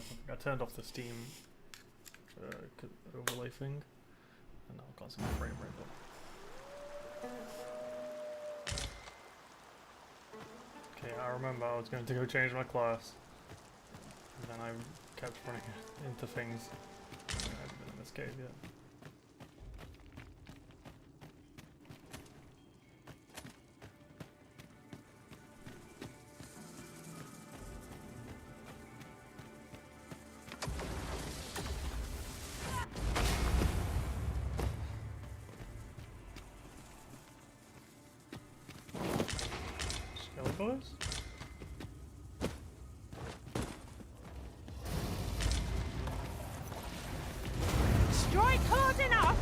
something. I turned off the Steam overlay thing, and now I've got some frame rate up. Okay, I remember I was going to go change my class, and then I kept running into things. I haven't been in this cave yet. Skeletons? Strike hard enough,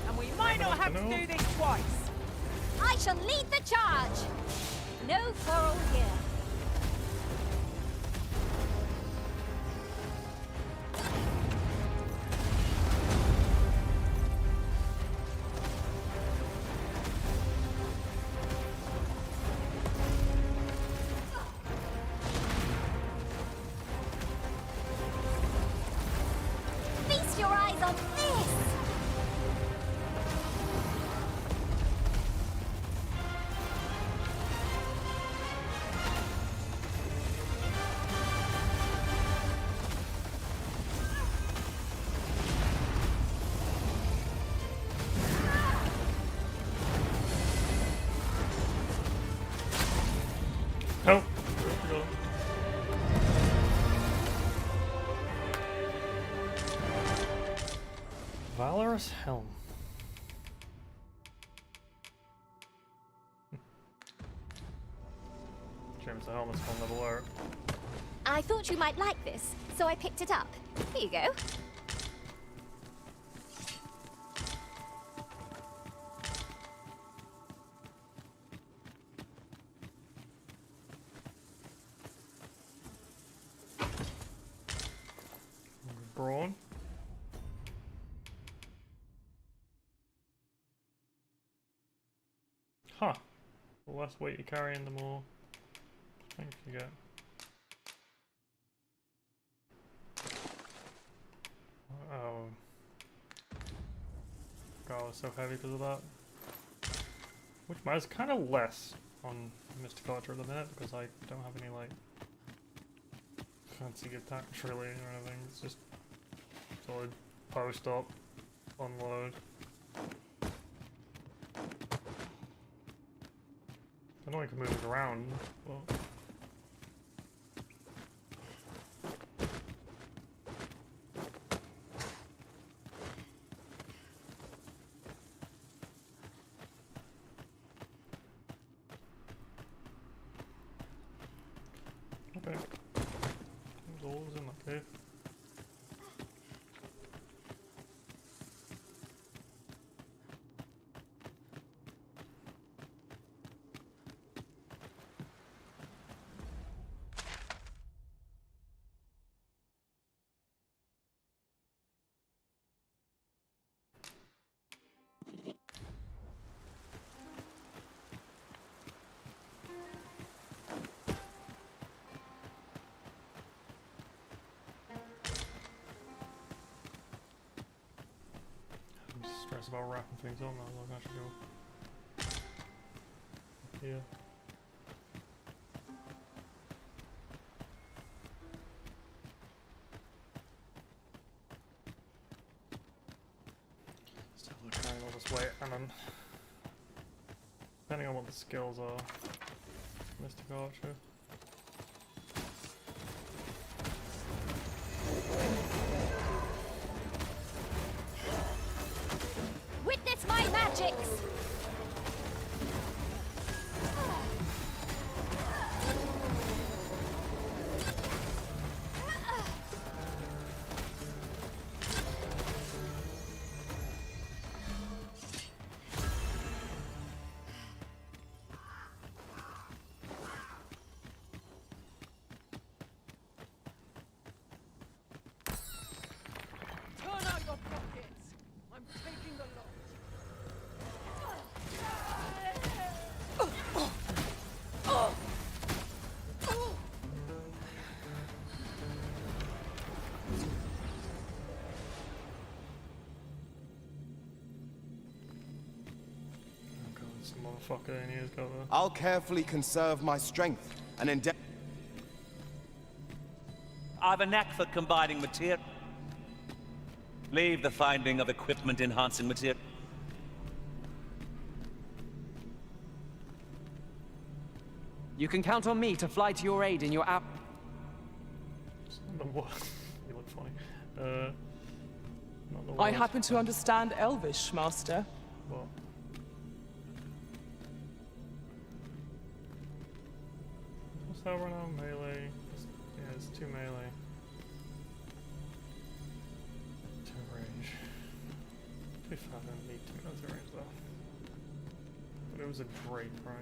and we might not have to do this twice. I shall lead the charge. No quarrel here. Feast your eyes on this. Oh! Valorous Helm. James, the helm is fun level art. I thought you might like this, so I picked it up. Here you go. Brawn. Huh. The less weight you're carrying, the more strength you get. Oh. God, I was so heavy because of that. Which matters kind of less on Mystic Archer at the minute because I don't have any like fancy attacks really or anything. It's just solid post up, unload. I know I can move it around, but okay. There's always in the cave. I'm stressed about wrapping things up now, like I should go up here. Still carrying all this weight, and then depending on what the skills are, Mystic Archer. Witness my magics. motherfucker in here's got there. I'll carefully conserve my strength and endeavor. I've a knack for combining material. Leave the finding of equipment enhancing material. You can count on me to fly to your aid in your app. What? You look funny. Not the I worst. happen to understand Elvish, Master. What? What's that one on melee? Yeah, it's 2 melee. 2 range. To be fair, I didn't need 2 military range though. But it was a Drake, right?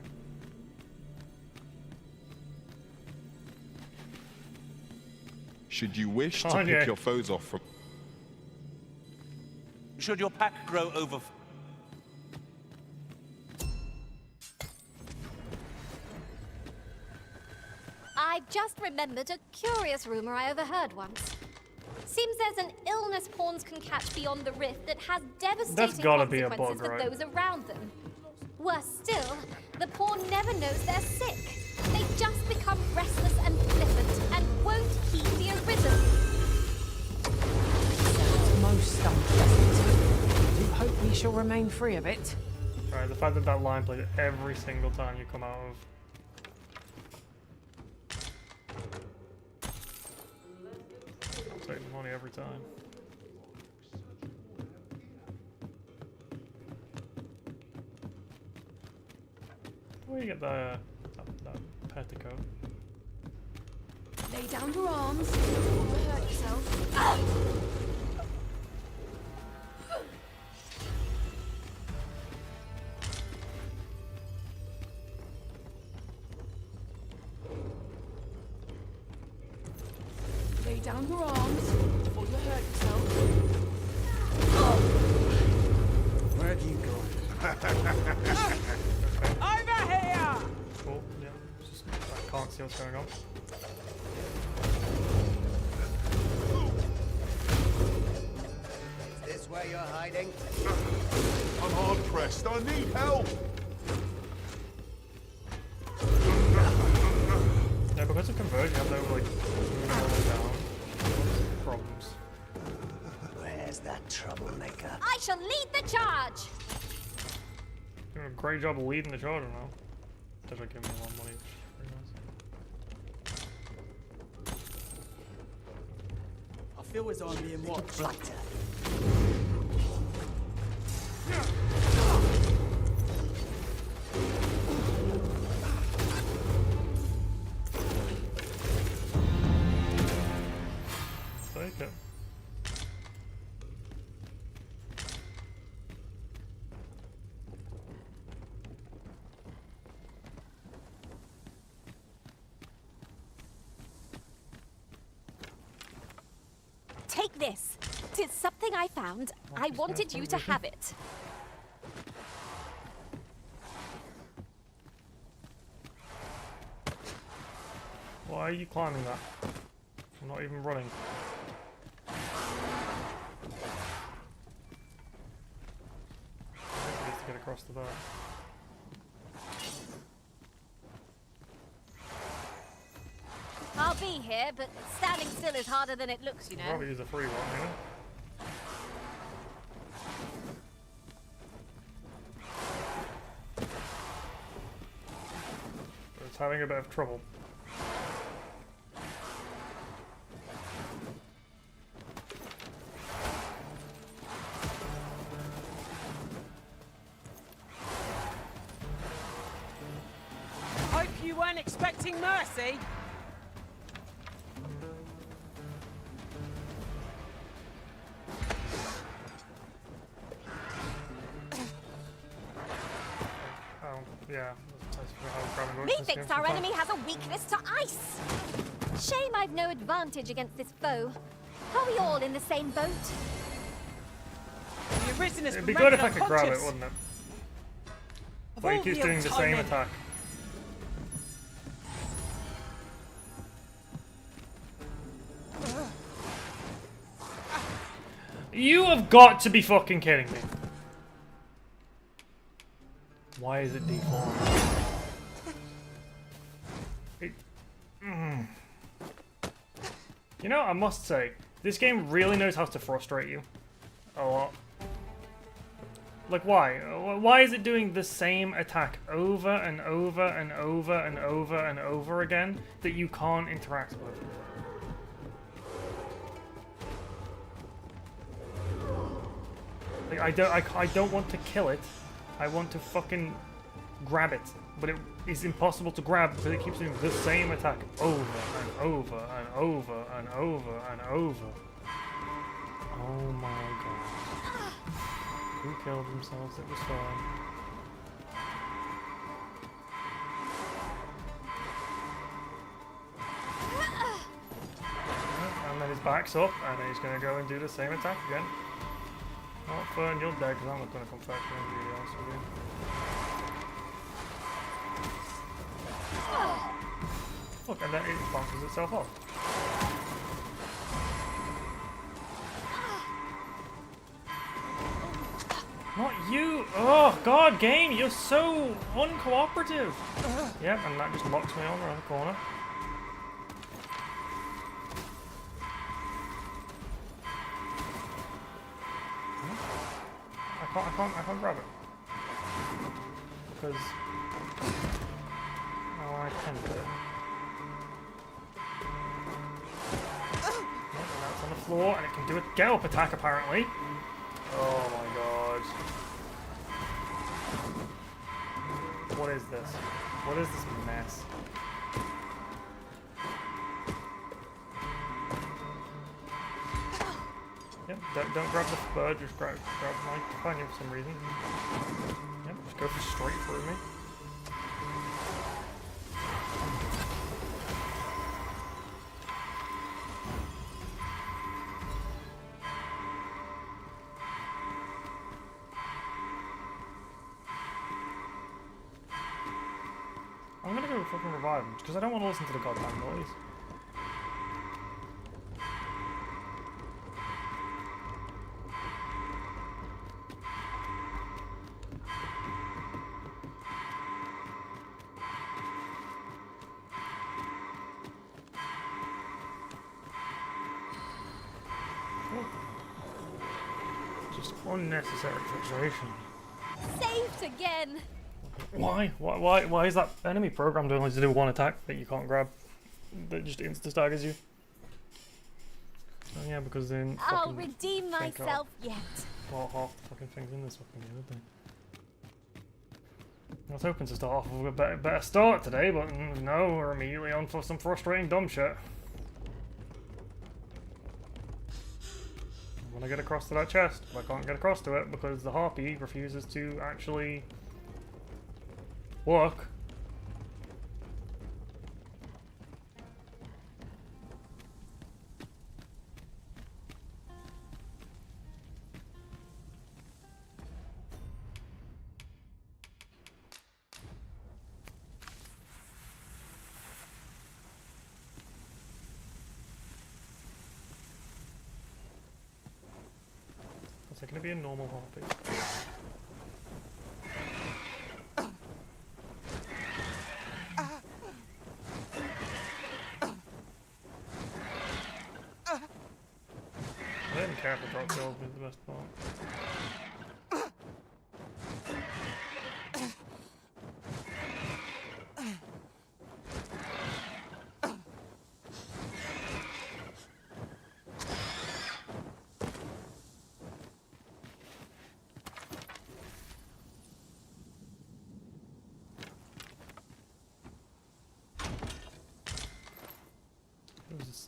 Should you wish to Oh, yeah. pick your foes off from... Should your pack grow over... I've just remembered a curious rumor I overheard once. Seems there's an illness pawns can catch beyond the rift that has devastating gotta be a consequences bug, for right? those around them. Worse still, the pawn never knows they're sick. They just become restless and flippant and won't heed the arisen. Sounds most unpleasant. I do hope we shall remain free of it. Right, the fact that that line plays every single time you come out of... Saving money every time. Where do you get that petticoat? Lay down your arms. Don't hurt yourself. Lay down your arms before you hurt yourself. Where are you going? Over here! Cool, yeah. Just, I can't see what's going on. Is this where you're hiding? I'm hard pressed. I need help. Yeah, because of conversion, you have to like move all the way down. Problems. Where's that troublemaker? I shall lead the charge. Doing a great job of leading the charge now. Does like give me a lot of money, which is pretty nice. I feel as I'm being watched. Take it. Take this. 'Tis something I found. I wanted you to have it. Why are you climbing that? I'm not even running. I need to get across the back. I'll be here, but standing still is harder than it looks, you know. Probably use a free one, you know? But it's having a bit of trouble. Hope you weren't expecting mercy. Oh, yeah. That's how grabbing works in this Methinks game our sometimes. enemy has a weakness to ice. Shame I've no advantage against this foe. Are we all in the same boat? The arisen has It'd been be good if I rendered could grab it, unconscious. wouldn't it? Of But he all keeps the doing the same untimely- attack. You have got to be fucking kidding me. Why is it default? You know, I must say, this game really knows how to frustrate you. A lot. Like, why? Why is it doing the same attack over and over and over and over and over again that you can't interact with? Like, I don't want to kill it. I want to fucking grab it. But it is impossible to grab because it keeps doing the same attack over and over and over and over and over. Oh my god. Who killed themselves? It was fine. And then his back's up, and then he's going to go and do the same attack again. Not fun, you're dead because I'm not going to come back for anybody else with you. Look, and then it bounces itself off. Not you! Oh god, game, you're so uncooperative! Yep, and that just locks me on around the corner. I can't grab it. Because... oh, I can do it. And that's on the floor, and it can do a get-up attack, apparently. Oh my god. What is this? What is this mess? Yep, don't grab the bird, just grab my companion for some reason. Yep, just go straight through me. I'm gonna go fucking revive him, because I don't want to listen to the goddamn noise. Just unnecessary frustration. Saved again! Why? Why is that enemy programmed only to do one attack that you can't grab? That just insta-staggers you? Oh yeah, because then I'll redeem myself yet. Well, half the fucking things in this fucking game, aren't they? I was hoping to start off with a better start today, but no, we're immediately on for some frustrating dumb shit. I want to get across to that chest, but I can't get across to it because the harpy refuses to actually work. Is it going to be a normal harpy? I didn't care if the drop kills me, the best part.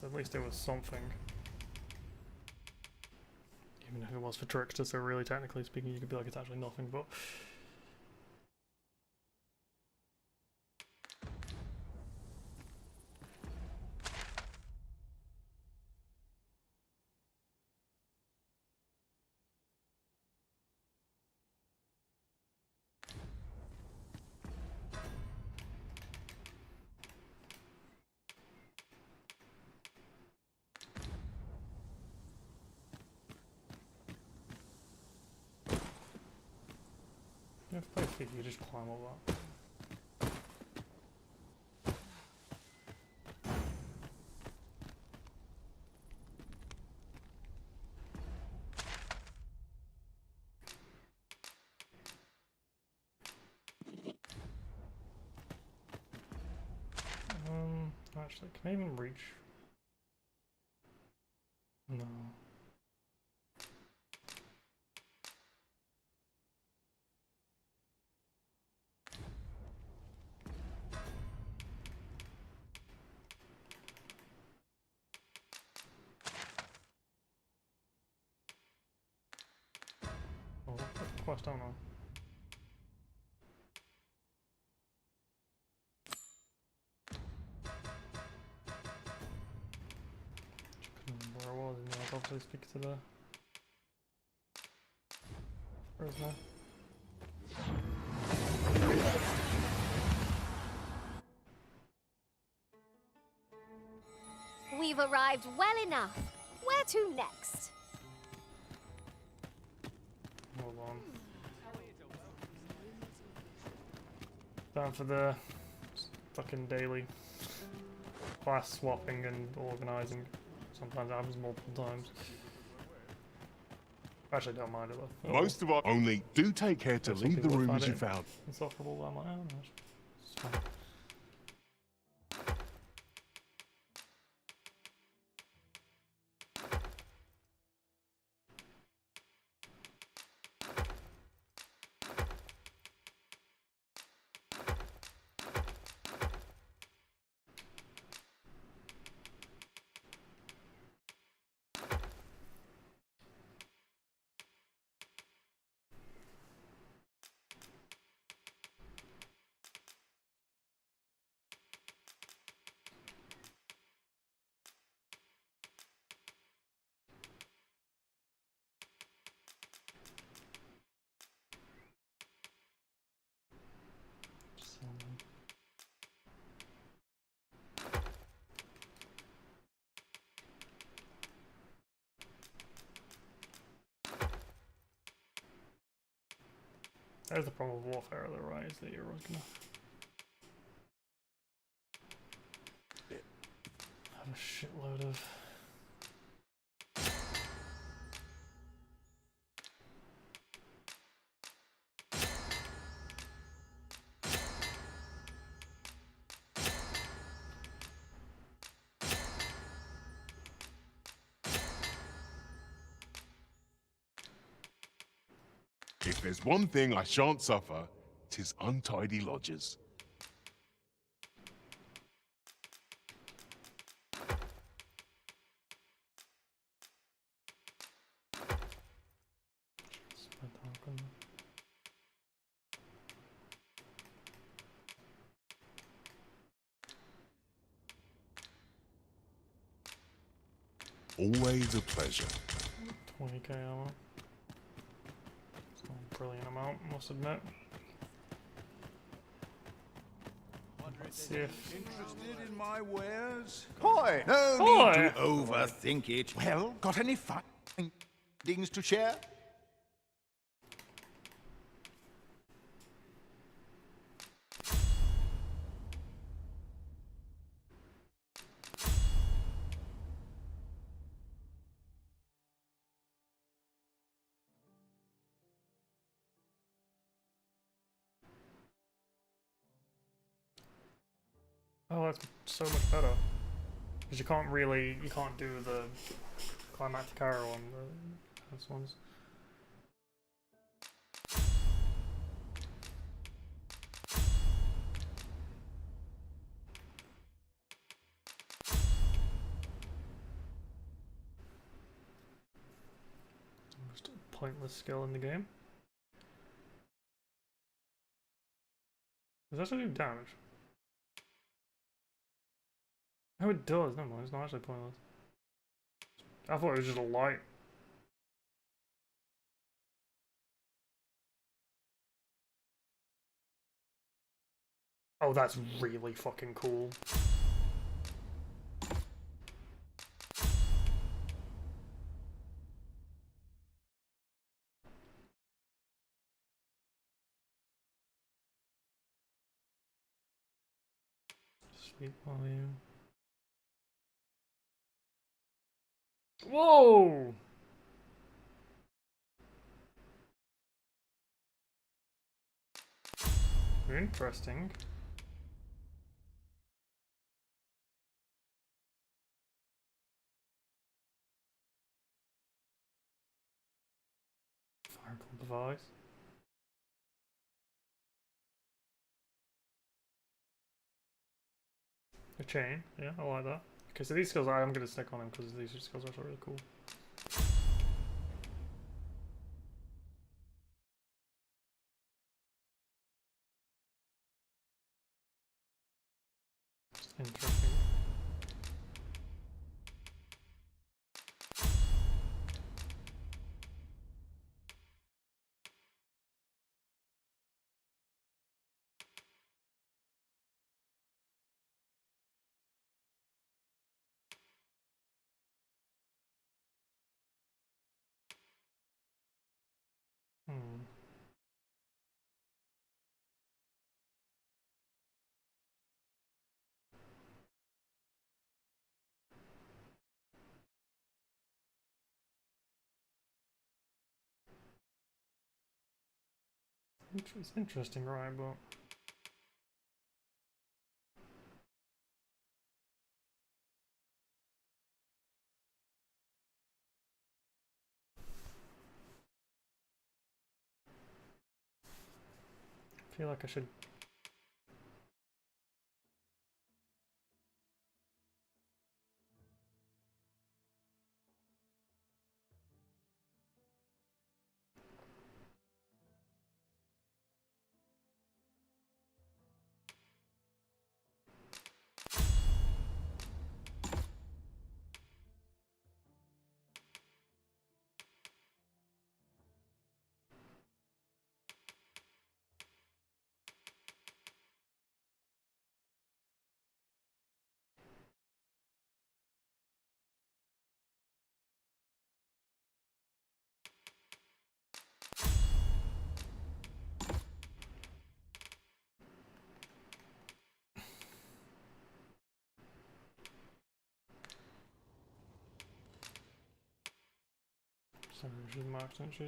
At least there was something. Even if it was for Trickster, so really technically speaking you could be like it's actually nothing, but... You just climb all that. Actually, can I even reach? No. Oh, what's the quest on? Where I was, and I'll obviously speak to the prisoner. We've arrived well enough. Where to next? Hold on. Time for the fucking daily class swapping and organizing. Sometimes it happens multiple times. Actually, don't mind it though. Most of our only do take care to Some leave the people room find as you it found. insufferable. I'm like, oh, no, it's fine. There's the problem with warfare though, right? Is that you're always gonna have a shitload of If there's one thing I shan't suffer, 'tis untidy lodgers. split token. Always a pleasure. 20k ammo. It's not a brilliant amount, must admit. Let's see if Interested in my wares? Hoy! No Hoy! need to overthink it. Well, got any findings to share? oh, that's so much better. Because you can't do the climactic arrow on the those ones. Most pointless skill in the game. Does that actually do damage? Oh, it does. Never mind, it's not actually pointless. I thought it was just a light. Oh, that's really fucking cool. Speak volume. Whoa! Interesting. Fire clump of ice. A chain, yeah, I like that. Okay, so these skills I'm gonna stick on him because these skills are really cool. Interesting. Hmm. It's interesting, right? But I feel like I should. So she's marked, don't she?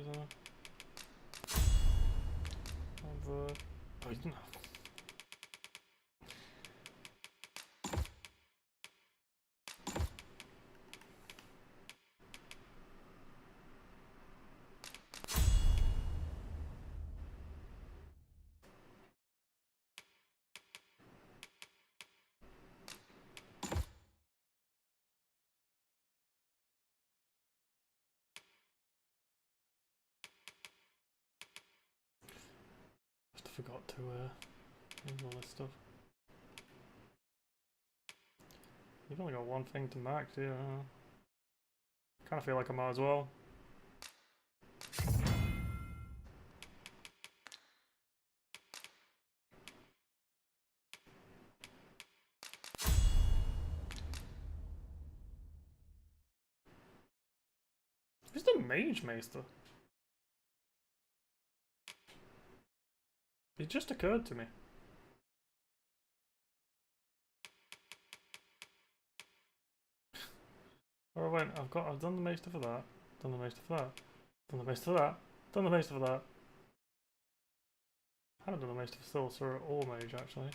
Oh, he didn't have. Just forgot to move all this stuff. You've only got one thing to max, yeah. Kind of feel like I might as well. Who's the Mage Maester? It just occurred to me. Oh wait, I've done the Maester for that. Done the Maester for that. Done the Maester for that. Done the Maester for that. I haven't done the Maester for Sorcerer or Mage actually.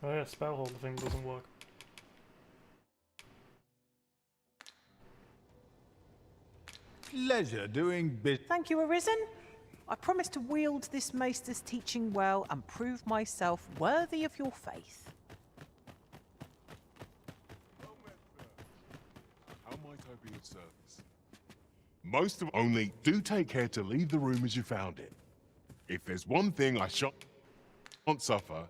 Oh yeah, spell holder thing doesn't work. Pleasure doing business. Thank you, Arisen. I promise to wield this maester's teaching well and prove myself worthy of your faith. How might I be of service? Most of only do take care to leave the room as you found it. If there's one thing I shan't suffer,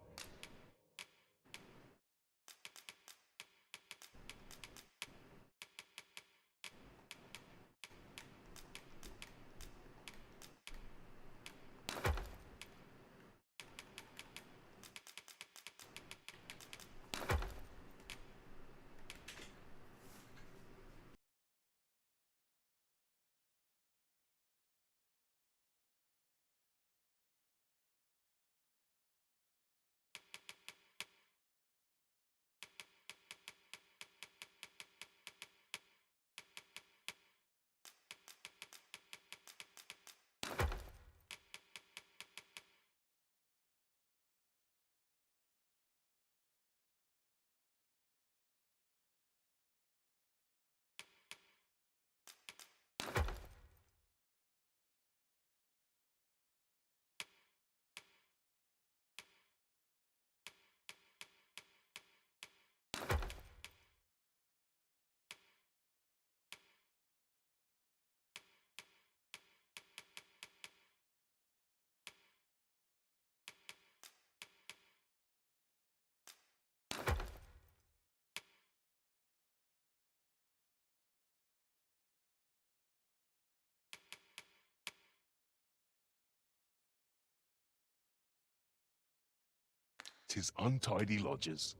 tis untidy lodgers.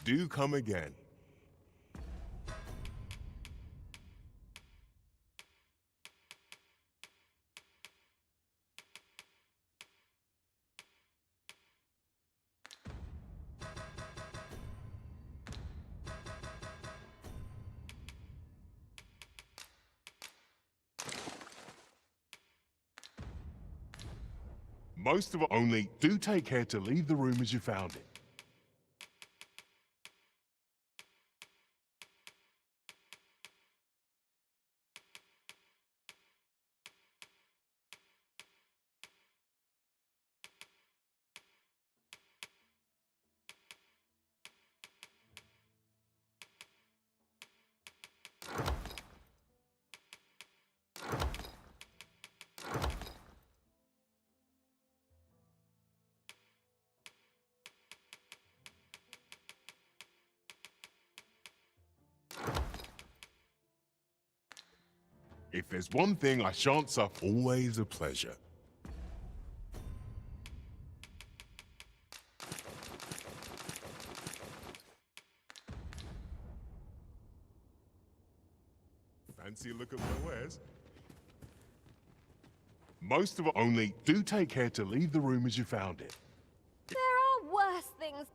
Do come again. Most of it only do take care to leave the room as you found it. If there's one thing I shan't suffer, always a pleasure. Fancy a look at my wares? Most of it only do take care to leave the room as you found it. There are worse things.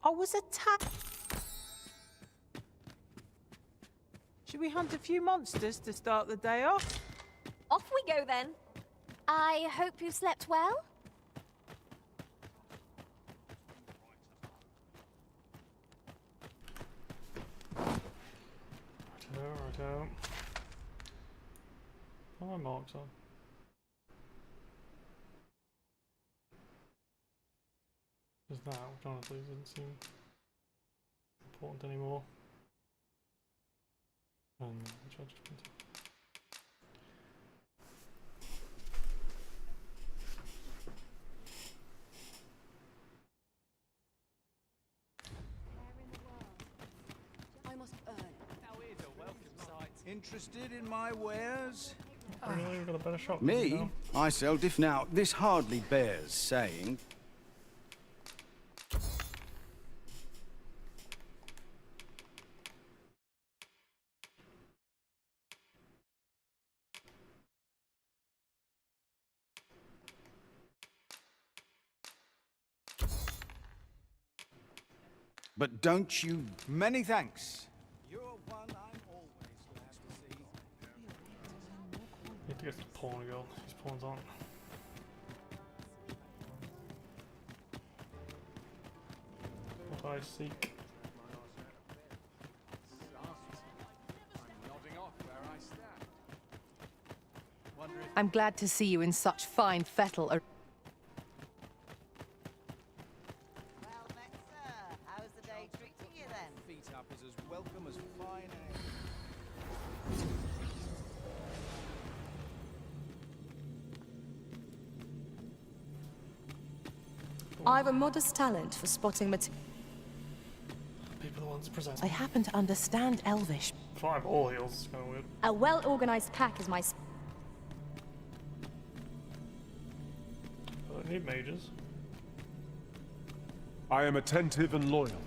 I was attacked. Should we hunt a few monsters to start the day off? Off we go then. I hope you slept well. Righto. What are my marks on? Just that, which honestly doesn't seem important anymore. And which I just continue. Interested in my wares? Really, we've got a better shot. than you Me? now. I sell diff now. This hardly bears saying. But don't you... Many thanks. You're one I'm always glad to see. Need to get to the pawn girl. She's pawns on. What I seek. I'm glad to see you in such fine fettle. Well met, sir. How's the day treating you then? Feet up is as welcome as fine ale. I've a modest talent for spotting material. People are the ones presenting. I happen to understand Elvish. 5 all heals. It's kind of weird. A well-organized pack is my I don't need mages. I am attentive and loyal.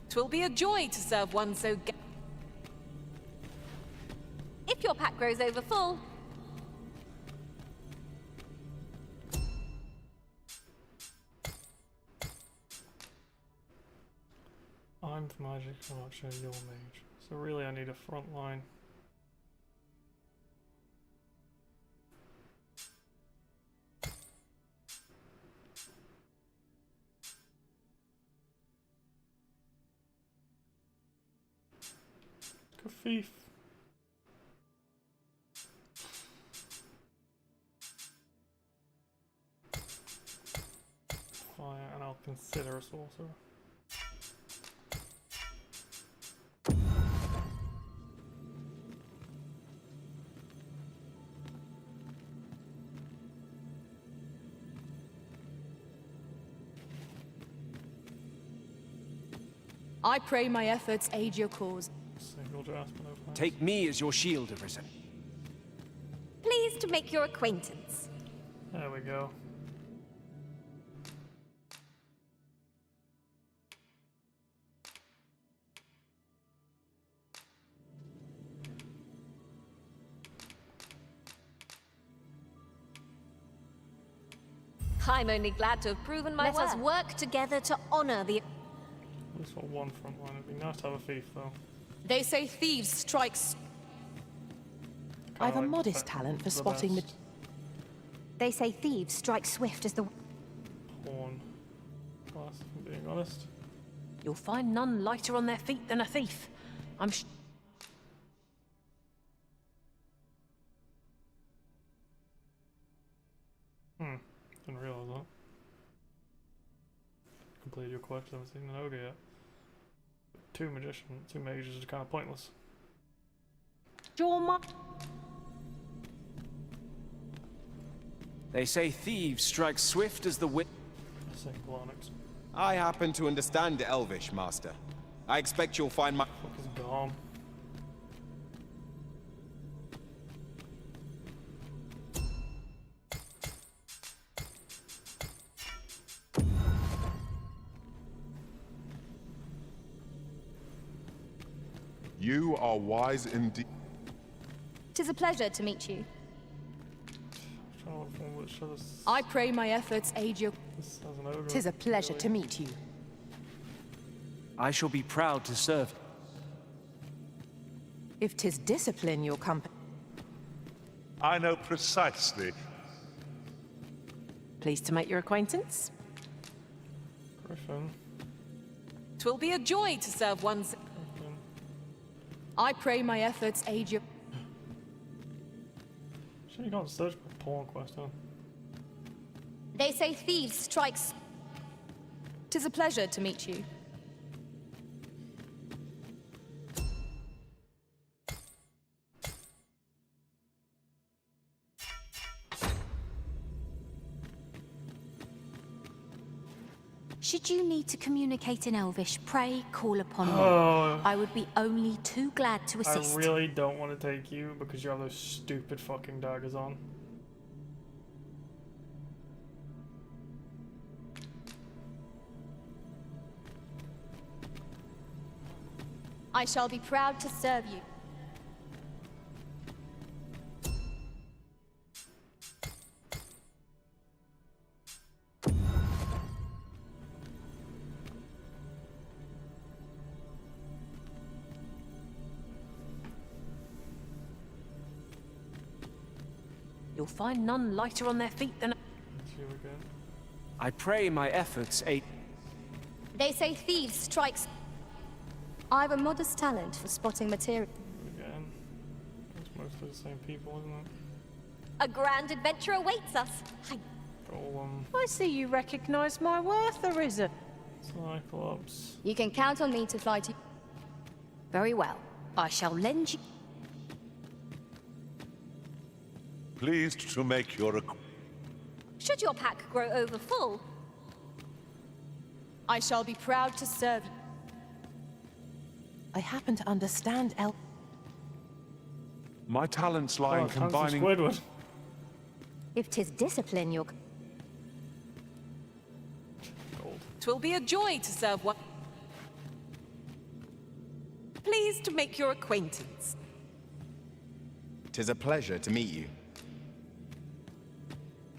Twill be a joy to serve one so If your pack grows over full, I'm the magic, I'm not sure you're mage. So really I need a front line. Kafif. Fire, and I'll consider a sorcerer. I pray my efforts aid your cause. Single Jasper, no thanks. Take me as your shield, Arisen. pleased to make your acquaintance. There we go. I'm only glad to have proven my worth. Let us work together to honor the... At least for one front line. It'd be nice to have a thief, though. They say thieves strikes. I've a like modest the talent for best spotting the... They say thieves strike swift as the... pawn class, if I'm being honest. You'll find none lighter on their feet than a thief. I'm Didn't realise that. Completed your quest, haven't seen an ogre yet. Two mages is kind of pointless. They say thieves strike swift as the wind. Single onyx. I happen to understand Elvish, Master. I expect you'll find my... Fuck is Garm. You are wise indeed. Tis a pleasure to meet you. I pray my efforts aid your... Tis a pleasure to meet you. I shall be proud to serve. If 'tis discipline your company... I know precisely. Pleased to make your acquaintance. Griffin. 'Twill be a joy to serve one's... I pray my efforts aid your... Sure, you can't search for pawn quest, huh? They say thieves strikes... 'Tis a pleasure to meet you. She Should you need to communicate in Elvish, pray call upon me. I would be only too glad to assist. I really don't want to take you because you have those stupid fucking daggers on. I shall be proud to serve you. You'll find none lighter on their feet than... Let's see again. I pray my efforts aid. They say thieves strikes. I've a modest talent for spotting material. Again. It's mostly the same people, isn't it? A grand adventure awaits us. Golem, I see you recognize my worth, Arisen. Cyclops. You can count on me to fly to... Very well. I shall lend you... Pleased to make your Should your pack grow over full, I shall be proud to serve you. I happen to understand My talents lie in combining. Squidward. if 'tis discipline your... Twill be a joy to serve one. Pleased to make your acquaintance. 'Tis a pleasure to meet you.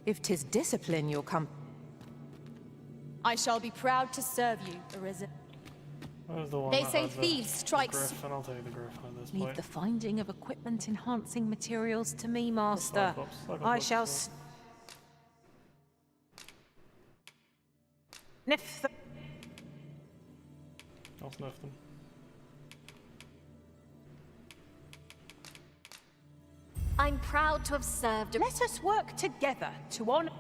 If 'tis discipline you'll come... I shall be proud to serve you, Arisen. Where's the one They that say has thieves the strikes... Griffin? I'll take the Griffin at this Leave point. the finding of equipment-enhancing materials to me, Master. Cyclops I shall looks sniff the... I'll sniff them. I'm proud to have served... Let us work together to honor...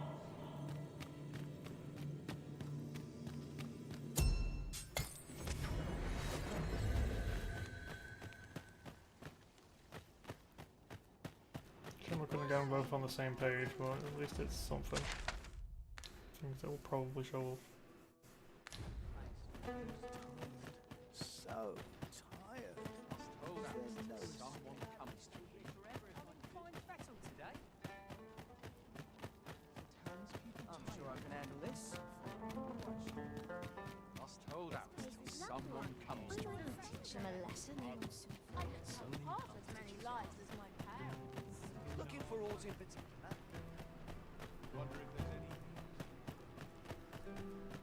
We're gonna go both on the same page, but at least it's something. Things that will probably show up. So tired. I'm sure I can handle this. Lost holdout till someone comes to me. Teach them a lesson. I could so half as many lives as my parents. Looking for ores in particular. Wonder if there's any.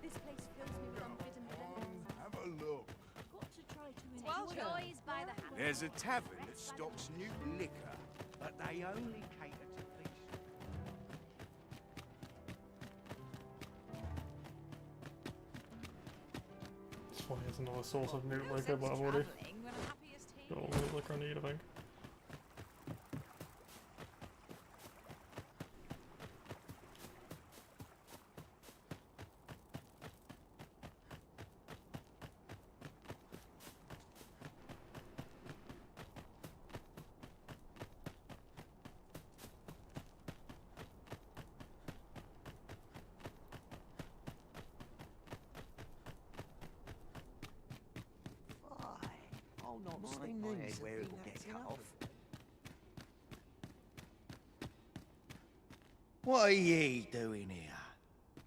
This place fills me with unbidden pleasures. Have a look. Got to try to enjoy joys by the hand. There's a tavern that stocks new liquor, but they only cater to fish. It's funny, it's another source of new liquor, but I've already got all the liquor I need, I think. I'll not stick my head where it will get cut off. What are ye doing here?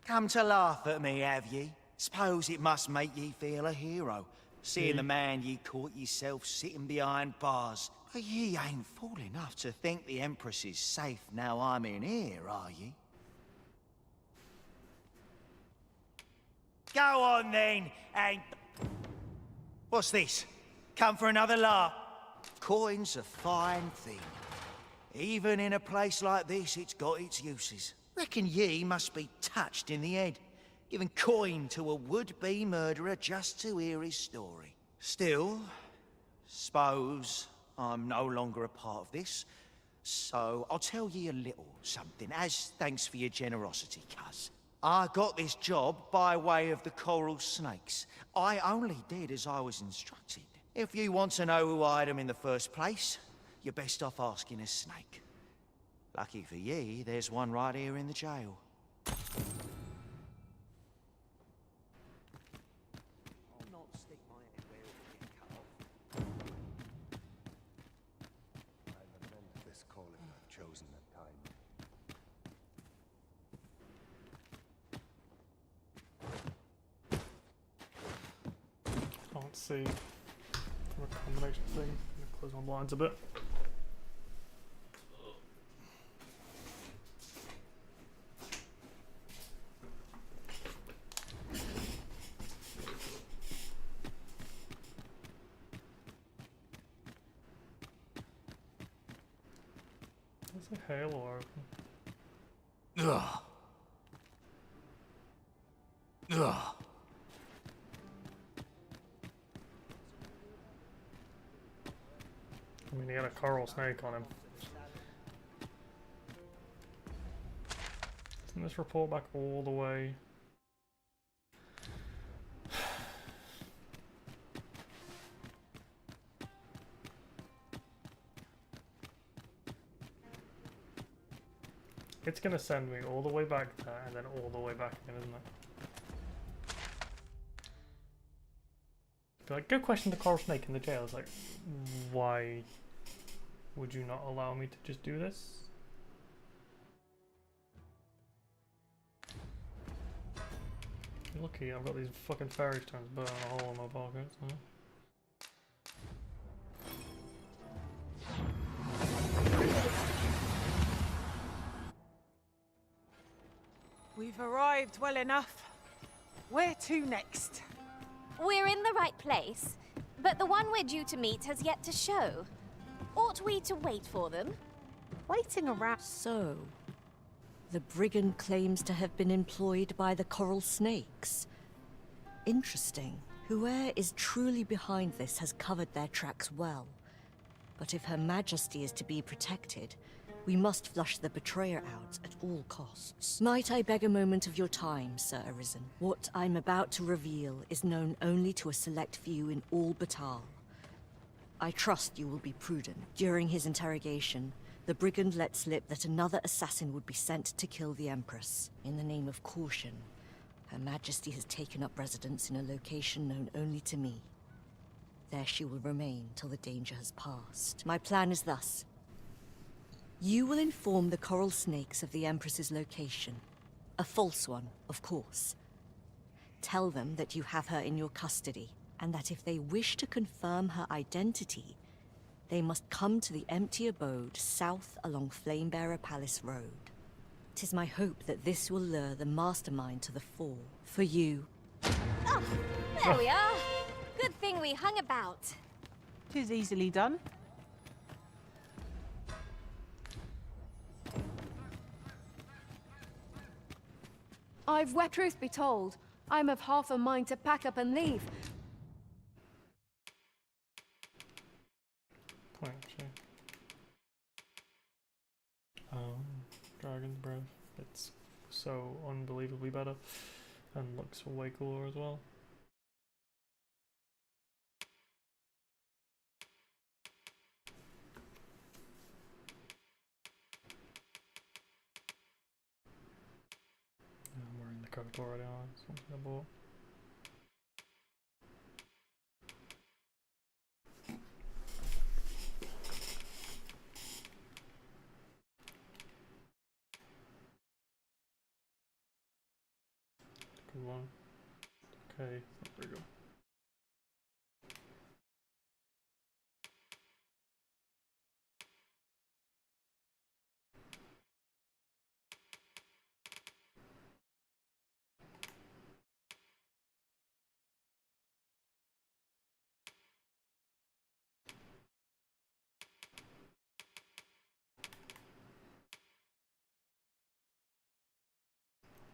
Come to laugh at me, have ye? Suppose it must make ye feel a hero, seeing the man ye caught yourself sitting behind bars. But ye ain't fool enough to think the Empress is safe now I'm in here, are ye? Go on then, and... What's this? Come for another laugh? Coin's a fine thing. Even in a place like this, it's got its uses. Reckon ye must be touched in the head, giving coin to a would-be murderer just to hear his story. Still, suppose I'm no longer a part of this, so I'll tell ye a little something, as thanks for your generosity, cuz. I got this job by way of the Coral Snakes. I only did as I was instructed. If you want to know who hired them in the first place, you're best off asking a snake. Lucky for ye, there's one right here in the jail. Let's see. From a combination thing. I'm gonna close my blinds a bit. There's a halo open. Ugh. Ugh. I mean, he had a coral snake on him. Doesn't this report back all the way? It's gonna send me all the way back there and then all the way back again, isn't it? Be like, go question the coral snake in the jail. It's like, why would you not allow me to just do this? Lucky I've got these fucking fairy stones burning a hole in my pocket. So. We've arrived well enough. Where to next? We're in the right place, but the one we're due to meet has yet to show. Ought we to wait for them? Waiting around. So, the brigand claims to have been employed by the coral snakes. Interesting. Whoever is truly behind this has covered their tracks well. But if Her Majesty is to be protected, we must flush the betrayer out at all costs. Might I beg a moment of your time, Sir Arisen? What I'm about to reveal is known only to a select few in all Batal. I trust you will be prudent. During his interrogation, the brigand let slip that another assassin would be sent to kill the Empress. In the name of caution, Her Majesty has taken up residence in a location known only to me. There she will remain till the danger has passed. My plan is thus. You will inform the coral snakes of the Empress's location. A false one, of course. Tell them that you have her in your custody, and that if they wish to confirm her identity, they must come to the empty abode south along Flamebearer Palace Road. 'Tis my hope that this will lure the mastermind to the fore. For you. Oh, there we are. Good thing we hung about. 'Tis easily done. I've wet truth be told. I'm of half a mind to pack up and leave. Point, actually. Dragon's Breath. It's so unbelievably better. And looks way cooler as well. I'm wearing the coat already on. It's something I bought. Good one. Okay, there we go.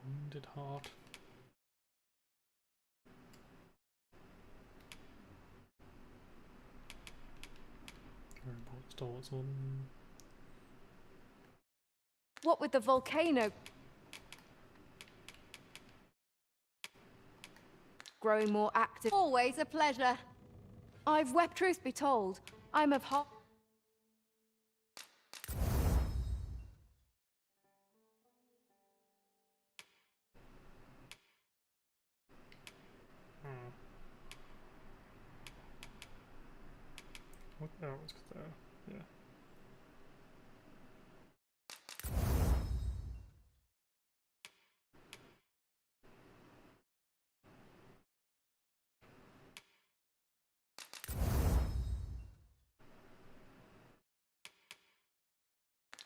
Wounded heart. What with the volcano growing more active? Always a pleasure. I've wept, truth be told. I'm of half. What? Oh, it's there. Yeah.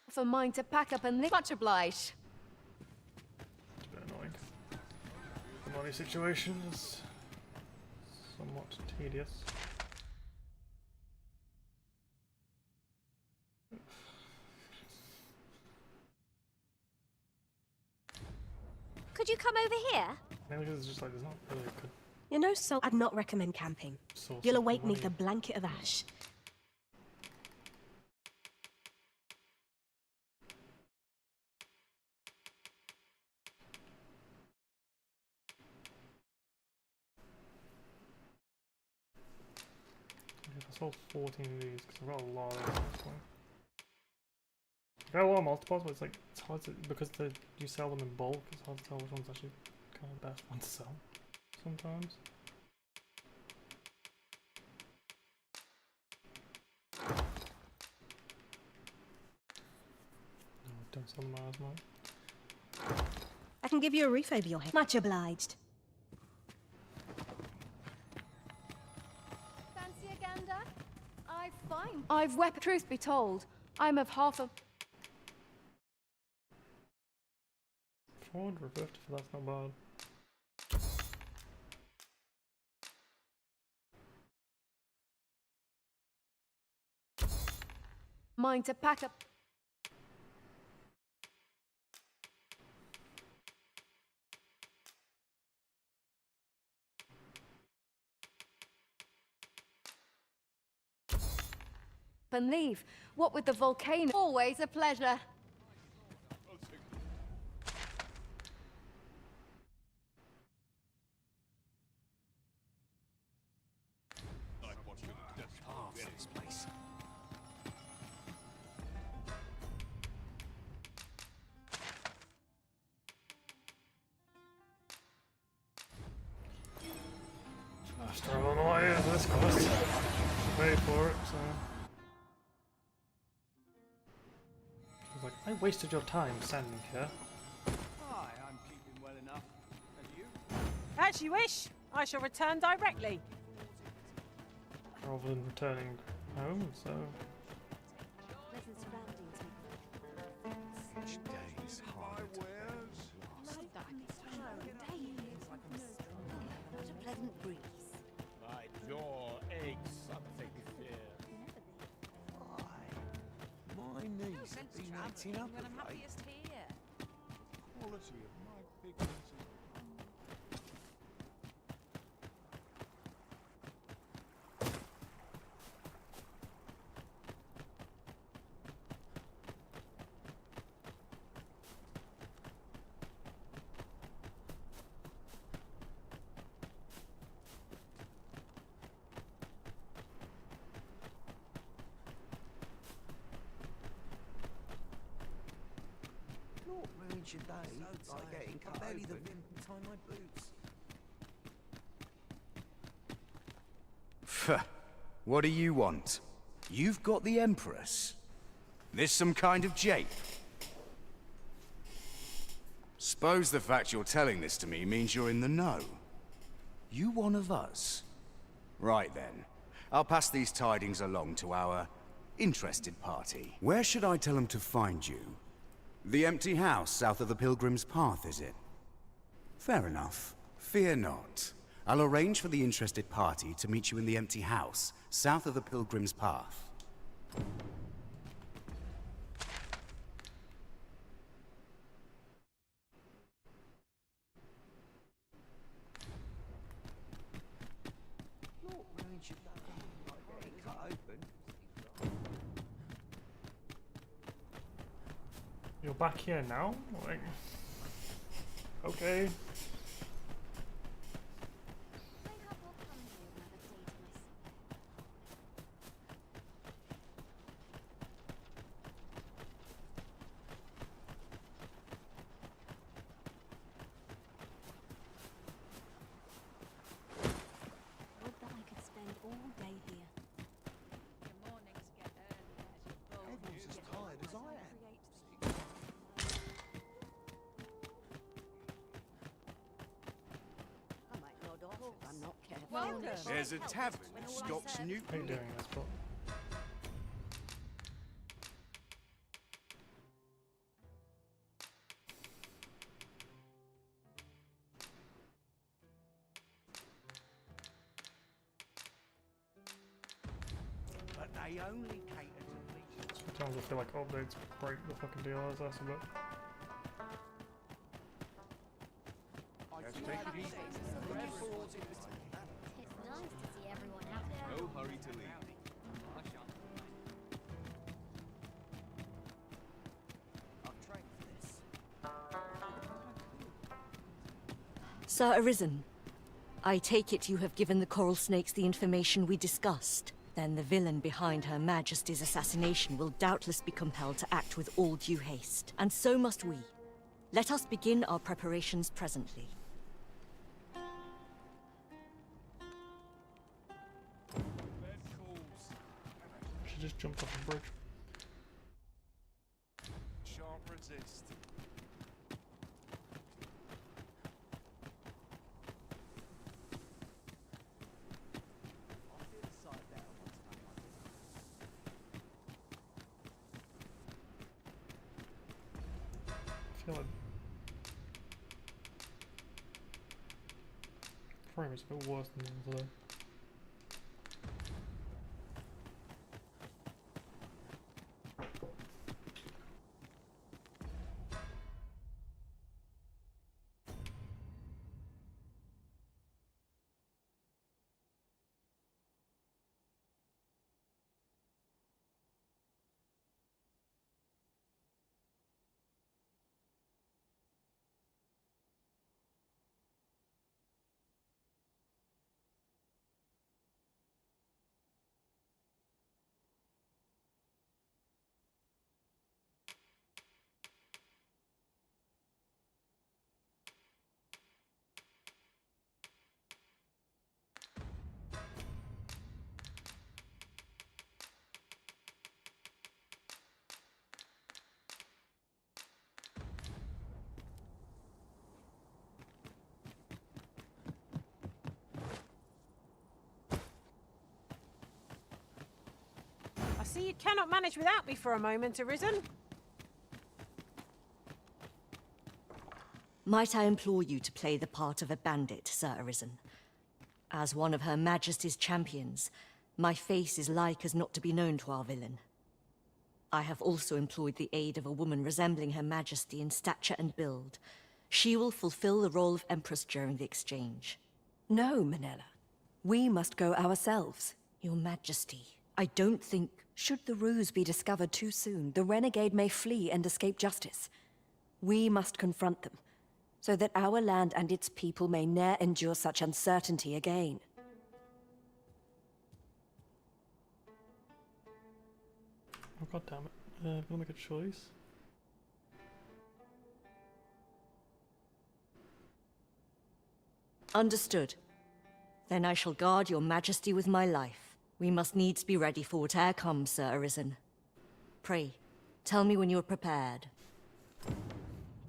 For mine to pack up and leave. Much obliged. It's a bit annoying. The money situation is somewhat tedious. Could you come over here? Maybe because it's just like there's not really a good You know, so I'd not recommend camping. source You'll of awake money. neath a blanket of ash. If I sold 14 of these, because I've got a lot of them. I've got a lot of multiples, but it's like, it's hard to, because you sell them in bulk, it's hard to tell which one's actually kind of the best one to sell sometimes. No, don't sell them as much. I can give you a roof over your head. Much obliged. Fancy a gander? I've wept. Truth be told, I'm of half a. 450, that's not bad. Mine to pack up. And leave. What with the volcano? Always a pleasure. This place. Faster on the way of this quest. Pay for it, so. She's like, I wasted your time standing here. Hi, I'm keeping well enough. And you? As you wish. I shall return directly. Rather than returning home, so. Pleasant surroundings. Each day is hard. Not a pleasant breeze. My jaw aches something here. My knees have been acting up of late. Quality of my big Not ruins your day, like getting cut open. The rim tie my boots. What do you want? You've got the Empress. This some kind of jape? Suppose the fact you're telling this to me means you're in the know. You one of us? Right then. I'll pass these tidings along to our interested party. Where should I tell them to find you? The empty house south of the Pilgrim's Path, is it? Fair enough. Fear not. I'll arrange for the interested party to meet you in the empty house south of the Pilgrim's Path. Not ruins your day, like getting cut open. You're back here now? Like, okay. Would that I could spend all day here. Your mornings get earlier as your bowl Everyone's as tired as I am. There's a tavern stocks new. How you doing, this bot? But they only cater to leisure. Sometimes I feel like updates break the fucking DLSS a bit. It's nice to see everyone out there. No hurry to leave. I've trained for this. Sir Arisen, I take it you have given the Coral Snakes the information we discussed. Then the villain behind Her Majesty's assassination will doubtless be compelled to act with all due haste. And so must we. Let us begin our preparations presently. Should just jump off the bridge. Shan't resist. I feel like frame is a bit worse than the other day. I see you cannot manage without me for a moment, Arisen. Might I implore you to play the part of a bandit, Sir Arisen? As one of Her Majesty's champions, my face is like as not to be known to our villain. I have also employed the aid of a woman resembling Her Majesty in stature and build. She will fulfill the role of Empress during the exchange. No, Manella. We must go ourselves. Your Majesty, I don't think... Should the ruse be discovered too soon, the renegade may flee and escape justice. We must confront them, so that our land and its people may ne'er endure such uncertainty again. Oh god damn it. I'm gonna make a choice. Understood. Then I shall guard your Majesty with my life. We must needs be ready for whate'er comes, Sir Arisen. Pray, tell me when you are prepared.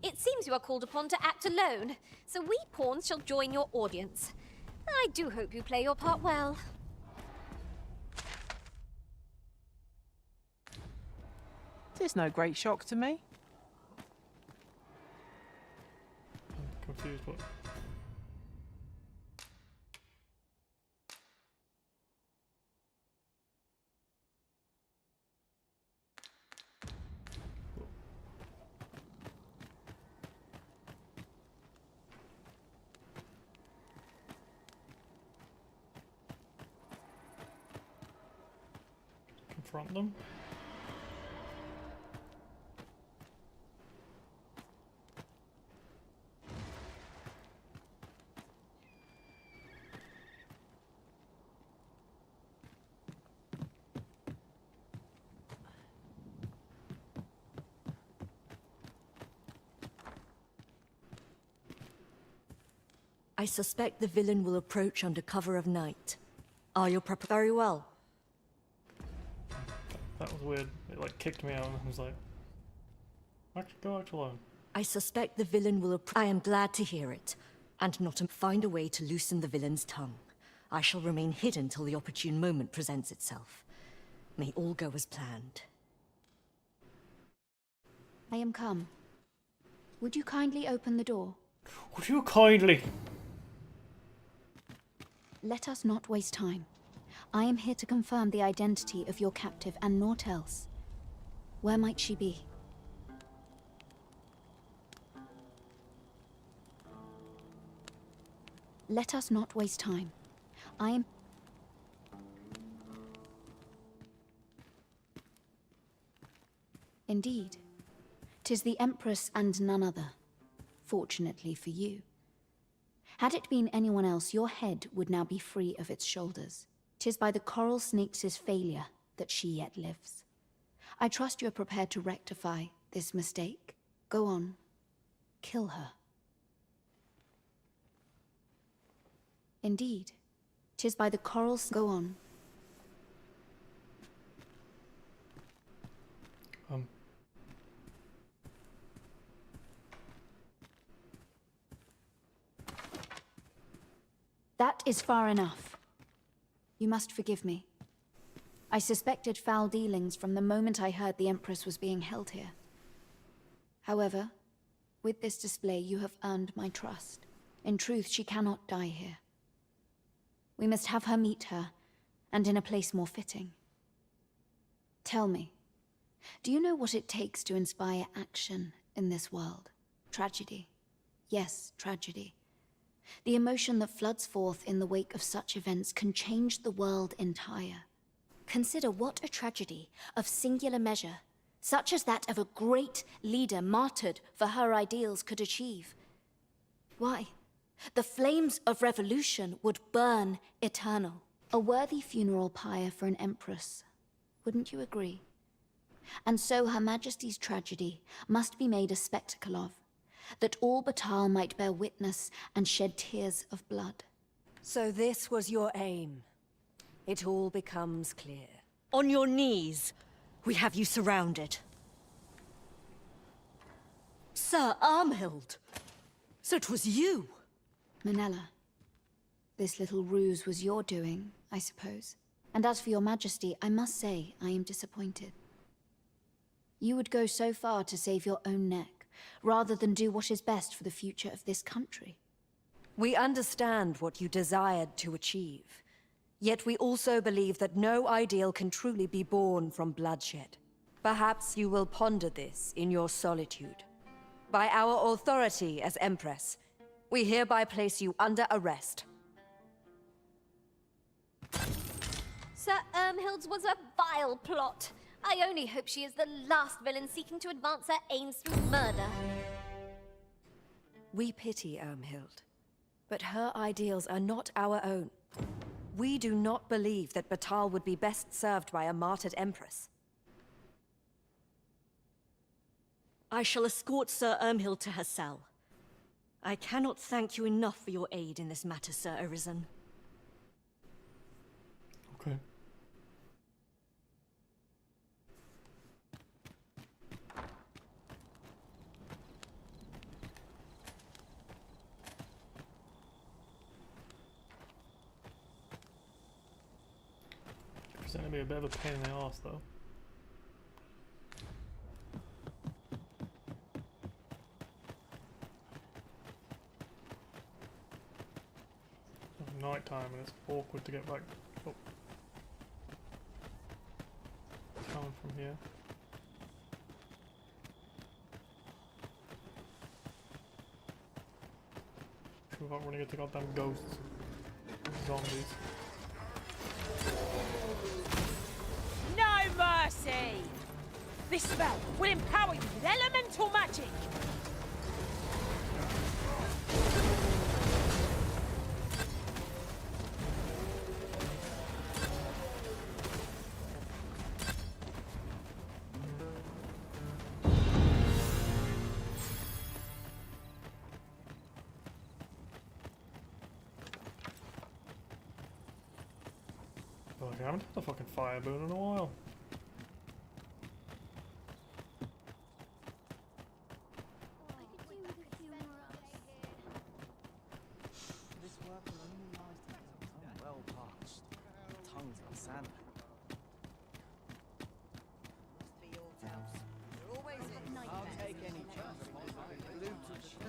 It seems you are called upon to act alone, so we pawns shall join your audience. I do hope you play your part well. This is no great shock to me. I'm confused, but... Confront them. I suspect the villain will approach under cover of night. Are you prepared? Very well. That was weird. It like kicked me out and I was like, actually go out alone. I suspect the villain will I am glad to hear it, and not to find a way to loosen the villain's tongue. I shall remain hidden till the opportune moment presents itself. May all go as planned. I am come. Would you kindly open the door? Would you kindly? Let us not waste time. I am here to confirm the identity of your captive and naught else. Where might she be? Let us not waste time. I am... Indeed. 'Tis the Empress and none other. Fortunately for you. Had it been anyone else, your head would now be free of its shoulders. 'Tis by the coral snakes' failure that she yet lives. I trust you are prepared to rectify this mistake. Go on. Kill her. Indeed. 'Tis by the corals. Go on. That is far enough. You must forgive me. I suspected foul dealings from the moment I heard the Empress was being held here. However, with this display you have earned my trust. In truth, she cannot die here. We must have her meet her, and in a place more fitting. Tell me, do you know what it takes to inspire action in this world? Tragedy. Yes, tragedy. The emotion that floods forth in the wake of such events can change the world entire. Consider what a tragedy of singular measure, such as that of a great leader martyred for her ideals, could achieve. Why? The flames of revolution would burn eternal. A worthy funeral pyre for an empress, wouldn't you agree? And so Her Majesty's tragedy must be made a spectacle of, that all Battahl might bear witness and shed tears of blood. So this was your aim. It all becomes clear. On your knees! We have you surrounded. Sir Armhild! So it was you! Minella, this little ruse was your doing, I suppose. And as for your Majesty, I must say I am disappointed. You would go so far to save your own neck, rather than do what is best for the future of this country. We understand what you desired to achieve. Yet we also believe that no ideal can truly be born from bloodshed. Perhaps you will ponder this in your solitude. By our authority as Empress, we hereby place you under arrest. Sir Ermhild's was a vile plot. I only hope she is the last villain seeking to advance her aims through murder. We pity Ermhild, but her ideals are not our own. We do not believe that Battahl would be best served by a martyred Empress. I shall escort Sir Ermhild to her cell. I cannot thank you enough for your aid in this matter, Sir Arisen. Okay. It's gonna be a bit of a pain in the arse, though. It's night time and it's awkward to get back. Oh. Coming from here. Without running into goddamn ghosts. Zombies. No mercy! This spell will empower you with elemental magic! I haven't had a fucking fire boon in a while. This work will only last until well sandpaper. Must be your house. There always is. I'll take any chance.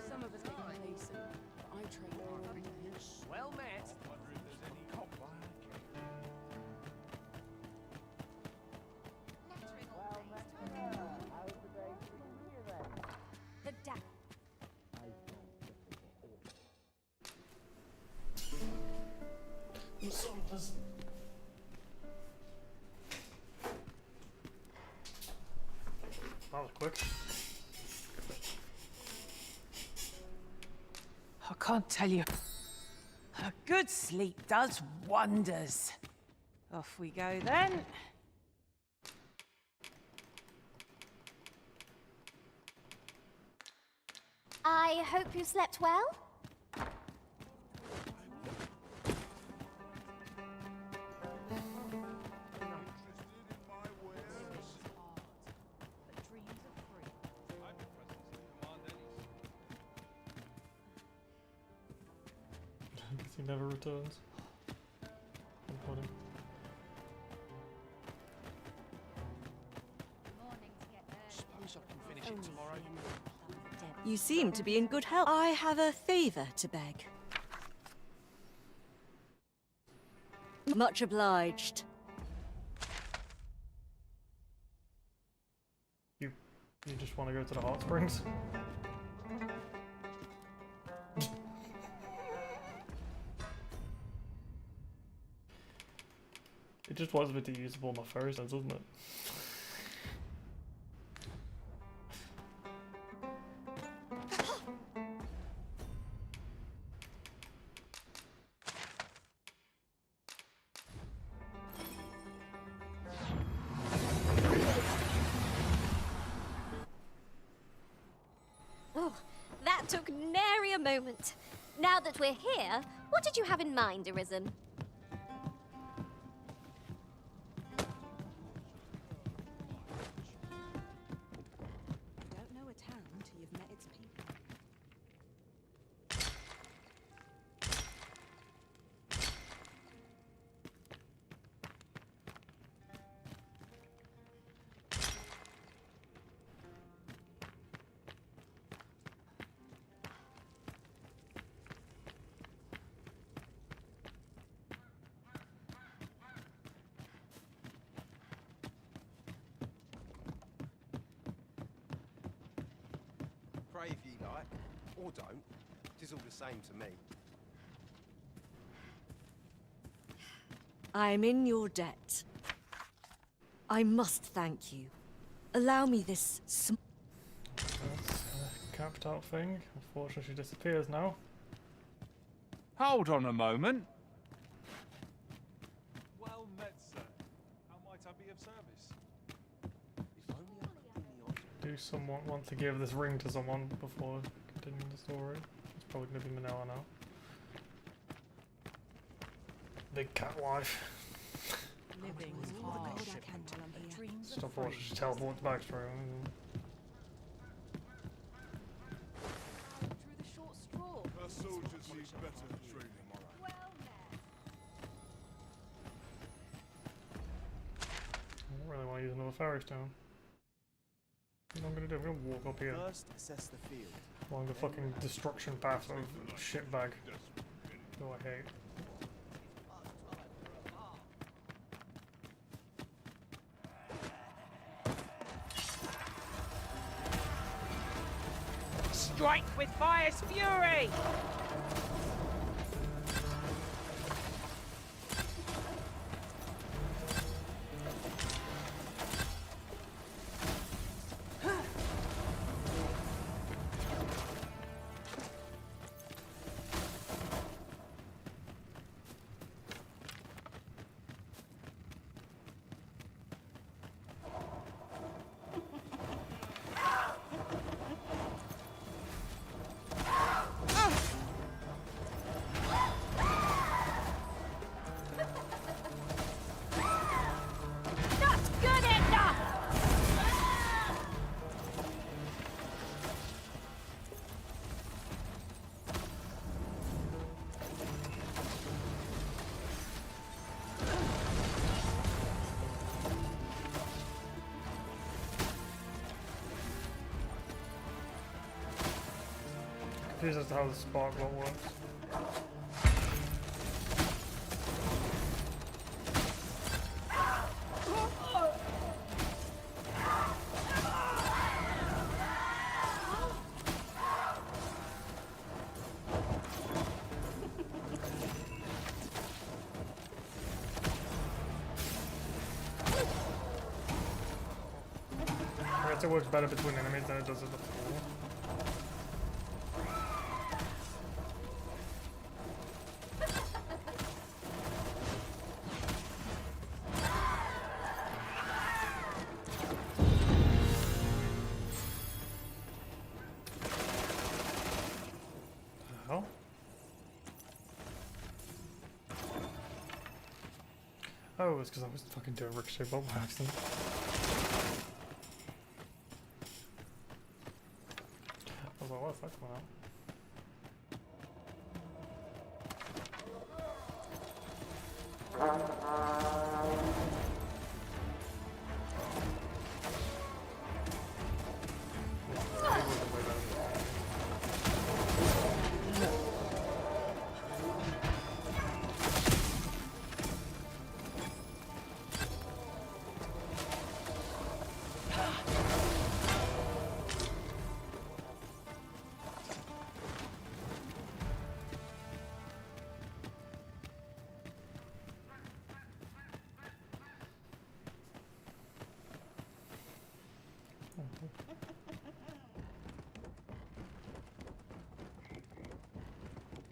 Some of us get complacent, but I train hard. Well met. The da- That was quick. I can't tell you. A good sleep does wonders. Off we go then. I hope you slept well. I guess he never returns. Funny. Suppose I can finish it tomorrow. You seem to be in good health. I have a favor to beg. Much obliged. You just want to go to the hot springs? It just was a bit usable in my first sense, wasn't it? Oh, that took nary a moment. Now that we're here, what did you have in mind, Arisen? You don't know a town till you've met its people. Pray if ye like, or don't. 'Tis all the same to me. I'm in your debt. I must thank you. Allow me this That's a capped out thing. Unfortunately, she disappears now. Hold on a moment. Well met, sir. How might I be of service? Do someone want to give this ring to someone before continuing the story? It's probably going to be Manila now. Big cat wife. Living is hard. Dreams Just are unfortunate free. she teleports back through. Through the short straw. Our soldiers need better training. I don't really want to use another fairy stone. What I'm going to do, I'm going to walk up here First, assess the field. along the fucking destruction path of shitbag. Who I hate. Strike with fire's fury! confused as to how the spark block works. I guess it works better between enemies than it does at the floor. Hell? Oh, it's because I was fucking doing ricochet bolt by accident. I was like, what the fuck's going on?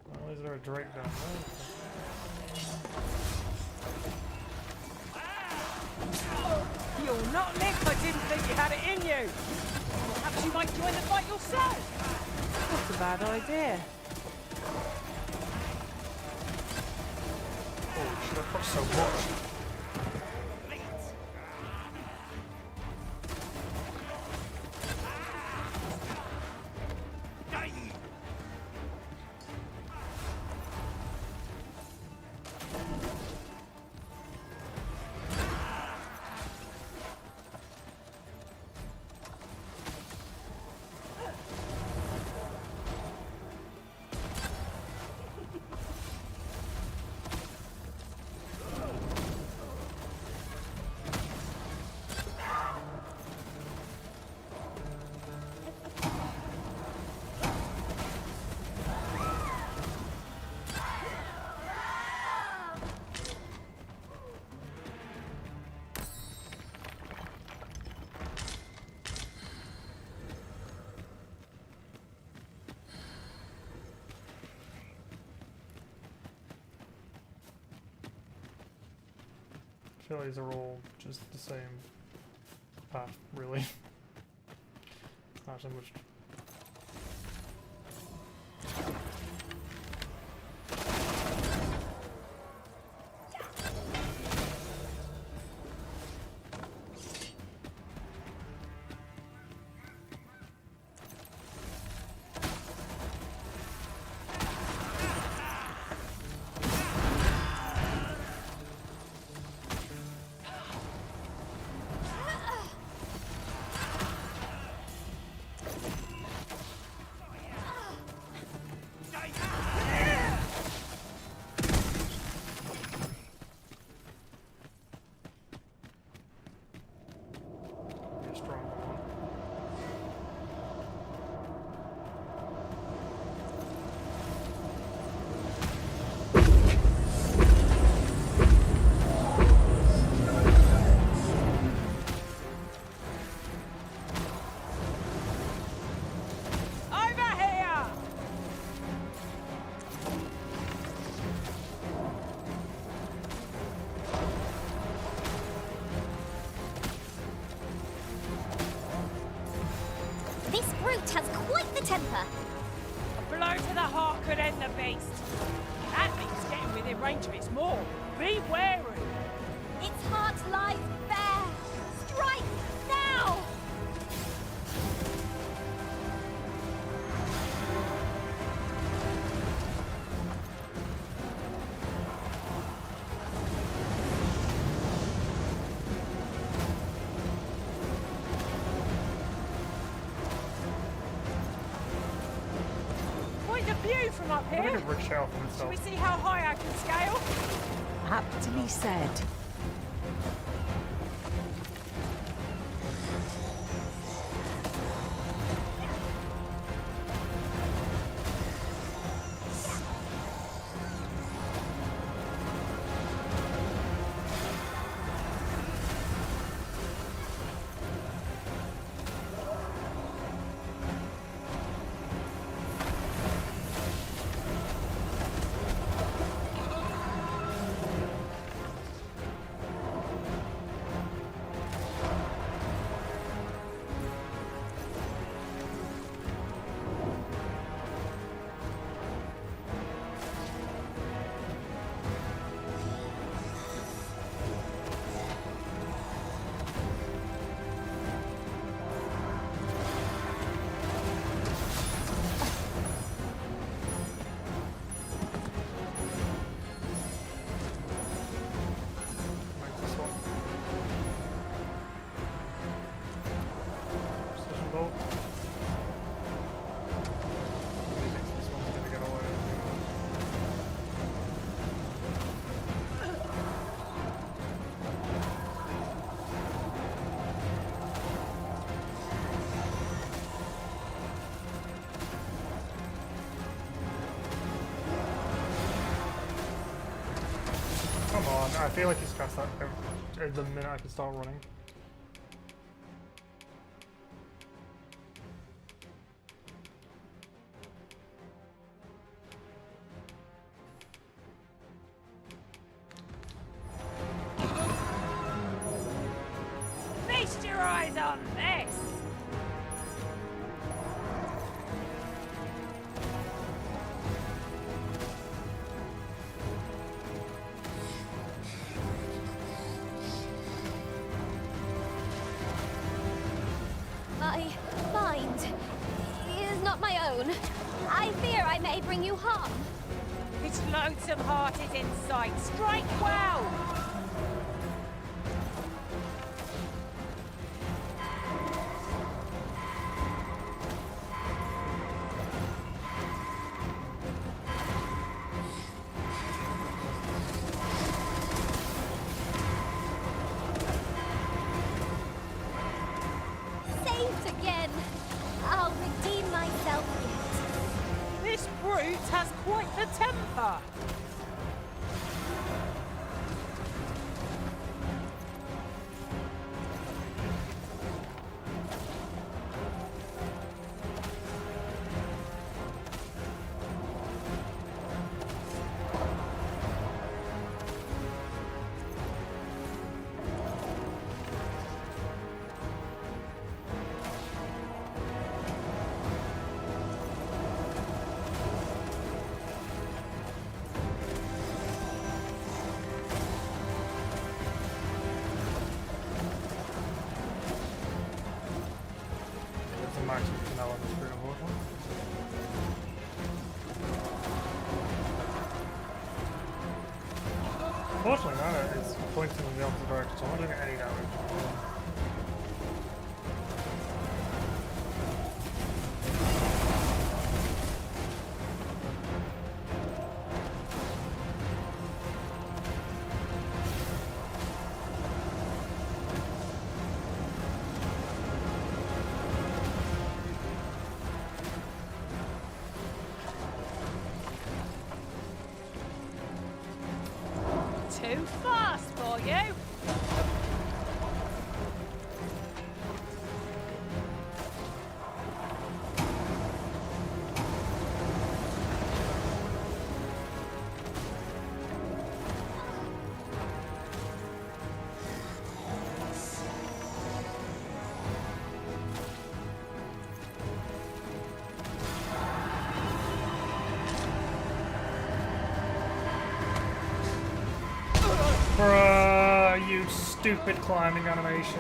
Well, is there a Drake down You'll not live, I didn't think you had it in you. Perhaps you might join the fight yourself. That's a bad idea. Oh shit, I've got so much. I feel like these are all just the same path, really. Not so much. Has quite the temper. A blow to the heart could end the beast. That means getting within range of its maw. Be wary. Its heart lies bare. Strike now! up I'm here? gonna rich shell for Shall myself. we see how high I can scale? Aptly said. Like this one. Precision bolt. Maybe this one's gonna get away. Come on, I feel like he's cast that the minute I can start running. Feast your eyes on this! My mind is not my own. I fear I may bring you harm. Its lonesome heart is in sight. Strike well! Saved again. I'll redeem myself yet. This brute has quite the temper. There's a max we can now on the Spirit of Water. Fortunately, now it's pointing in the opposite direction, so I'm not doing any damage. Too fast for you. Bruh, you stupid climbing animation.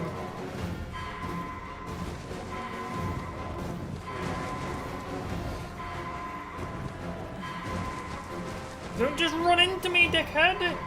Don't just run into me, dickhead!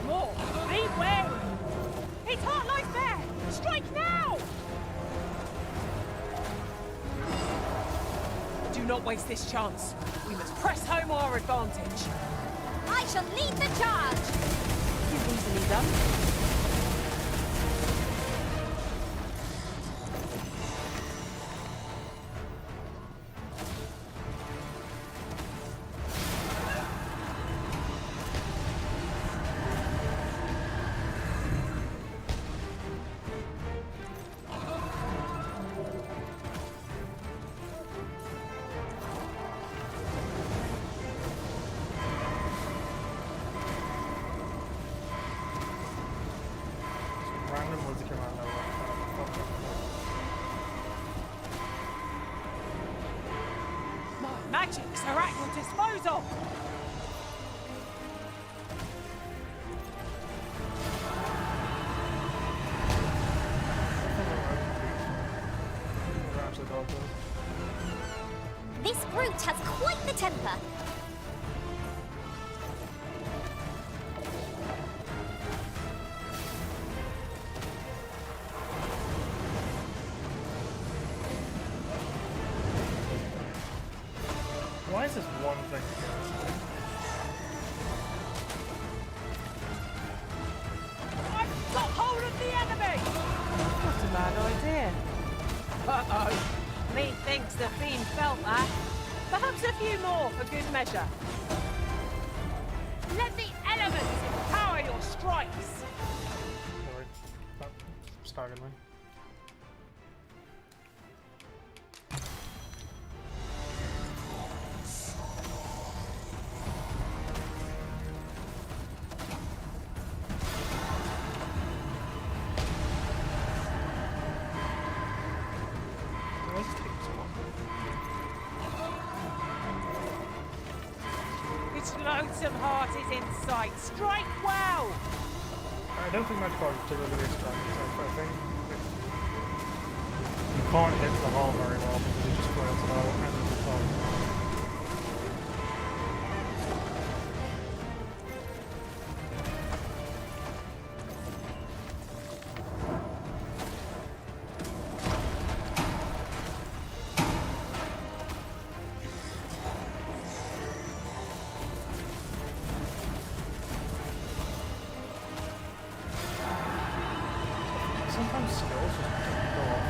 more. Be wary. His heart lies there. Strike now! Do not waste this chance. We must press home our advantage. I shall lead the charge! Easily done. Random music came out of nowhere. My magics are at your disposal. This brute has quite the temper. Why is this one thing? I've got hold of the enemy! Not a bad idea. Uh-oh. Methinks the fiend felt that. Perhaps a few more for good measure. Let the elements empower your strikes! Sorry. That started me. Its lonesome heart is in sight. Strike well! I don't think Magic Card is particularly extravagant, so I think you can't hit the hull very well because it just flails it out and it's done. Sometimes skills just go off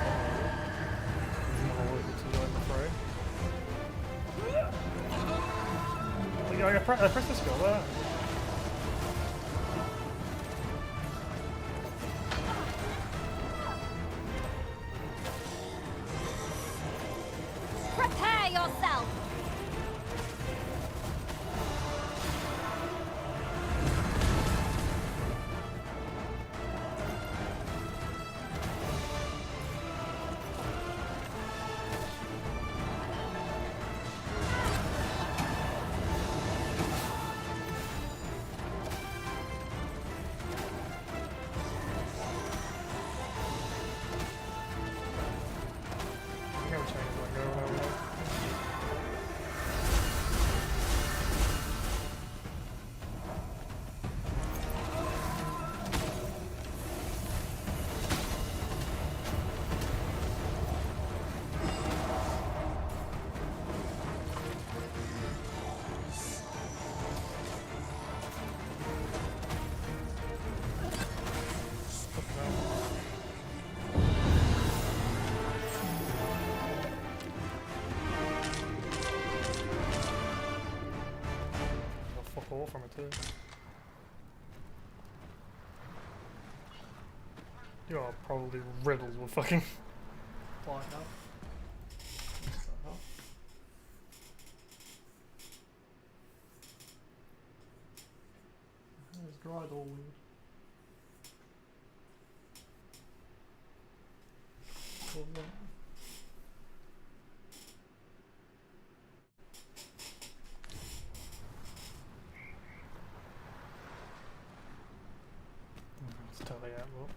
I press the skill there. Prepare yourself! From it too. You are probably riddled with fucking flying out. It's dried all weird. It's totally out, well.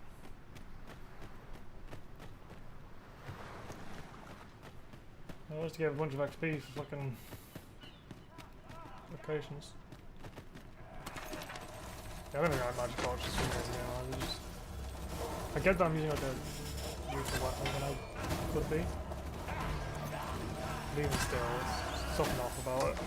I always get a bunch of XP for fucking locations. I don't think I have magic archers for years ago. I get that I'm using like a lethal weapon than I could be. But even still, there's something off about it.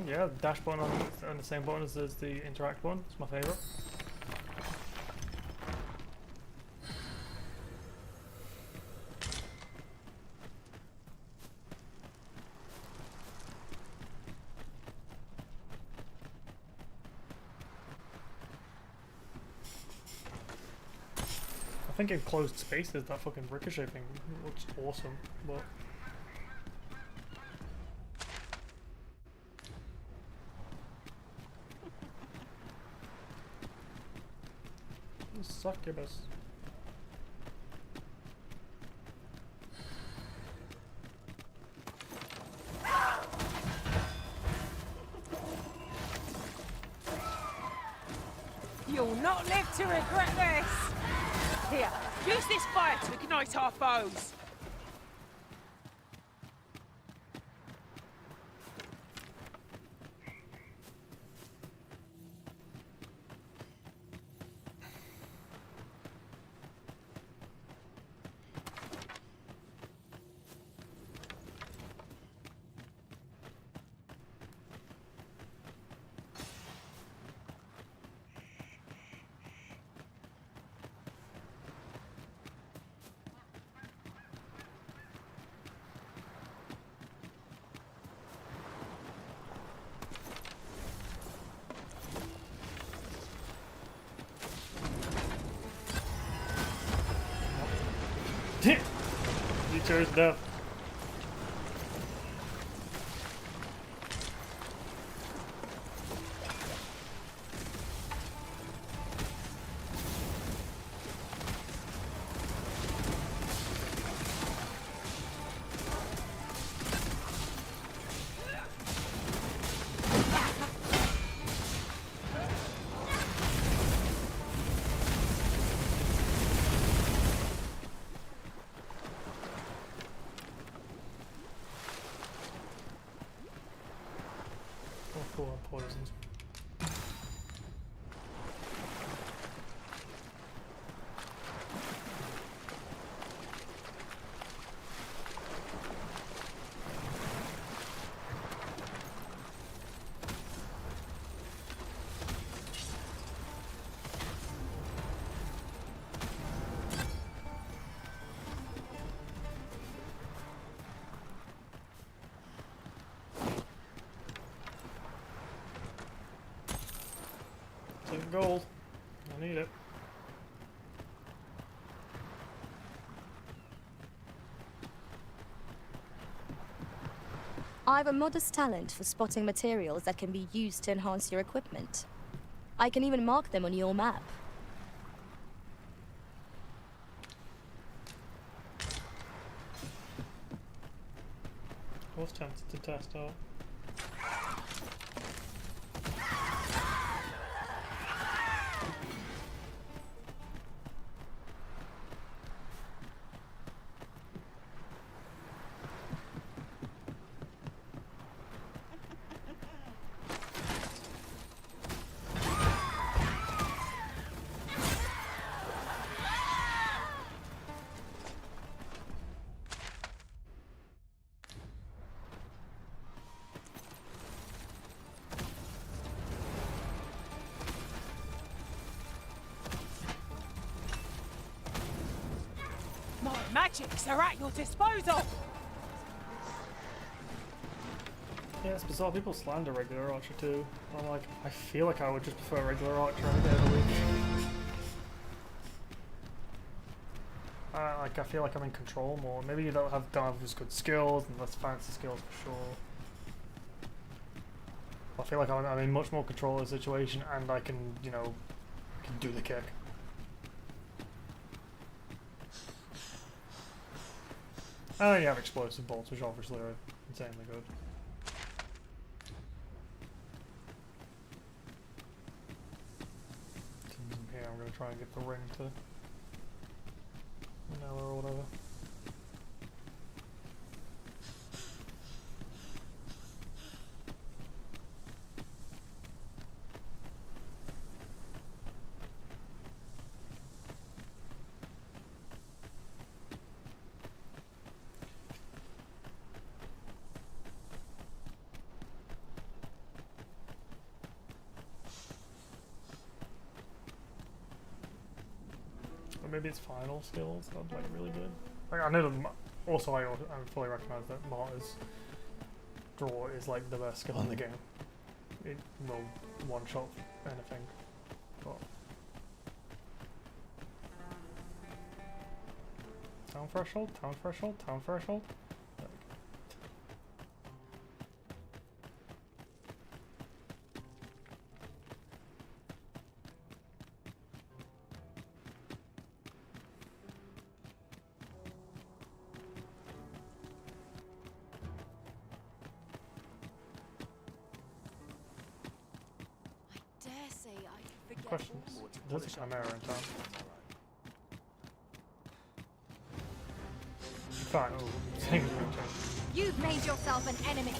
Yeah, the dash button on the same button as the interact one. It's my favourite. I think in closed spaces that fucking ricochet thing looks awesome, but succubus. You'll not live to regret this! Here, use this fire to ignite our foes! You chose death. Poisons. Gold. I need it. I have a modest talent for spotting materials that can be used to enhance your equipment. I can even mark them on your map. I was tempted to test out. My magics are at your disposal! Yeah, it's bizarre. People slander regular Archer too. I'm like, I feel like I would just prefer regular Archer any day of the week. Like, I feel like I'm in control more. Maybe you don't have as good skills and less fancy skills for sure. I feel like I'm in much more control of the situation and I can, you know, can do the kick. And then you have explosive bolts, which obviously are insanely good. Here, I'm gonna try and get the ring to Manila or whatever. Or maybe it's final skills. That's like really good. Like I know that. Also, I fully recognize that Martyr's draw is like the best skill in the game. It will one-shot anything. But town threshold, town threshold, town threshold. Question. There's a Chimera in town. Fine. Oh, things will change. You've made yourself an enemy.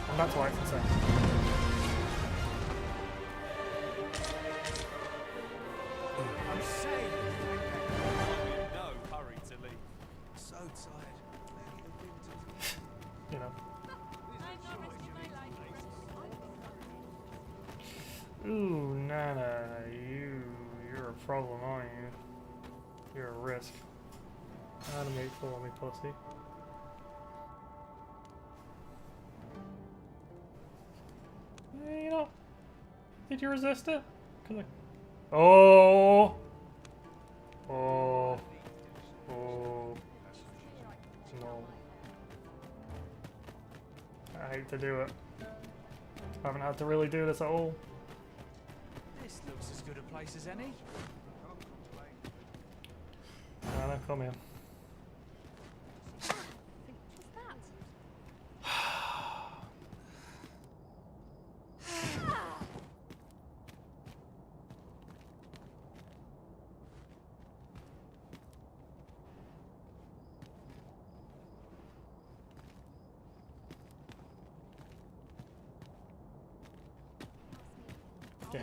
And that's why it's insane. I'm saying. No hurry to leave. So tired. You know. Ooh, Nana, you're a problem, aren't you? You're a risk. Animate for me, pussy. You know, did you resist it? Cause oh, oh, oh, no. I hate to do it. I haven't had to really do this at all. This looks as good a place as any. Anna, come here.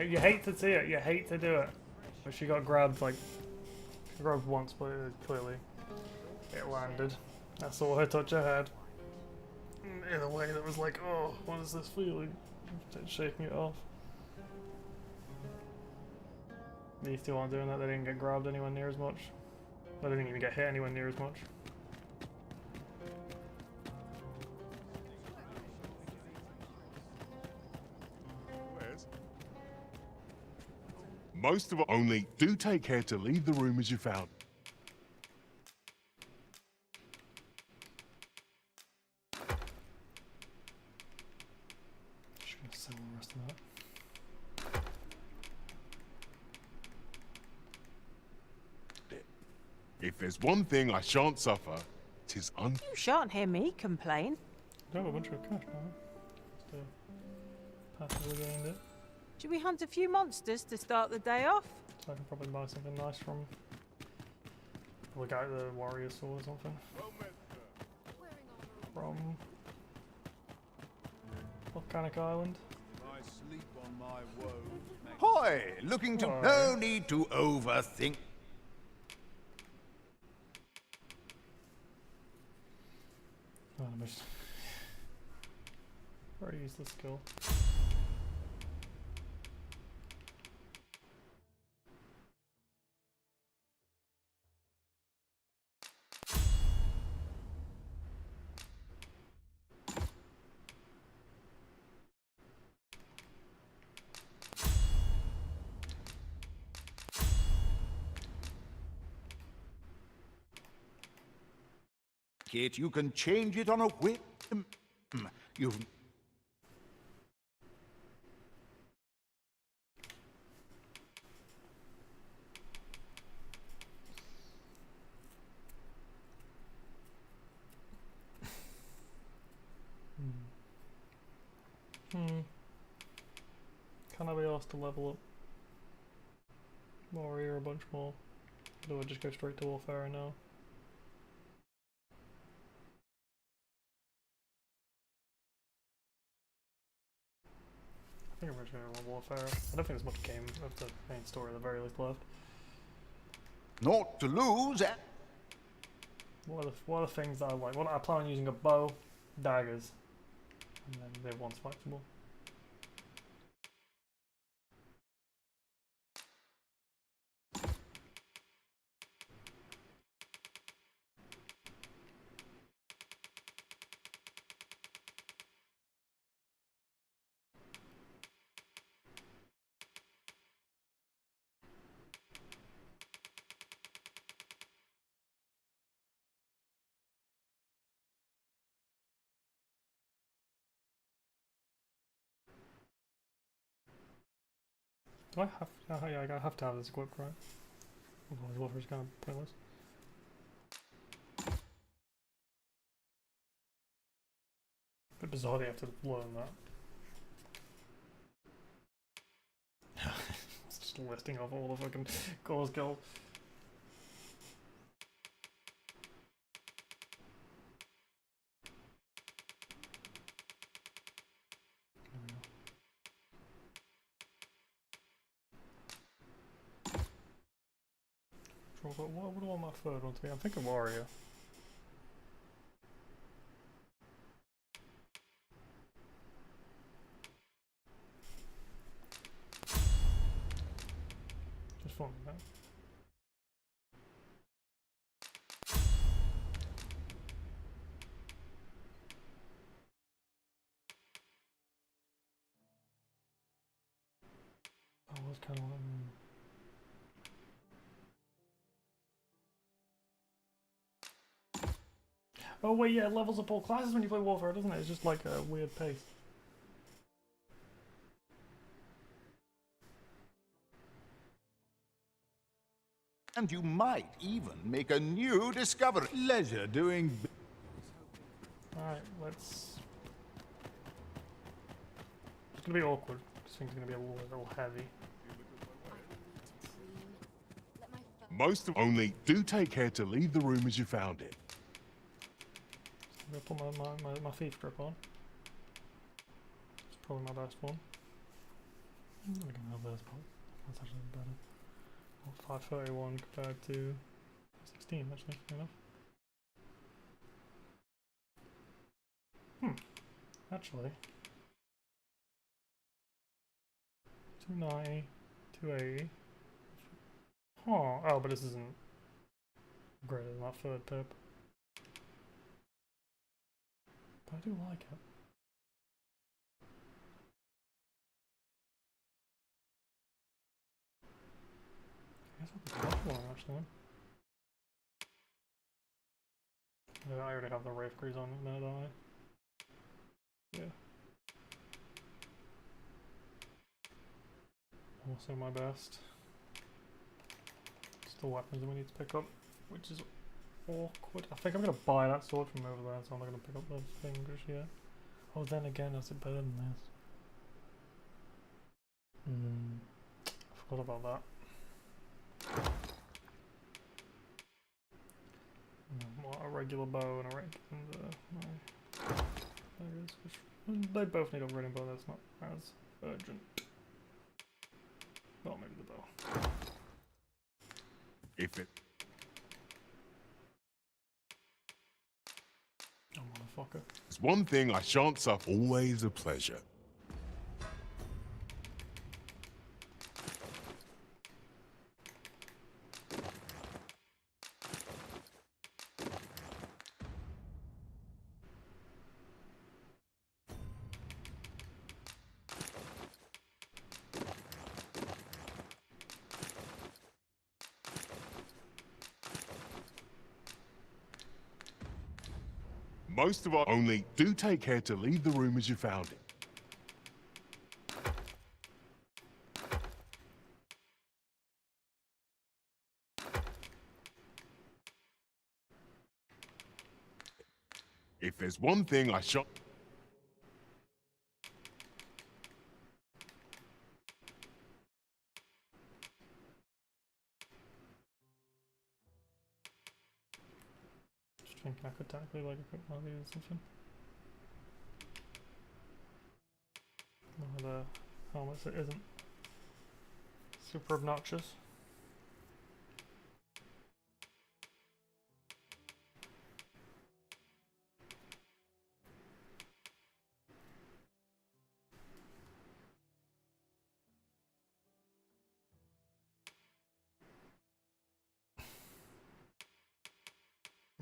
You hate to see it, you hate to do it. But she got grabbed like, she grabbed once, but clearly it landed. I saw her touch her head in a way that was like, oh, what is this feeling? Shaking it off. These two aren't doing that, they didn't get grabbed anywhere near as much. They didn't even get hit anywhere near as much. Most of it only do take care to leave the room as you found. Just gonna sell the rest of that. If there's one thing I shan't suffer, 'tis You shan't hear me complain. I have a bunch of cash now. Just passively gained it. Should we hunt a few monsters to start the day off? So I can probably buy something nice from the guy, the warrior sword or something. From Volcanic Island. I sleep on my woe. Hoy! Looking to... No need to overthink. Oh, I missed. Very useless skill. Kit, you can change it on a whim. You... Can I be asked to level up Warrior a bunch more? Or do I just go straight to Warfare now? I think I'm just going to run Warfare. I don't think there's much game of the main story at the very least left. Not to lose, eh? What are the things that I like? Well, I plan on using a bow, daggers, and then the one's flexible. Do I have? Yeah, I have to have this equipped, right? Otherwise, Warfare's kind of pointless. Bit bizarre they have to learn that. It's just listing off all the fucking core skills. What would I want my third one to be? I'm thinking Warrior. Just fun with that. I was kind of like... Oh wait, yeah, it levels up all classes when you play Warfare, doesn't it? It's just like a weird pace. And you might even make a new discovery. Leisure doing... Alright, let's... It's gonna be awkward, because things are gonna be a little heavy. Most of only do take care to leave the room as you found it. I'm gonna put my thief grip on. It's probably my best one. I'm gonna have this part. That's actually better. Well, 531 compared to 16, actually, fair enough. Actually. 290, 280. Oh, but this isn't greater than that third pip. But I do like it. I guess I'll put one actually. Yeah, I already have the Wraith Grease on now, don't I? Yeah. Also my best. Still weapons that we need to pick up, which is awkward. I think I'm gonna buy that sword from over there, so I'm not gonna pick up those fingers yet. Oh, then again, is it better than this? I forgot about that. A regular bow and a they both need upgrading, but that's not as urgent. Well, maybe the bow. If it... Oh, motherfucker. There's one thing I shan't suffer. Always a pleasure. Most of us only do take care to leave the room as you found it. If there's one thing I shan't... I could technically like equip one of these or something. One of the helmets that isn't super obnoxious.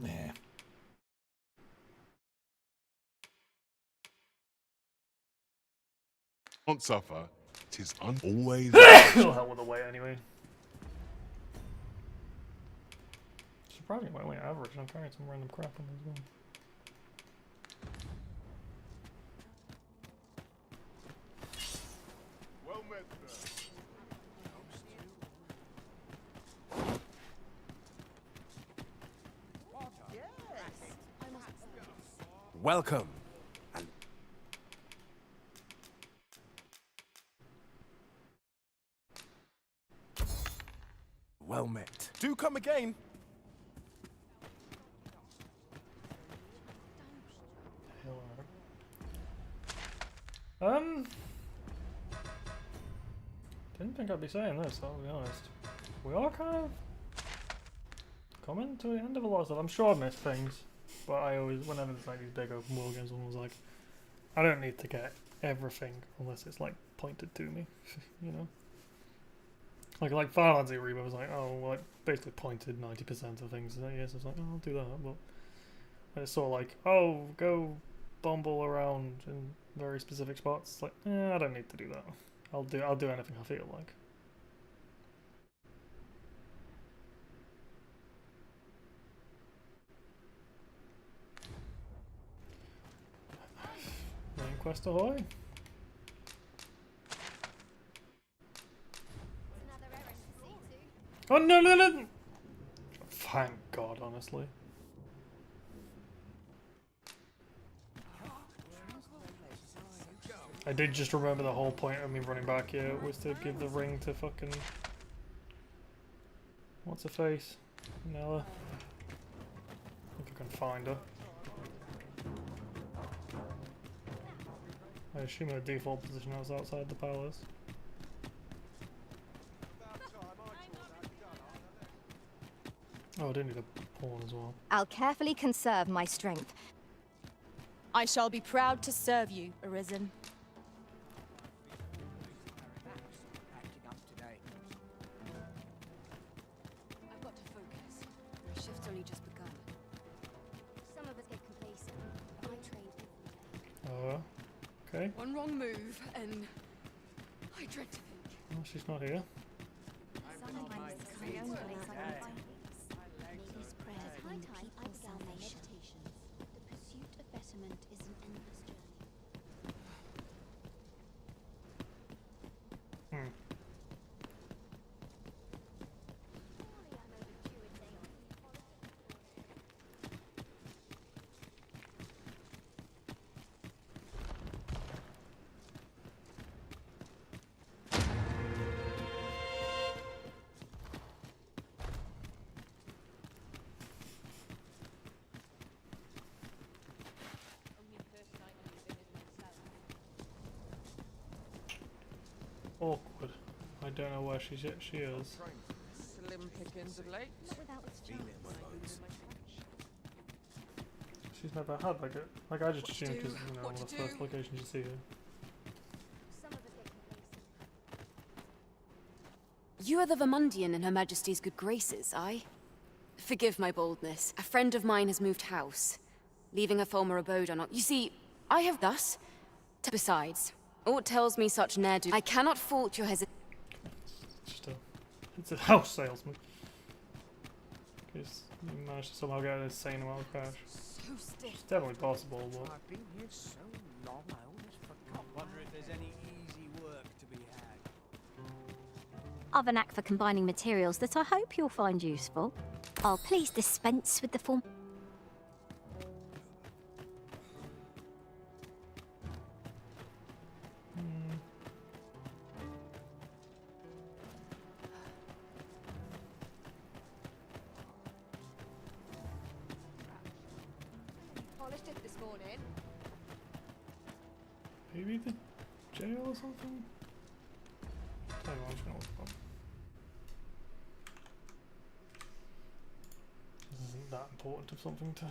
Yeah. Can't suffer. 'Tis always. It'll help with the weight anyway. Surprisingly, my weight average. I'm carrying some random crap on as well. Well met, sir. Welcome. Well met. Do come again. Didn't think I'd be saying this, I'll be honest. We are kind of coming to the end of a lot of stuff. I'm sure I've missed things, but I always, whenever there's like these big open world games, I'm always like, I don't need to get everything unless it's like pointed to me, you know? Like Final Fantasy Rebirth was like, oh, well, it basically pointed 90% of things. Yes, I was like, oh, I'll do that, but and it's sort of like, oh, go bumble around in very specific spots. It's like, I don't need to do that. I'll do anything I feel like. Main quest ahoy! Oh no no no! Thank God, honestly. I did just remember the whole point of me running back here was to give the ring to fucking... What's her face? Nella. I think I can find her. I assume her default position was outside the palace. Oh, I didn't need a pawn as well. I'll carefully conserve my strength. I shall be proud to serve you, Arisen. I've got to focus. My shift's only just begun. Some of us get complacent. I trained every day. Okay. One wrong move, and I dread to think. Oh, she's not here. Sometimes it's my own place. This prayer in people's salvation. The pursuit of betterment is an endless journey. Awkward. I don't know where she is. Slim pickings of late. Not without its charms. She's never had like I just assumed because you know one of the first locations you see her. Some of us get complacent. You are the Vermundian in Her Majesty's good graces, aye? Forgive my boldness. A friend of mine has moved house, leaving a former abode on... You see, I have thus... Besides, aught tells me such ne'er-do... I cannot fault your hesitation. It's a house salesman. Because you managed to somehow get an insane amount of cash. So stiff. It's definitely possible, but... I've been here so long, I almost forgot. Wonder if there's any easy work to be had. I've a knack for combining materials that I hope you'll find useful. I'll please dispense with the form. mischief this morning. Maybe the jail or something? Tell you what, I'm just gonna look up. This isn't that important of something to...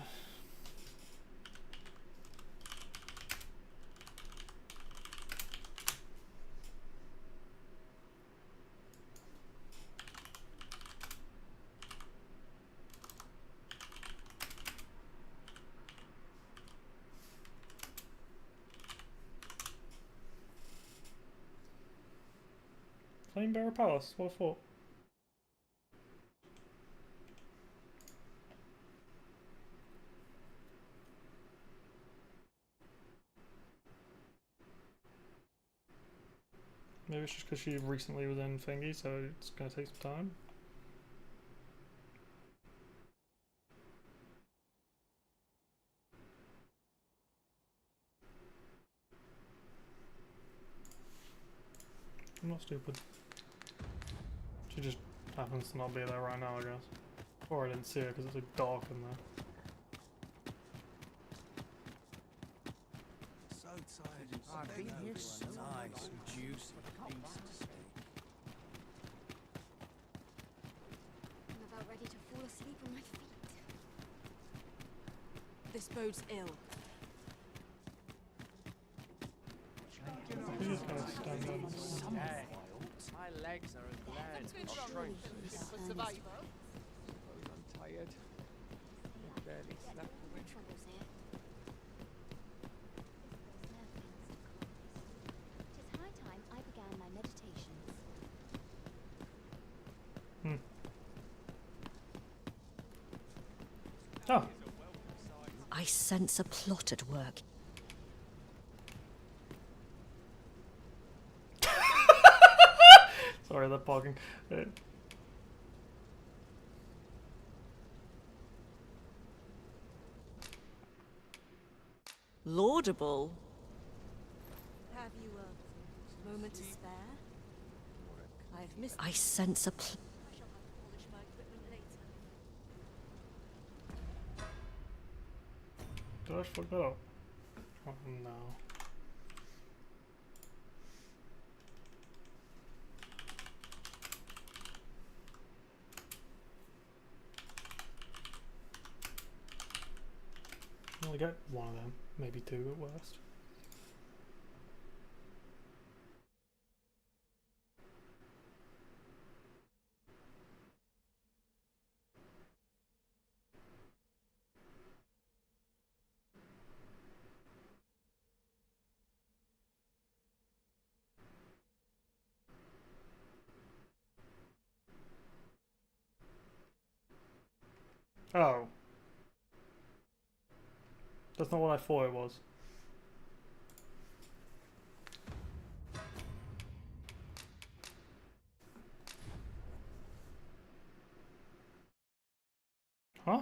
Flamebearer Palace, what a thought. Maybe it's just because she recently was in Thingy, so it's gonna take some time. I'm not stupid. She just happens to not be there right now, I guess. Or I didn't see her because it's like dark in there. So tired. I've been here so nice and juicy. I'm about ready to fall asleep on my feet. This bodes ill. He just gotta stand up. My legs are as glad of strength. For survival. I'm tired. I barely slept. No troubles here. It is high time I began my meditations. Oh. I sense a plot at work. Sorry, that barking. Laudable. Have you a moment to spare? I've missed. I sense a plot. I shall have to polish my equipment later. Did I fuck that up? Oh no. I only get one of them, maybe two at worst. Oh. That's not what I thought it was. Huh?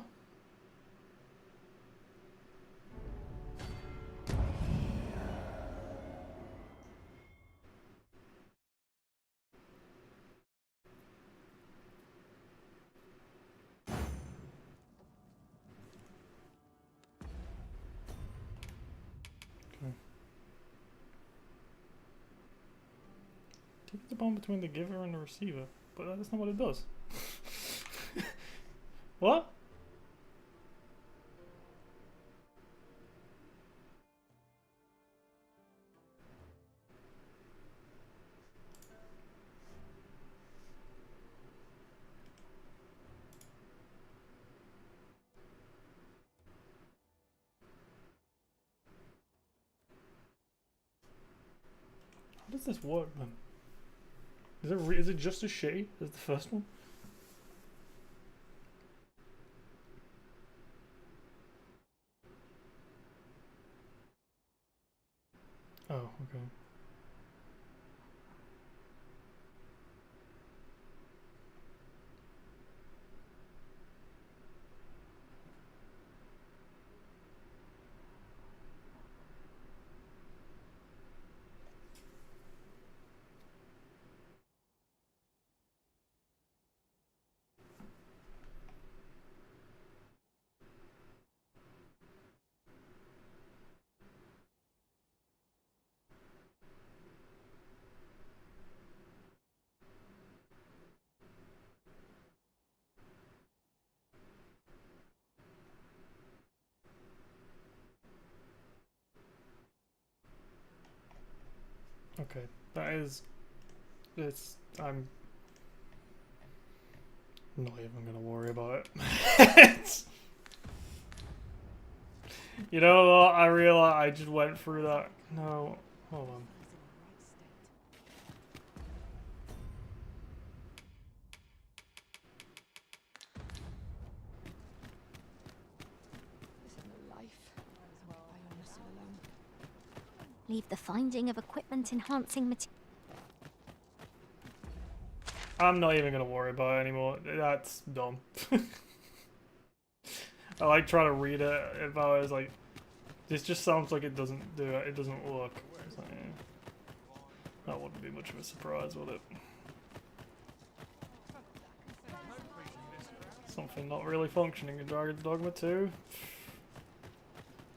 Take the bond between the giver and the receiver, but that's not what it does. What? How does this work then? Is it just as shitty as the first one? Oh, okay. Okay, that is... I'm not even gonna worry about it. You know what? I realize I just went through that. No, hold on. Leave the finding of equipment enhancing material. I'm not even gonna worry about it anymore. That's dumb. I like trying to read it if I was like, this just sounds like it doesn't do it. It doesn't work. It's like, that wouldn't be much of a surprise, would it? Something not really functioning in Dragon's Dogma 2.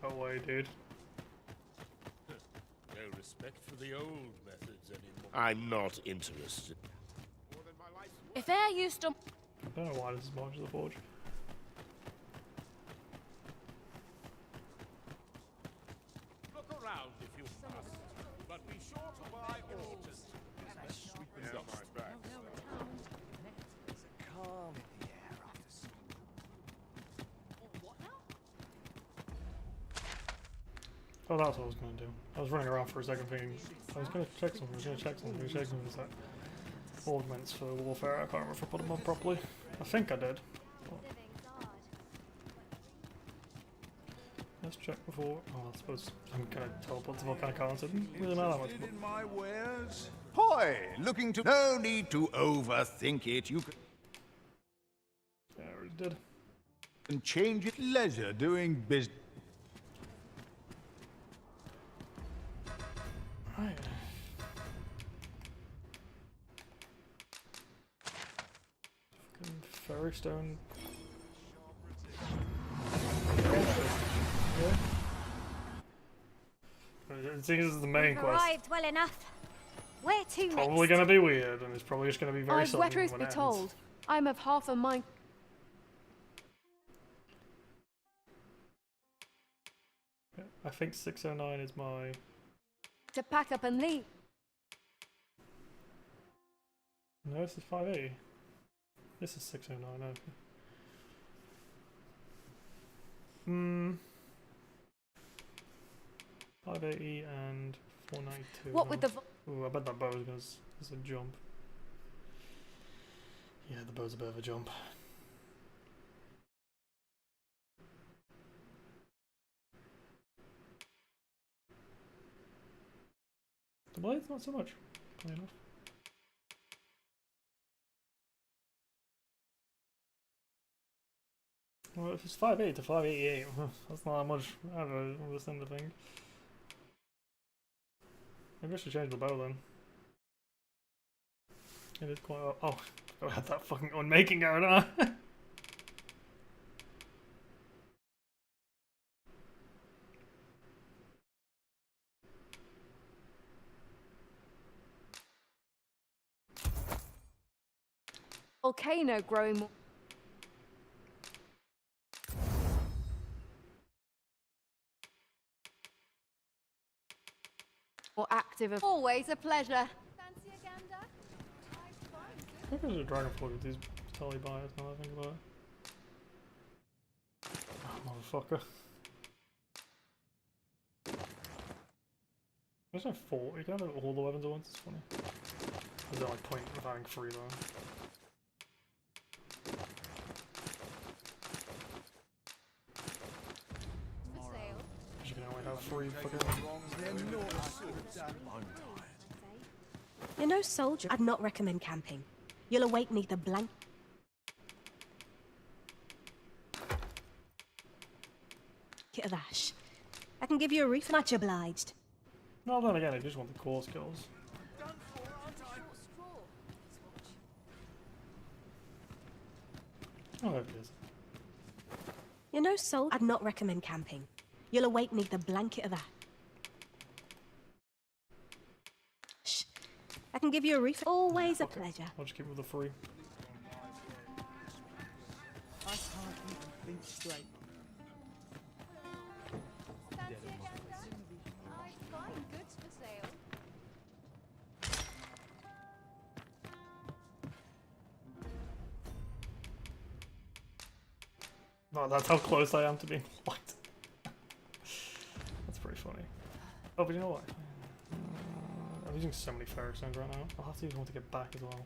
No way, dude. No respect for the old methods anymore. I'm not interested. If air used to... I don't know why this is March of the Forge. Look around if you must, but be sure to buy orders. Sweeping down my back. There's a calm in the air after sleep. Oh, that's what I was gonna do. I was running around for a second thinking, I was gonna check something, It's like augments for warfare. I can't remember if I put them on properly. I think I did. But let's check before. Oh, I suppose I'm gonna teleport to Volcanic. It didn't really matter that much. Interested in my wares? Hoy, looking to... No need to overthink it. You Yeah, I already did. can change it leisure doing business. Right. Fairy stone. Yeah. It seems this is the main quest. Arrived well enough. Where to next? Probably gonna be weird, and it's probably just gonna be very sudden I'd truth when be it ends. told, I'm of half a mind. Yeah, I think 609 is my... To pack up and leave. No, this is 580. This is 609, okay. Hmm. 580 and 492. What with the... Ooh, I bet that bow is gonna is a jump. Yeah, the bow's a bit of a jump. The blade's not so much, funny enough. Well, if it's 580 to 588, that's not that much. I don't know, this end of thing. Maybe I should change the bow then. It is quite. Oh, I had that fucking unmaking going on. Volcano growing more. More active. Always a pleasure. Fancy a gander? I think there's a dragon flood with these totally biased now that I think about it. Oh, motherfucker. There's no 4. You can have all the weapons at once, it's funny. There's no like point of having 3 though. You can only have 3 fucking... You're no soldier. I'd not recommend camping. You'll awake neath a blanket of ash. I can give you a roof, much obliged. No, then again, I just want the core skills. Oh, there it is. You're no soldier. I'd not recommend camping. You'll awake neath a blanket of ash. I can give you a roof. Always a pleasure. I'll just keep it with the 3. I can't even think straight. Fancy a gander? I find goods for sale. Oh, that's how close I am to being white. That's pretty funny. Oh, but you know what? I'm using so many ferric stones right now. I'll have to use one to get back as well.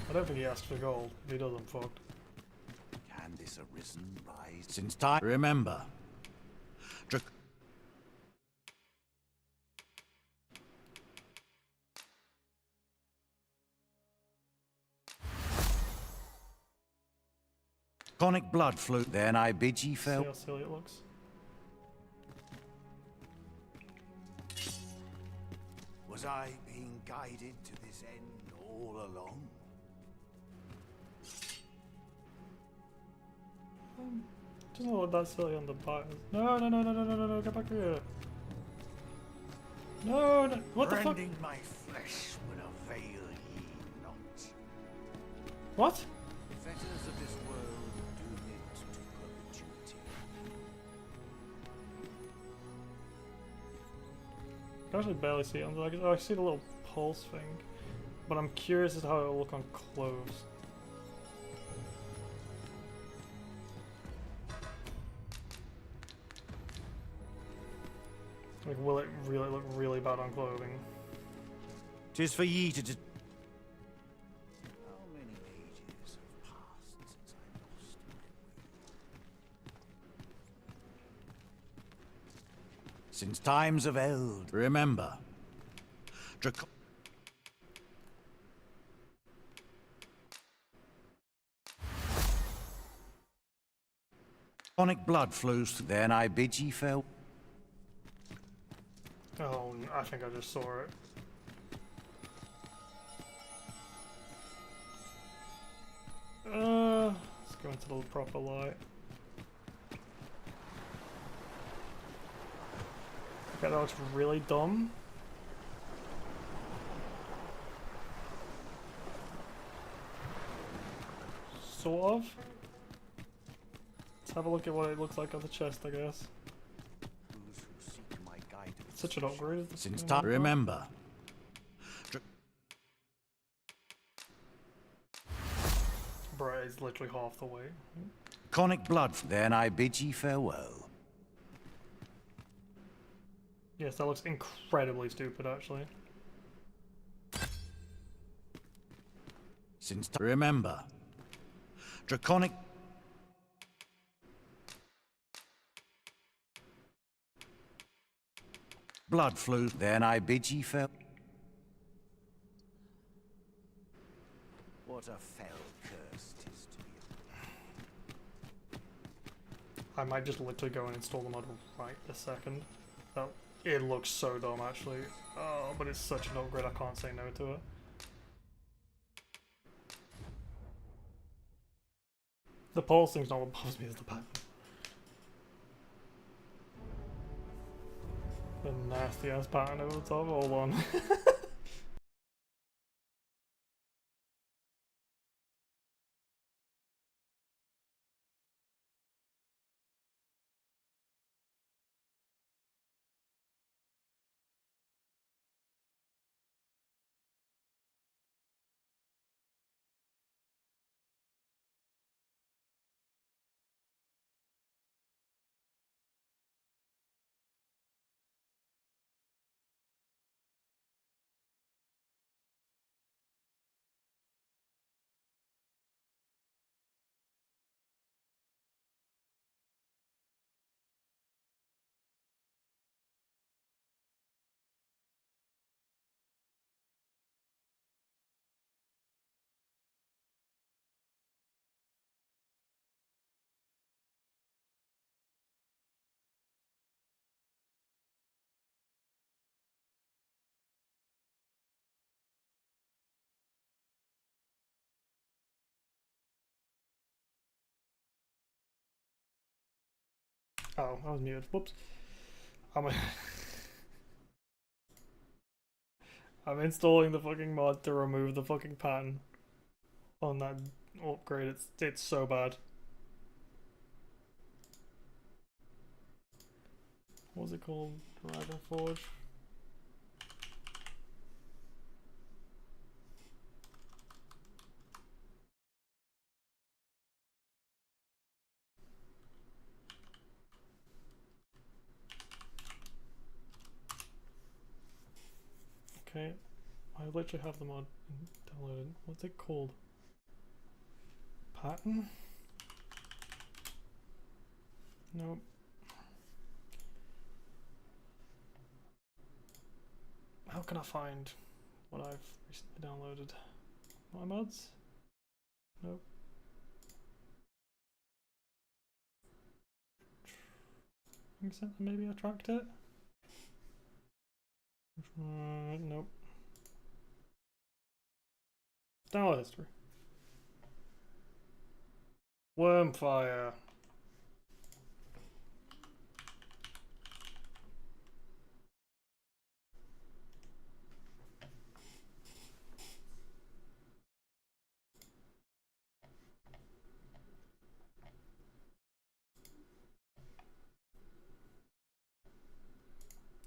I don't think he asked for gold. If he does, I'm fucked. Can this arisen rise since time? Remember. Draconic blood flew. Then I bid ye See farewell. how silly it looks. Was I being guided to this end all along? Doesn't look that silly on the bottom. No, no, no, no, no, no, no, no, get back here. No, no, what the fuck? Rending my flesh would avail ye not. What? The fetters of this world doom it to perpetuity. I can actually barely see it on the, I see the little pulse thing, but I'm curious as to how it will look on close. Like, will it really look really bad on clothing? 'Tis for ye to. How many ages have passed since I lost my will? Since times of eld, remember. Draconic blood flows. Then I bid ye farewell. Oh, I think I just saw it. Let's go into the proper light. Okay, that looks really dumb. Sort of. Let's have a look at what it looks like on the chest, I guess. Such an upgrade. Since time, remember. Bro, it's literally half the way. Draconic blood. Then I bid ye farewell. Yes, that looks incredibly stupid, actually. Since time, remember. Draconic. Blood flew. Then I bid ye farewell. What a fell curse 'tis to be. I might just literally go and install the mod right this second. Oh, it looks so dumb, actually. Oh, but it's such an upgrade, I can't say no to it. The pulse thing's not what bothers me, it's the pattern. The nasty ass pattern over the top, hold on. Oh, I was muted. Whoops. I'm installing the fucking mod to remove the fucking pattern on that upgrade. It's so bad. What's it called? Dragon Forge. Okay, I literally have the mod downloaded. What's it called? Pattern? Nope. How can I find what I've recently downloaded? My mods? Nope. Maybe I tracked it? Nope. Download history. Wormfire.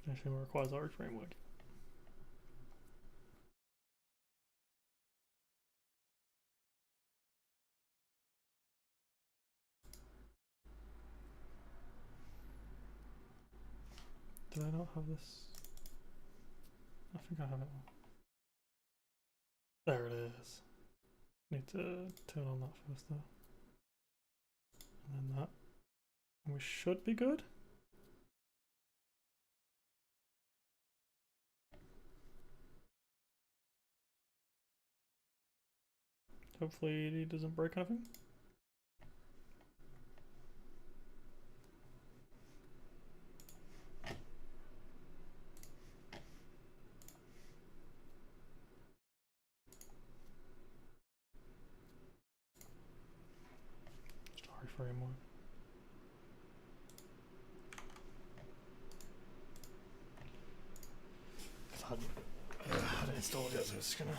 Actually requires our framework. Did I not have this? I think I have it all. There it is. Need to turn on that first though. And then that. And we should be good. Hopefully he doesn't break anything. Story framework. I hadn't installed it yet, so it's gonna.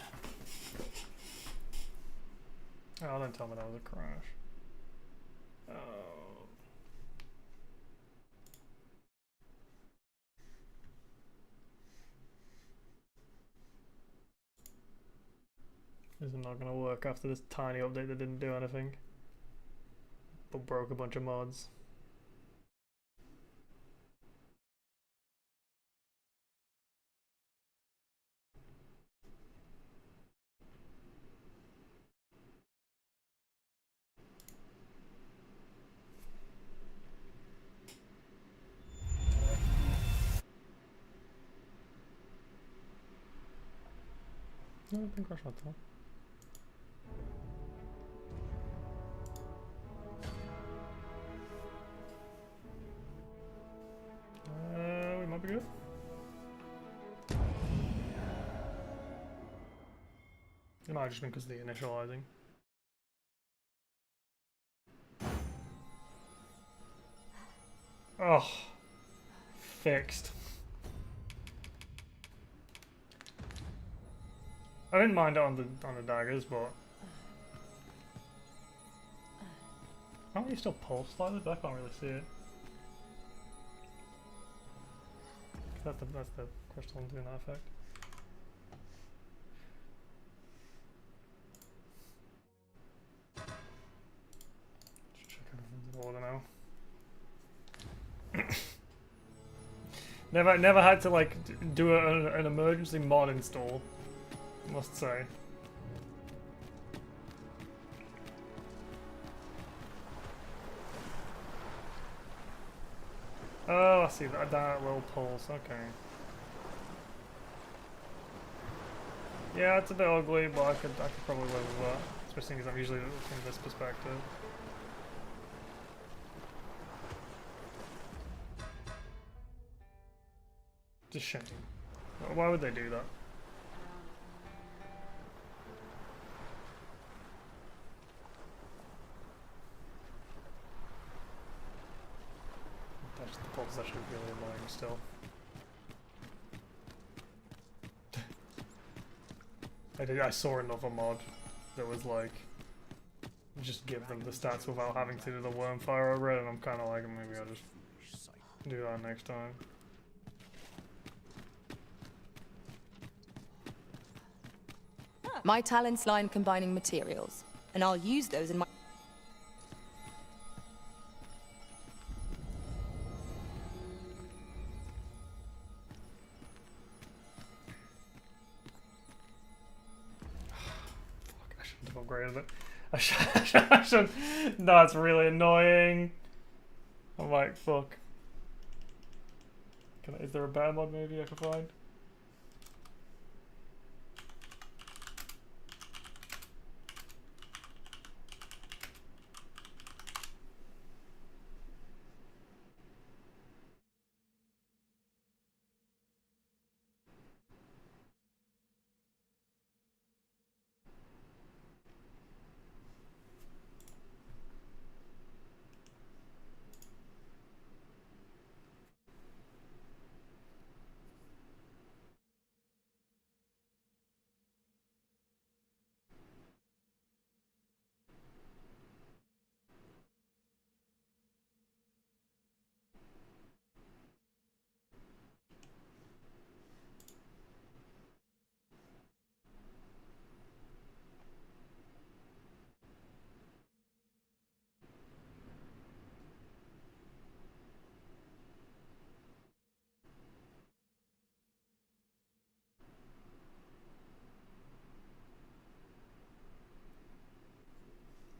Oh, don't tell me that was a crash. Oh. This is not gonna work after this tiny update that didn't do anything. But broke a bunch of mods. No, I think I shot that. We might be good. It might have just been because of the initializing. Oh, fixed. I didn't mind it on the daggers, but can't you still pulse slightly? But I can't really see it. That's the crystal doing that effect. Just check everything's in order now. Never had to like do an emergency mod install. Must say. Oh, I see that little pulse. Okay. Yeah, it's a bit ugly, but I could probably live with that, especially because I'm usually from this perspective. Just shame. Why would they do that? The pulse is actually really annoying still. I saw another mod that was like, just give them the stats without having to do the Wormfire over it, and I'm kind of like, maybe I'll just do that next time. My talents lie in combining materials, and I'll use those in my... Fuck, I shouldn't have upgraded it. I should. No, it's really annoying. I'm like, fuck. Is there a better mod maybe I can find?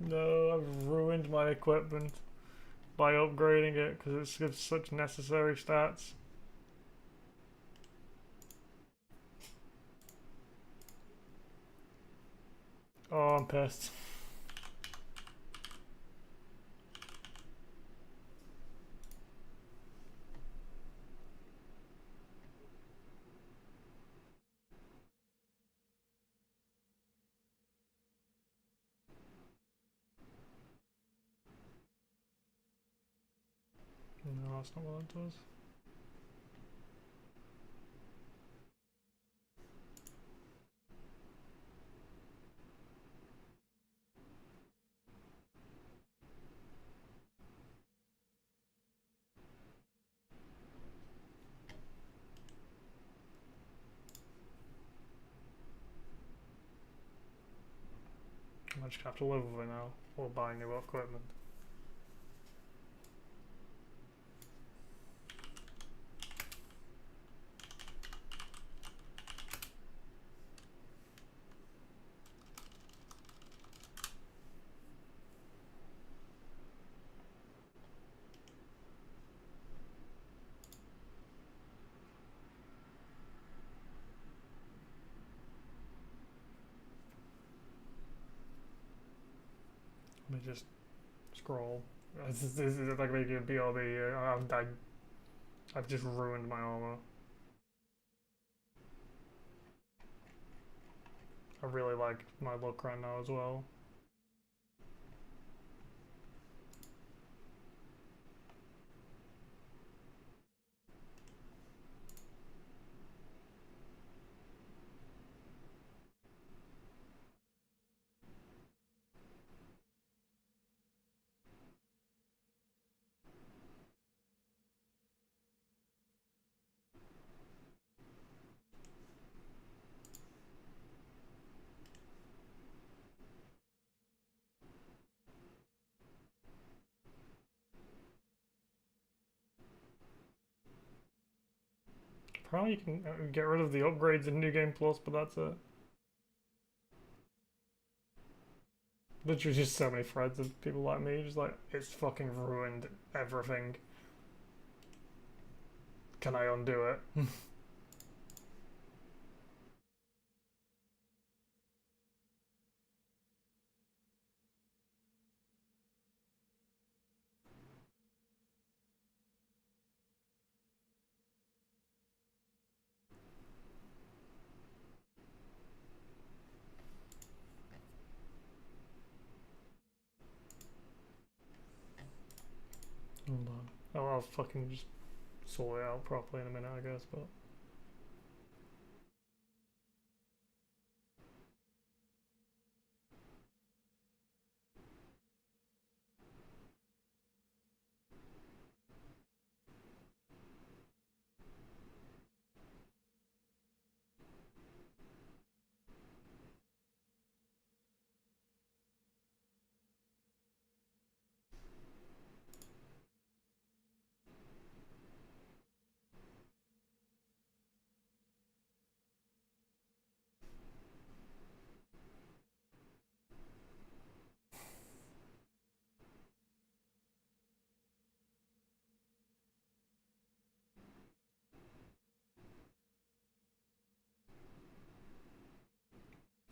No, I've ruined my equipment by upgrading it because it's gives such necessary stats. Oh, I'm pissed. No, that's not what it does. I just have to live with it now, or buy new equipment. Let me just scroll. This is like making a BRB. I've just ruined my armor. I really like my look right now as well. Probably you can get rid of the upgrades in New Game Plus, but that's it. Literally just so many threads of people like me, just like, it's fucking ruined everything. Can I undo it? Hold on. Oh, I'll fucking just sort it out properly in a minute, I guess, but...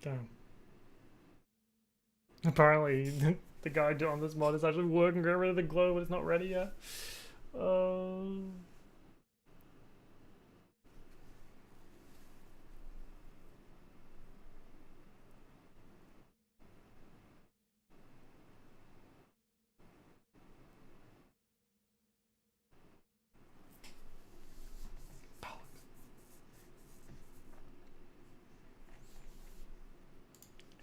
Damn. Apparently, the guy on this mod is actually working to get rid of the glow, but it's not ready yet.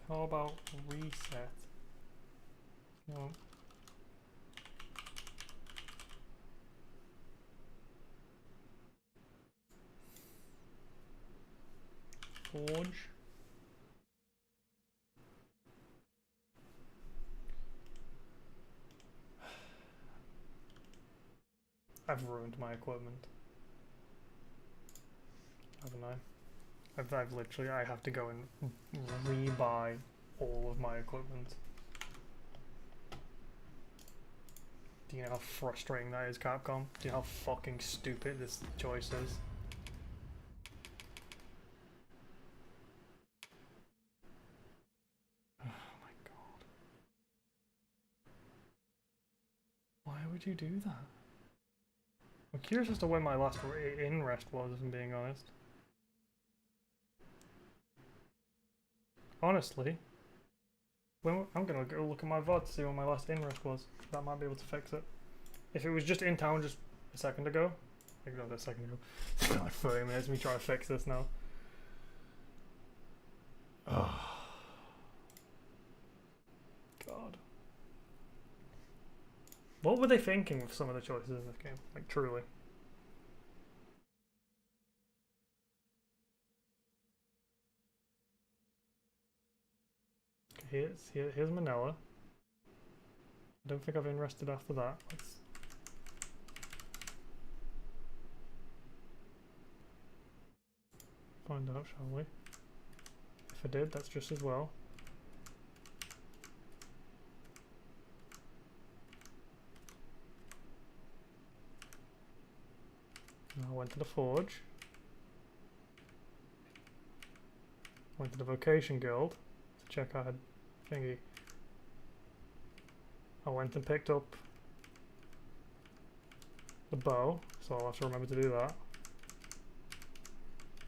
How about reset? No. Forge. I've ruined my equipment. Haven't I? I've literally, I have to go and rebuy all of my equipment. Do you know how frustrating that is, Capcom? Do you know how fucking stupid this choice is? Oh my god. Why would you do that? I'm curious as to when my last in rest was, if I'm being honest. Honestly, I'm gonna go look at my VOD to see when my last in-rest was. That might be able to fix it. If it was just in town just a second ago, ignore that a second ago. It's been like 30 minutes of me trying to fix this now. Oh. God. What were they thinking with some of the choices in this game? Like, truly. Here's Manila. I don't think I've in-rested after that. Let's find out, shall we? If I did, that's just as well. And I went to the Forge. Went to the Vocation Guild to check I had thingy. I went and picked up the bow, so I'll have to remember to do that.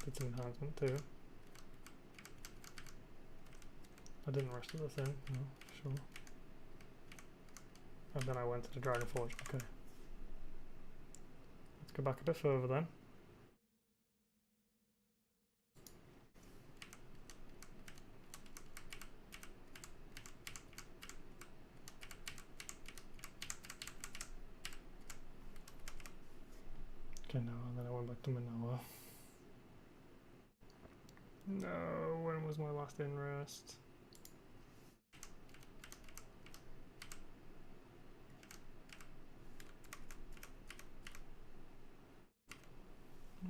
Did some enhancement too. I didn't rest of this in, no, sure. And then I went to the Dragon Forge, okay. Let's go back a bit further then. Okay, no, and then I went back to Manoa. No, when was my last in-rest?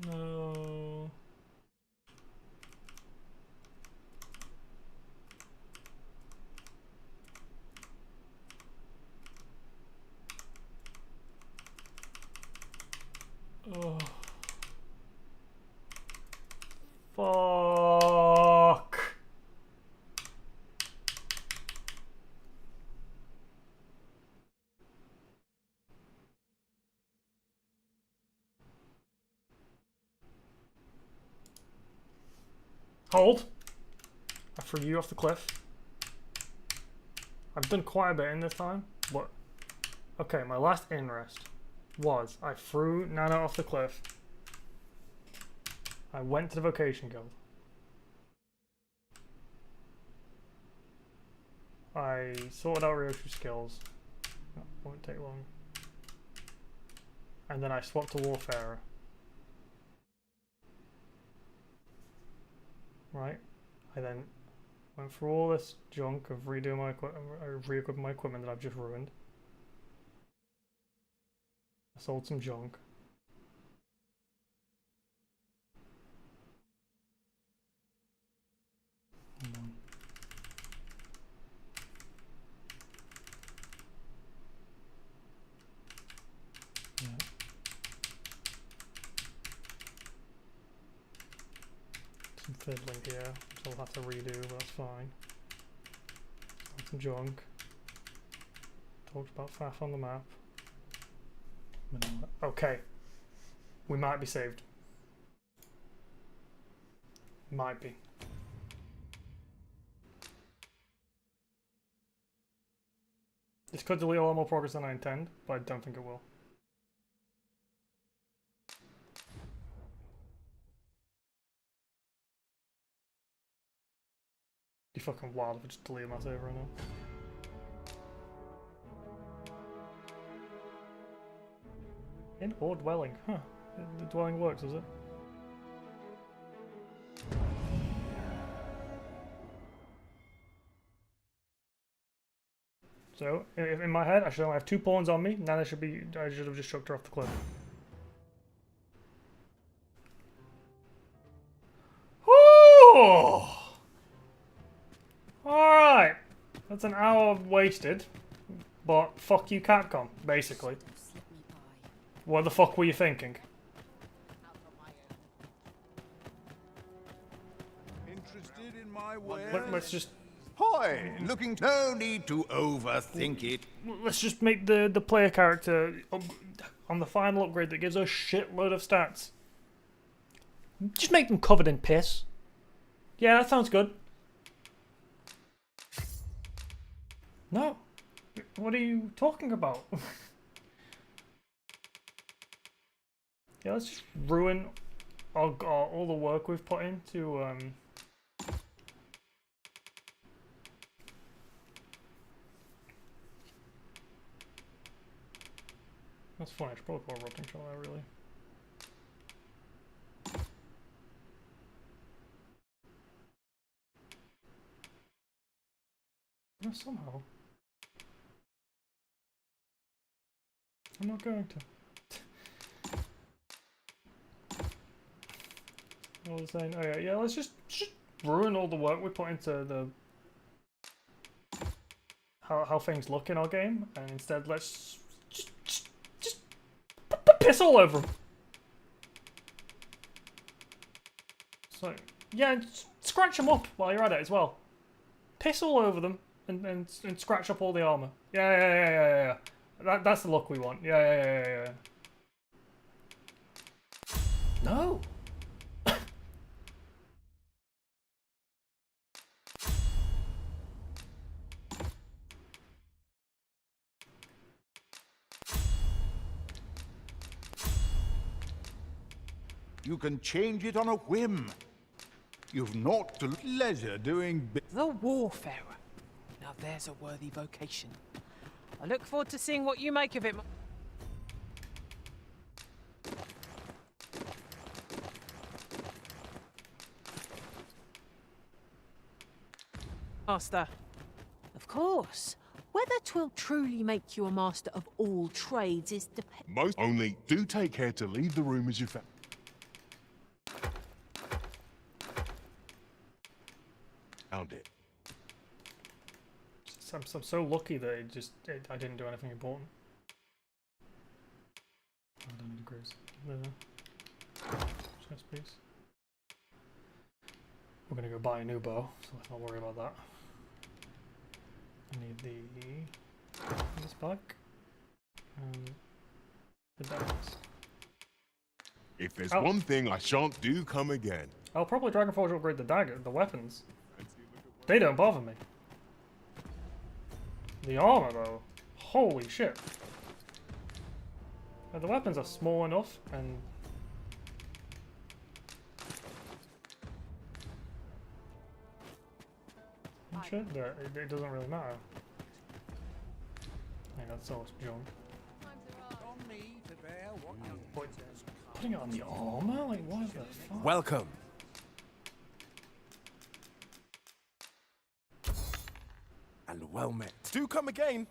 No. Oh. Fuck. Hold. I threw you off the cliff. I've done quite a bit in this time, but okay, my last in-rest was I threw Nana off the cliff. I went to the Vocation Guild. I sorted out Ryoshu's skills. That won't take long. And then I swapped to Warfarer. Right? I then went through all this junk of redoing my re-equipping my equipment that I've just ruined. I sold some junk. Hold on. Yeah. some fiddling here, which I'll have to redo, but that's fine. Some junk. Talked about Faf on the map. Okay. We might be saved. Might be. This could delete a lot more progress than I intend, but I don't think it will. Be fucking wild if I just delete my save right now. In or dwelling? Huh. The dwelling works, does it? So, in my head, I should only have 2 pawns on me. Now I should have just chucked her off the cliff. Woo! Alright. That's an hour wasted. But fuck you, Capcom, basically. What the fuck were you thinking? Interested in my wares? Let's just... Hi, looking... No need to overthink it. Let's just make the player character on the final upgrade that gives us a shitload of stats. Just make them covered in piss. Yeah, that sounds good. No. What are you talking about? Yeah, let's just ruin all the work we've put into That's fine. I should probably put a rotting shell there, really. No, somehow. I'm not going to. What was I saying? Oh yeah, let's just ruin all the work we put into the how things look in our game, and instead let's just piss all over them. So yeah, scratch them up while you're at it as well. Piss all over them and scratch up all the armor. Yeah. That's the look we want. Yeah. No. You can change it on a whim. You've naught to leisure doing... The Warfarer. Now there's a worthy vocation. I look forward to seeing what you make of it. Master. Of course. Whether 'twill truly make you a master of all trades is dependent. Most only do take care to leave the room as you found. Found it. I'm so lucky that I didn't do anything important. I don't need degrees. Chest piece. We're gonna go buy a new bow, so let's not worry about that. I need this back and the daggers. If there's one thing I shan't do, come again. I'll probably Dragonforge upgrade the weapons. They don't bother me. The armor, though, holy shit. The weapons are small enough, and shit, it doesn't really matter. Yeah, that's so much junk. Putting it on the armor? Like, what the fuck? Welcome. And well met. Do come again.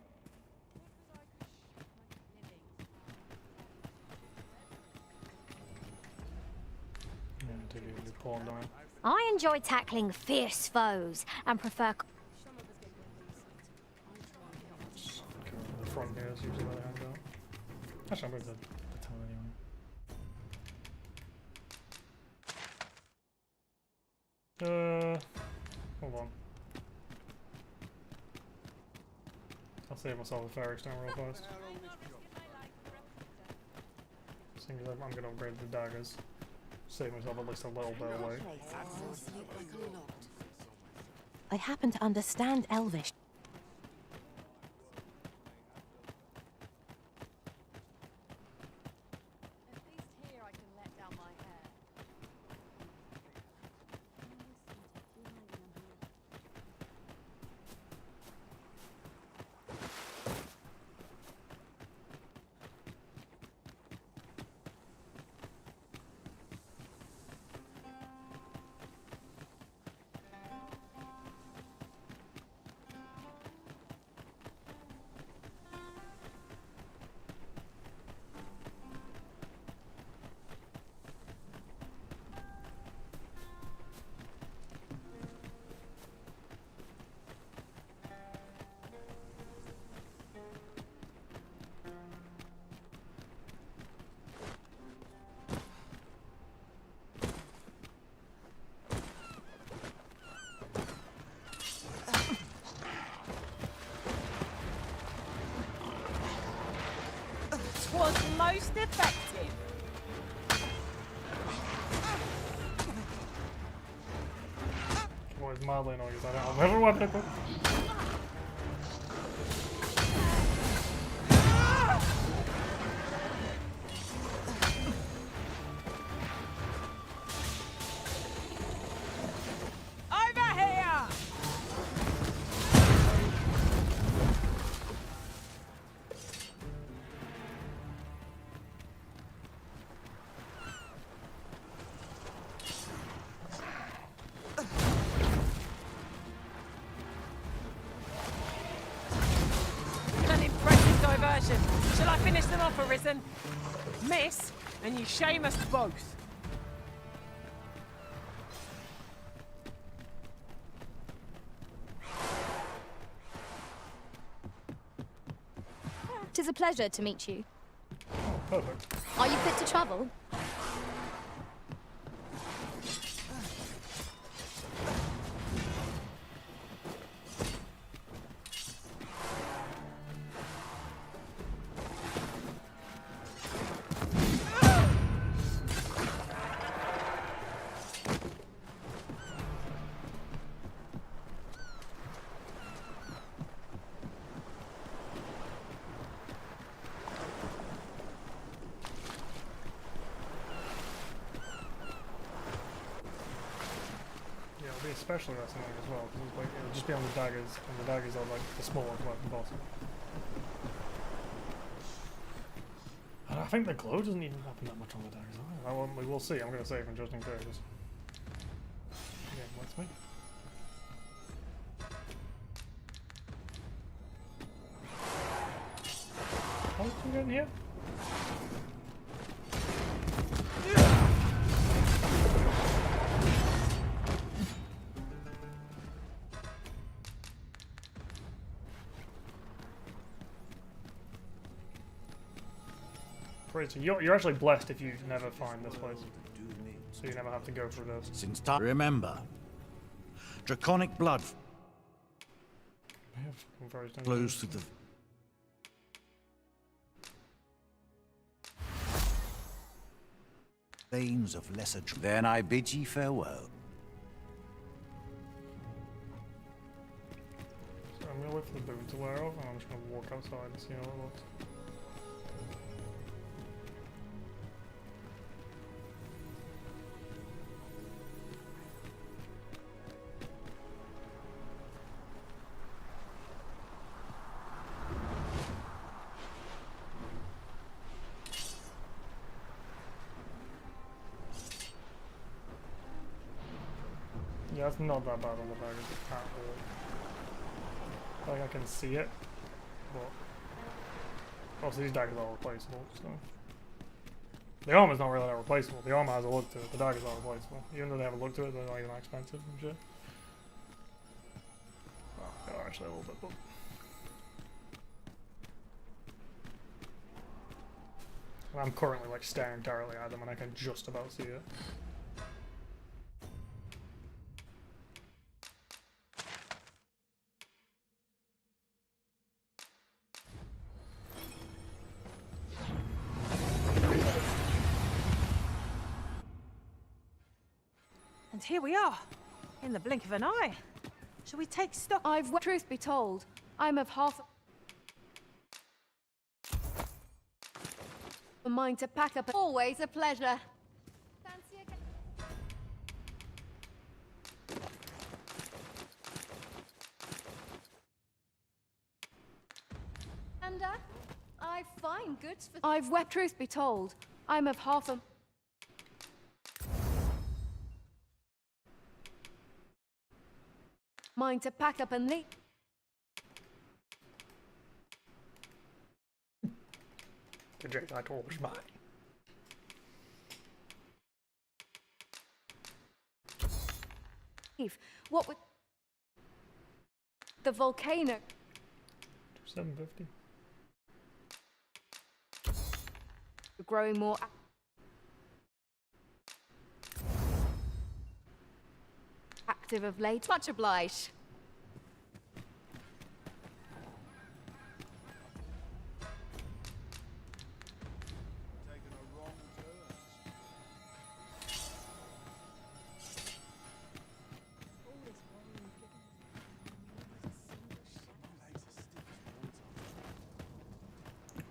I enjoy tackling fierce foes and prefer... The front here is usually where they hang out. Actually, I'm going to the town anyway. Hold on. I'll save myself a fire stone real fast. Seeing as I'm gonna upgrade the daggers. Save myself at least a little bit away. I happen to understand Elvish. Was most effective. What is mildly annoying is I don't have every weapon equipped. Over here! An impressive diversion. Shall I finish them off, Arisen? Miss, and you shame us both. Tis a pleasure to meet you. Oh, perfect. Are you fit to travel? Especially that's annoying as well, because like, it'll just be on the daggers, and the daggers are like the smallest weapon possible. And I think the glow doesn't even happen that much on the daggers either. We will see. I'm going to save them just in case. Okay, what's me? How did we get in here? So you're actually blessed if you never find this place. So you never have to go through this. Since time, remember, draconic blood flows through the veins of lesser. Then I bid ye farewell. So I'm gonna wait for the boom to wear off, and I'm just gonna walk outside and see how it looks. Yeah, it's not that bad on the daggers at all. Like I can see it, but also these daggers are replaceable, so the armor's not really that replaceable. The armor has a look to it, the daggers are replaceable. Even though they have a look to it, they're not even expensive and shit. Well, they are actually a little bit, but I'm currently like staring directly at them and I can just about see it. And here we are, in the blink of an eye. Shall we take stock? Truth be told, I'm of half a mind to pack up. Always a pleasure. Fancy again? I find goods for. Truth be told, I'm of half a. Mind to pack up and leave. The Jedi told was mine. What would the volcano? 750. Growing more active of late. Much obliged.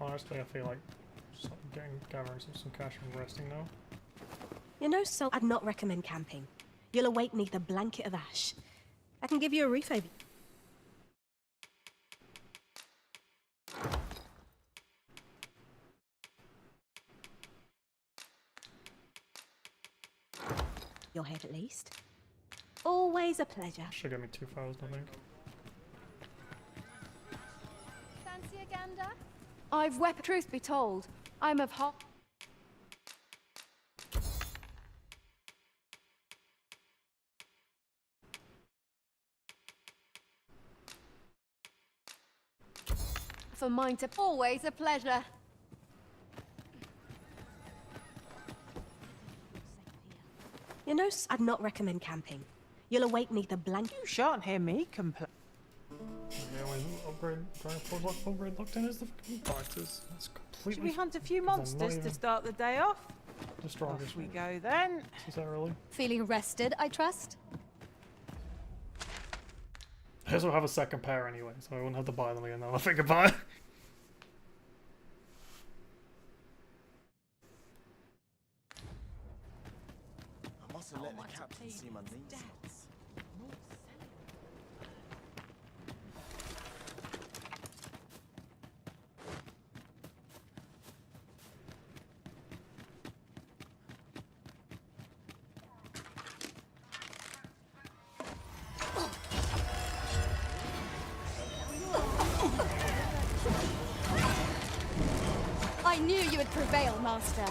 Honestly, I feel like just gathering some cash and resting now. You know, so I'd not recommend camping. You'll awake neath a blanket of ash. I can give you a roof over. Your head at least. Always a pleasure. Should get me 2,000, I think. Fancy a gander? Truth be told, I'm of half. For mine to always a pleasure. You know, I'd not recommend camping. You'll awake neath a blanket. You shan't hear me complain. Yeah, when upgrade locked in is the fucking fighters. That's completely. Should we hunt a few monsters to start the day off? The strongest. Off we go then. Is that really? Feeling rested, I trust? I also have a second pair anyway, so I won't have to buy them again now. I think about it. I must have let the captain see my knees. I knew you would prevail, Master.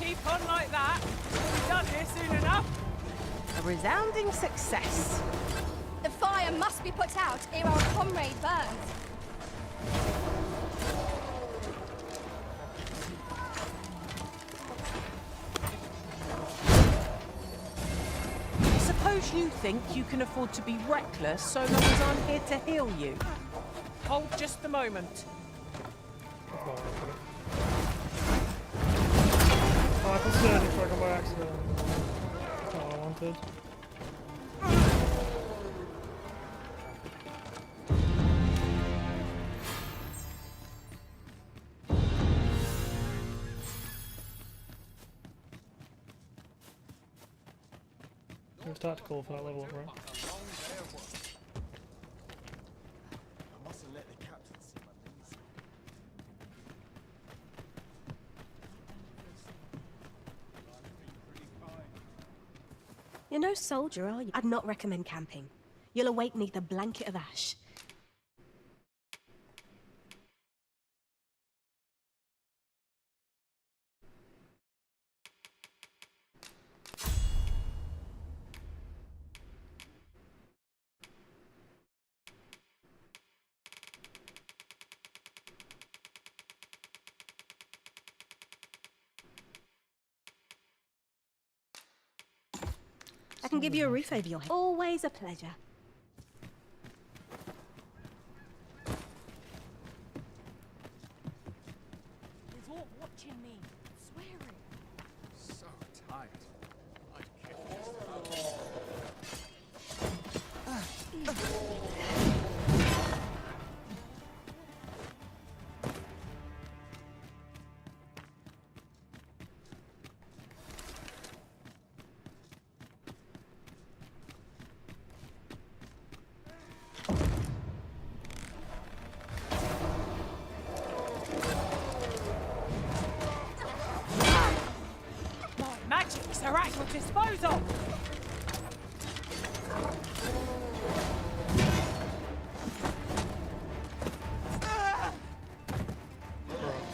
Keep on like that. We'll be done here soon enough. A resounding success. The fire must be put out ere our comrade burns. Suppose you think you can afford to be reckless so long as I'm here to heal you. Hold just a moment. Oh, I put 30 fucking by accident. That's not what I wanted. It was tactical for that level up, right? I must have let the captain see my knees. You're no soldier, are you? I'd not recommend camping. You'll awake neath a blanket of ash. I can give you a roof over your head. Always a pleasure. He's all watching me, swearing. So tired. I'd kill magics are at your disposal!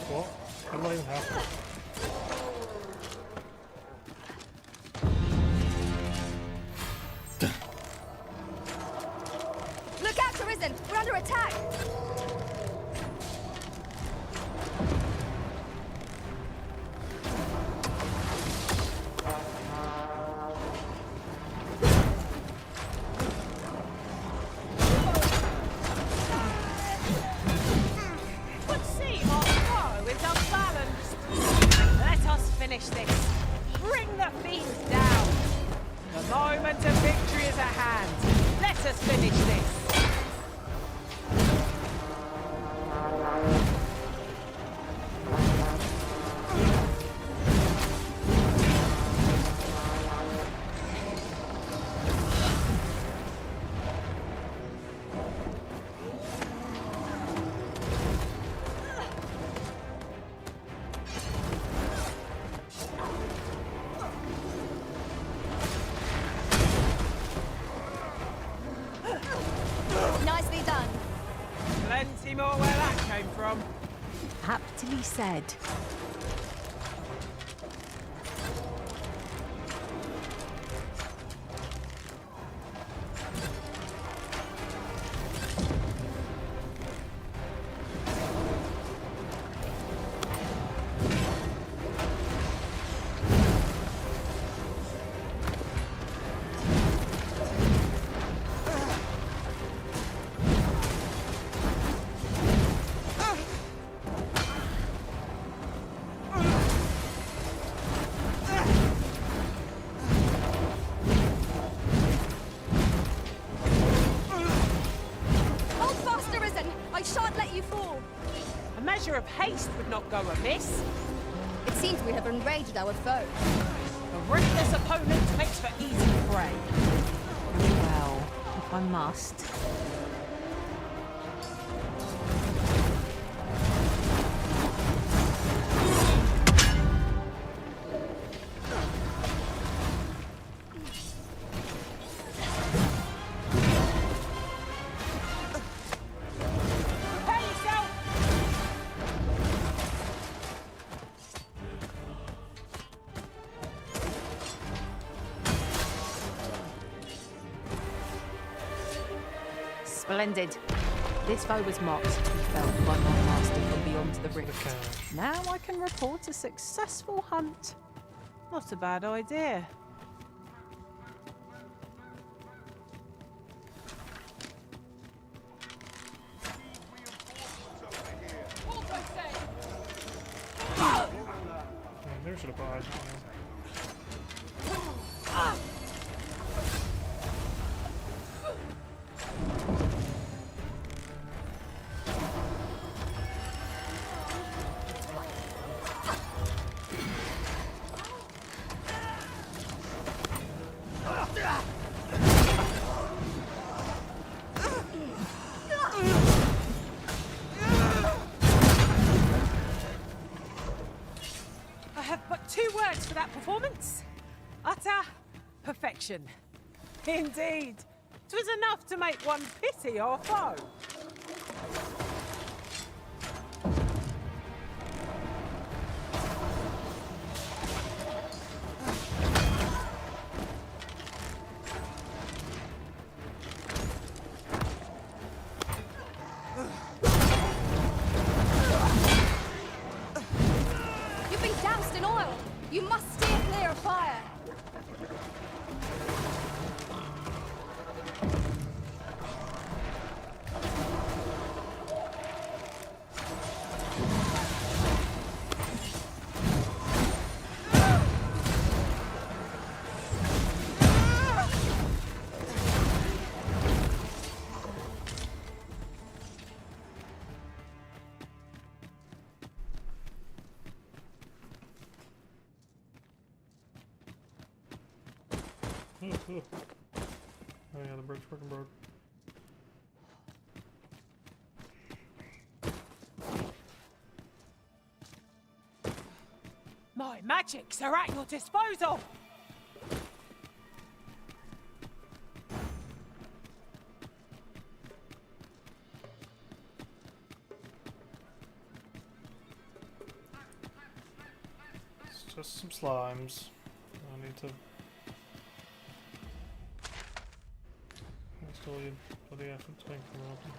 What? I'm not even happy. Look out, Arisen! We're under attack! But see, our foe is unbalanced. Let us finish this. Bring the fiends down. The moment of victory is at hand. Let us finish this. Nicely done. Plenty more where that came from. Aptly said. Hold fast, Arisen! I shan't let you fall! A measure of haste would not go amiss. It seems we have enraged our foe. A ruthless opponent makes for easy prey. Well, if I must. Prepare yourself! Splendid. This foe was mocked and felled by my master from beyond the rift. Now I can report a successful hunt. Not a bad idea. Maybe I should have put eyes on him. I have but two words for that performance. Utter perfection. Indeed. 'Twas enough to make one pity our foe. You've been doused in oil! You must steer clear of fire! Oh yeah, the bridge fucking broke. My magics are at your disposal. Just some slimes. I need to install your bloody efforts making them open.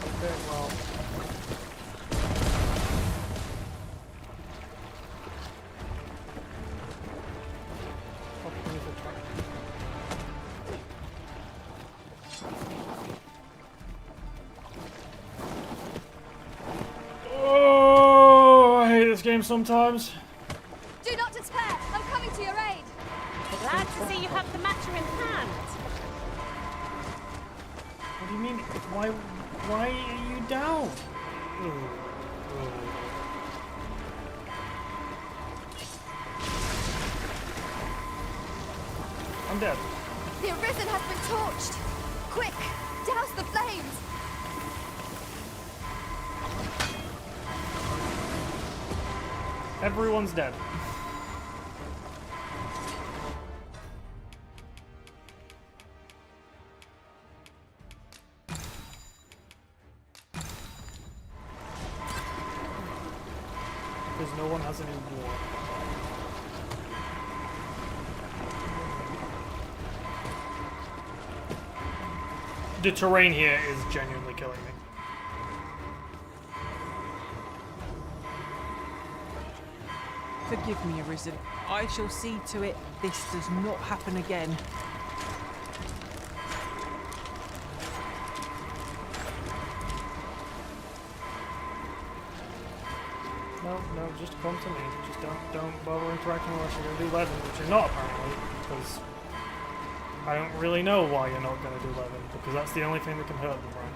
Okay, well. Oh, I hate this game sometimes. Do not despair. I'm coming to your aid. Glad to see you have the matter in hand. What do you mean? Why are you down? I'm dead. The Arisen has been torched. Quick, douse the flames. Everyone's dead. Because no one has any war. The terrain here is genuinely killing me. Forgive me, Arisen. I shall see to it this does not happen again. No, just come to me. Just don't bother interacting unless you're gonna do Levin, which you're not apparently, because I don't really know why you're not gonna do Levin, because that's the only thing that can hurt them right now.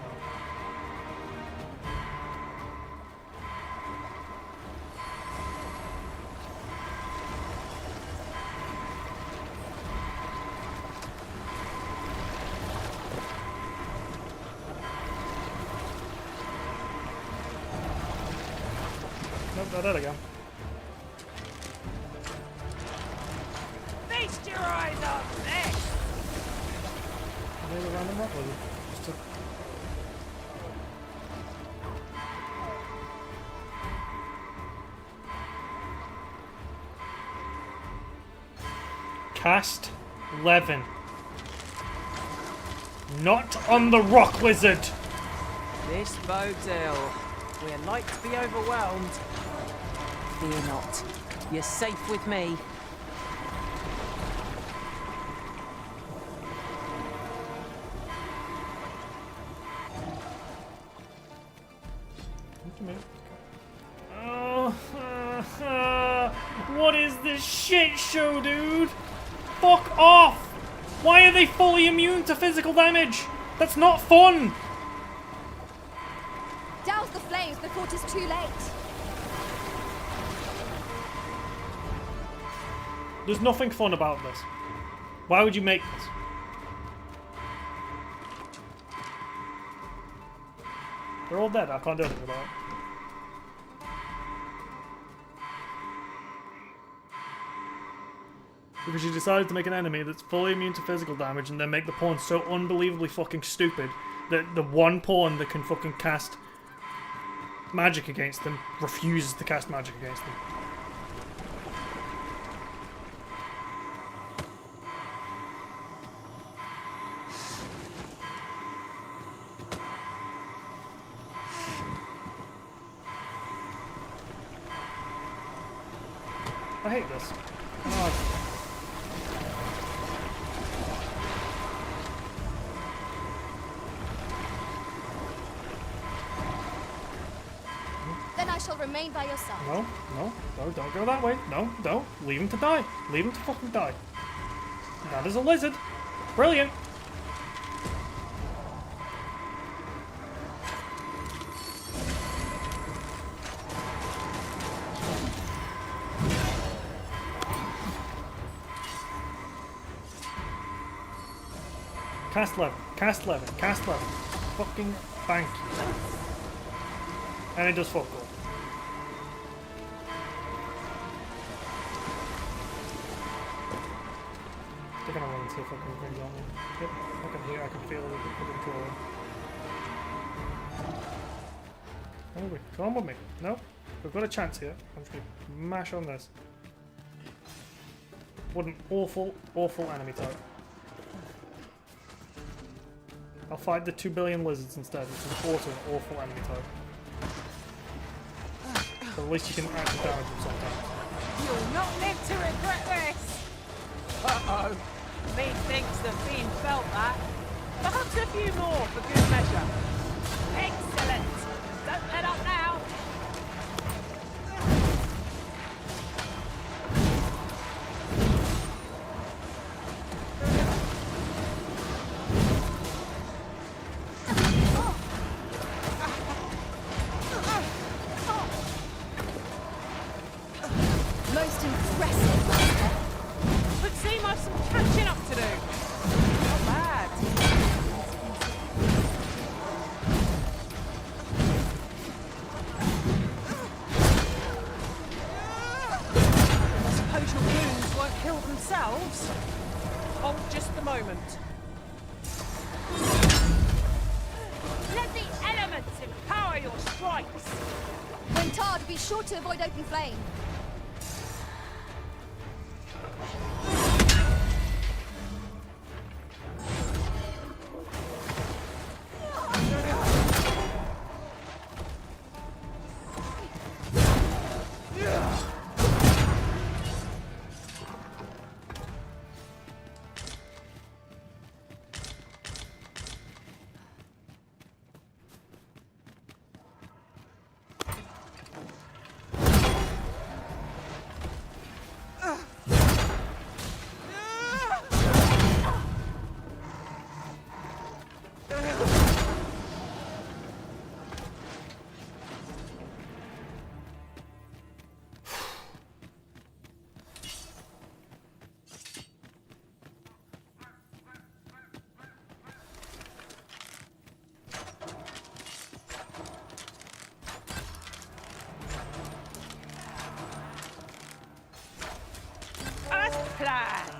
Nope, they're dead again. Feast your eyes on this! Maybe a random rock lizard. Just to... Cast Levin. Not on the rock lizard! This bodes ill. We're like to be overwhelmed. Fear not. You're safe with me. Come to me. Oh, what is this shit show, dude? Fuck off! Why are they fully immune to physical damage? That's not fun! Douse the flames before it is too late. There's nothing fun about this. Why would you make this? They're all dead. I can't do anything about it. Because you decided to make an enemy that's fully immune to physical damage and then make the pawn so unbelievably fucking stupid that the one pawn that can fucking cast magic against them refuses to cast magic against them. I hate this. Oh. Then I shall remain by your side. No, don't go that way. No, don't. Leave him to die. Leave him to fucking die. That is a lizard. Brilliant. Cast Levin, cast Levin, cast Levin. Fucking thank you. And it does fuck all. They're gonna run into fucking things on me. Yep, I can hear, I can feel the control. Come on with me. Come on with me. No? We've got a chance here. I'm just gonna mash on this. What an awful, awful enemy type. I'll fight the 2 billion lizards instead, which is also an awful enemy type. But at least you can actually damage them sometimes. You'll not live to regret this! Uh-oh. Methinks the fiend felt that. Perhaps a few more for good measure. Excellent! Don't let up now! Most impressive, Master. Would seem I've some catching up to do. Not bad. I suppose your wounds won't heal themselves. Hold just a moment. Let the elements empower your strikes. When tarred, be sure to avoid open flame. As planned.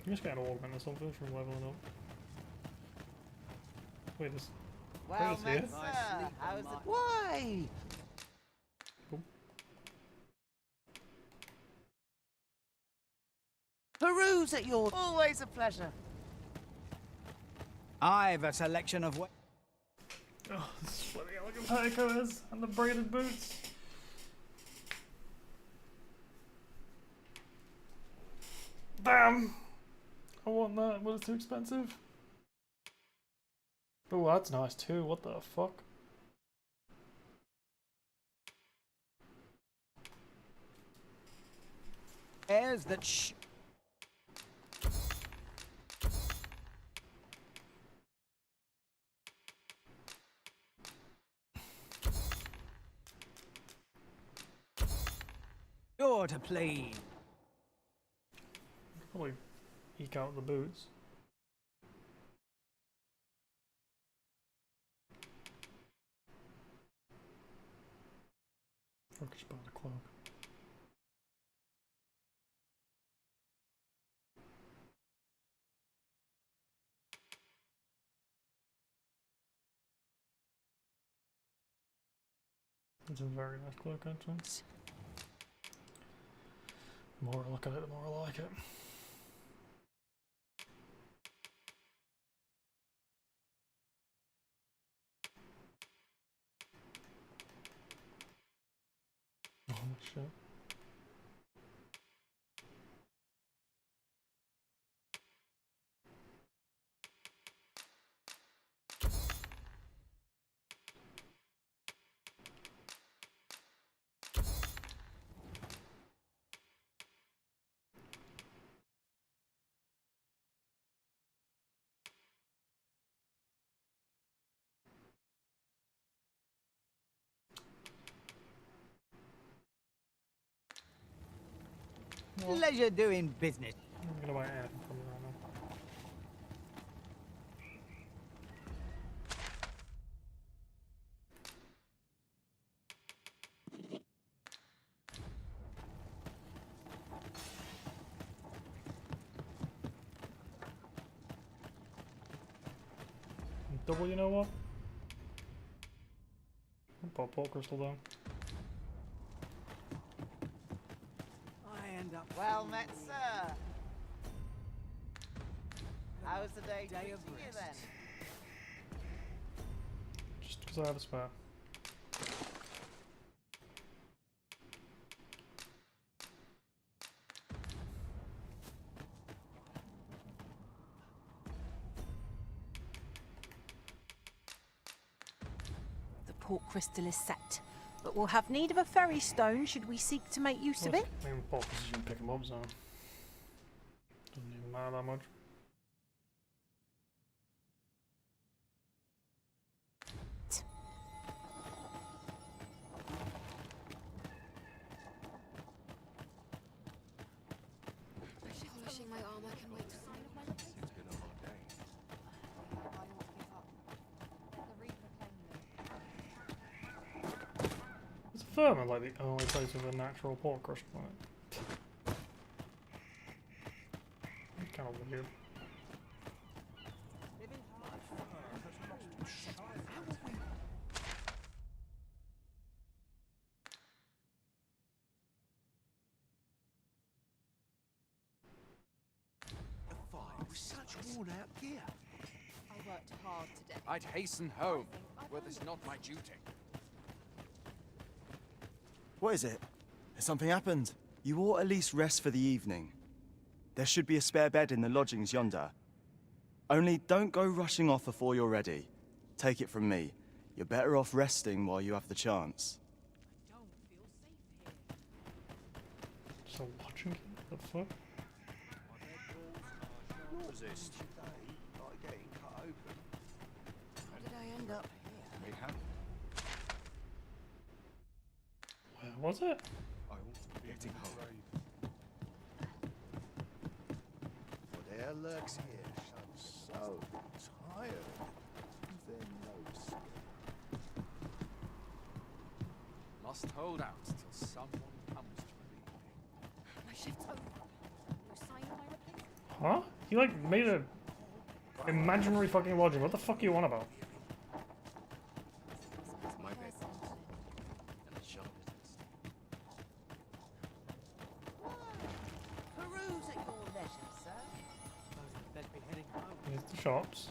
I'm just getting an augment or something from leveling up. Wait, this. Well here? met, sir. How's it? Why? Cool. Peruse at your... Always a pleasure. I've a selection of... Oh, this is what the elegant petticoat is, and the braided boots. Damn! I want that, but it's too expensive. Oh, that's nice too, what the fuck? Airs that Sure to please. Probably eke out the boots. Focus by the cloak. It's a very nice cloak entrance. The more I look at it, the more I like it. Oh shit. Pleasure doing business. I'm gonna buy ad from you right now. Double, you know what? I'll pop crystal down. I end up. Well met, sir. How's the day treating you then? Just because I have a spare. The port crystal is set, but we'll have need of a ferry stone should we seek to make use of it. I'm in pole position to pick them up, so doesn't even matter that much. Polishing my armor can wait. It's firm, like the only place with a natural port crystal on it. It's kind of weird. With such worn-out gear. I worked hard today. I'd hasten home, were this not my duty. What is it? Has something happened? You ought at least rest for the evening. There should be a spare bed in the lodgings yonder. Only don't go rushing off before you're ready. Take it from me. You're better off resting while you have the chance. So watching the fuck? What was this? Like getting cut open. How did I end up here? We have. Where was it? I ought to be getting home. For there lurks here. I'm so tired. Then no escape. Must hold out till someone comes to relieve me. My shift's over. No sign of my replacement. Huh? He like made a imaginary fucking lodging. What the fuck are you on about? My bed. And the shop Peruse at your leisure, sir. Let's be heading home. Here's the shops.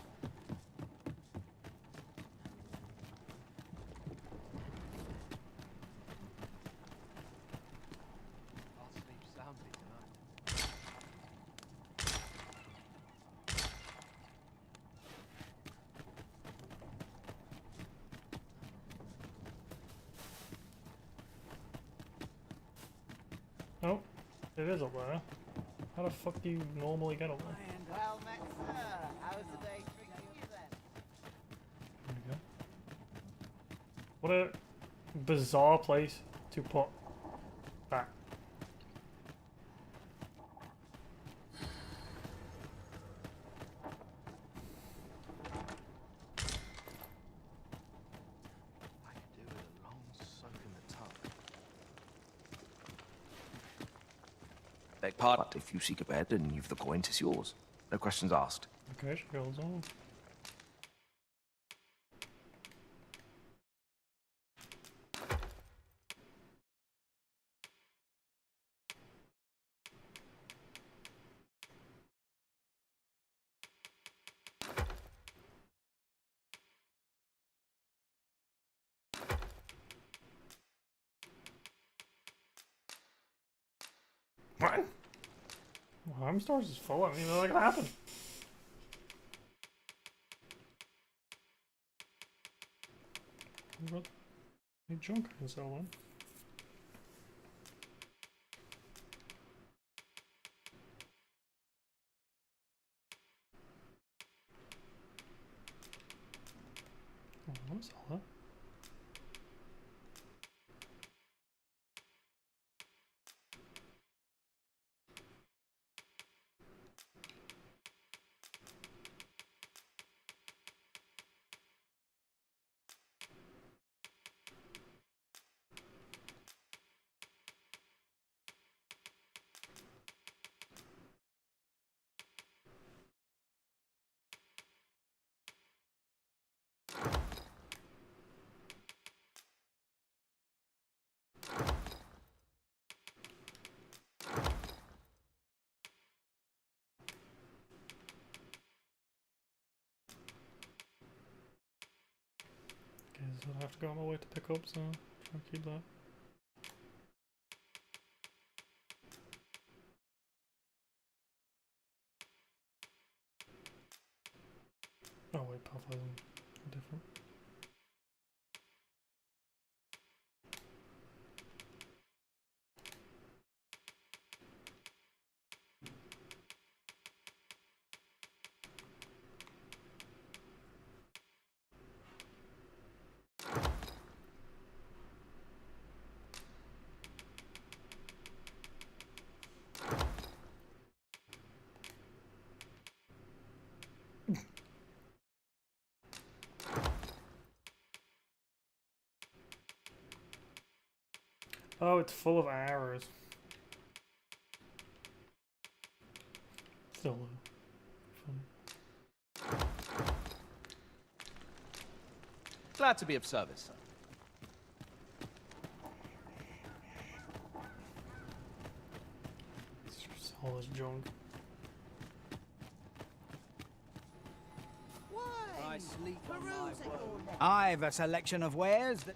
I'll sleep soundly tonight. Oh, it is up there. How the fuck do you normally get up there? Well met, sir. How's the day treating you then? There we go. What a bizarre place to put that. I could do with a long soak in the tub. Beg pardon, but if you seek a bed and you've the coin, 'tis yours. No questions asked. Okay, she goes on. What? Well, Home Stores is full. I mean, that could happen. What? Any junk I can sell then? Oh, I want to sell that. Okay, so I have to go on my way to pick up, so try and keep that. Oh wait, pathways are different. Oh, it's full of arrows. Still fun. Glad to be of service, sir. It's just all this junk. I sleep on my word. I've a selection of wares that...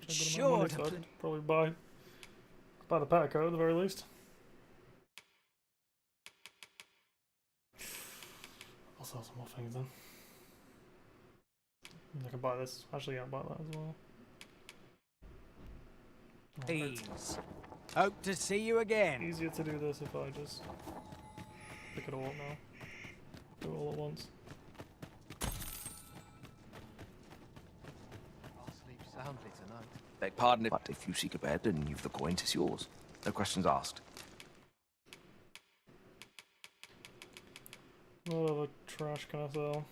Sure. So I'd probably buy the Patco at the very least. I'll sell some more things then. I can buy this. Actually, yeah, I'll buy that as well. Please. Hope to see you again. Easier to do this if I just pick it all up now. Do it all at once. I'll sleep soundly tonight. Beg pardon, but if you seek a bed and you've the coins, it's yours. No questions asked. What other trash can I sell?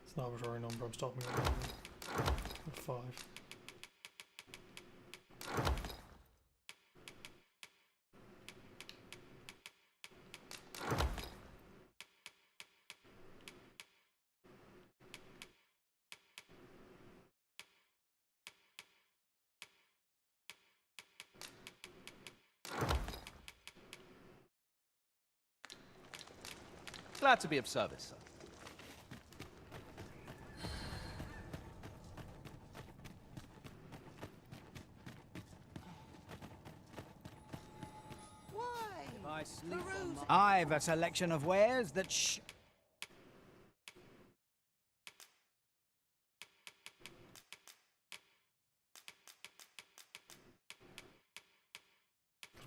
It's an arbitrary number, I'm stopping at 5. Glad to be of service, sir. I've a selection of wares that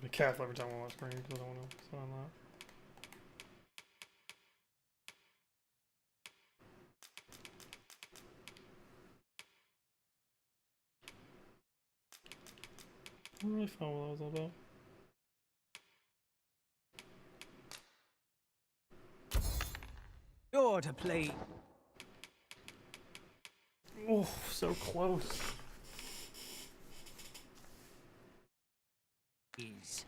Be careful every time I'm on screen because I don't want to sign that. don't really find what that was all about. Order, please. Oh, so close. Is.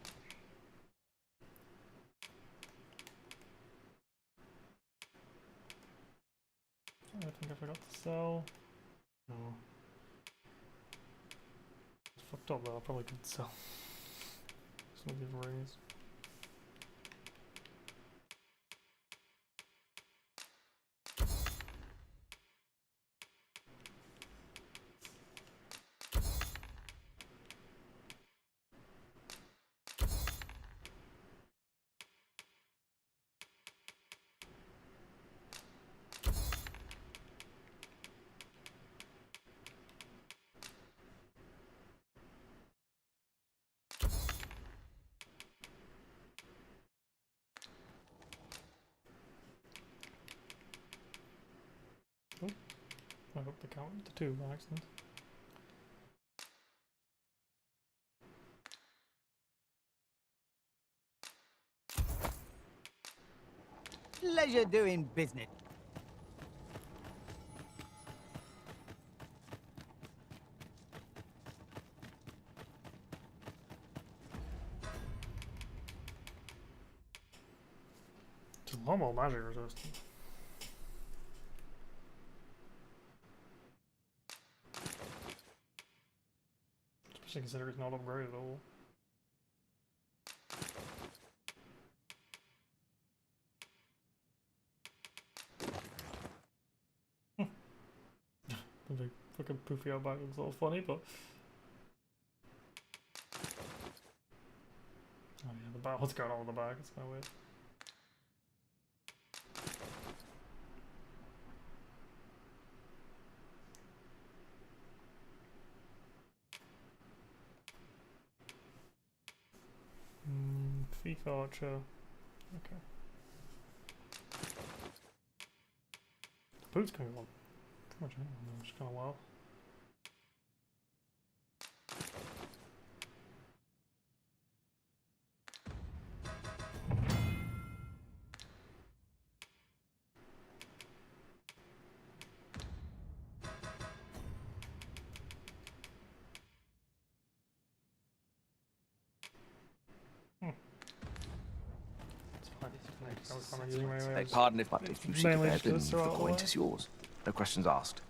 I think I forgot to sell. No. It's fucked up though, I probably could sell some of these rings. Oh, I hope the count to 2 by accident. Pleasure doing business. It's normal magic resistant. Especially considering it's not upgraded at all. The big fucking poofy out back looks a little funny, but oh yeah, the back. What's going on with the back? It's kind of weird. Thief Archer. Okay. The boot's going on. Pretty much anyone, which is kind of wild. Beg pardon if you seek a bed, then the point is yours. No questions asked.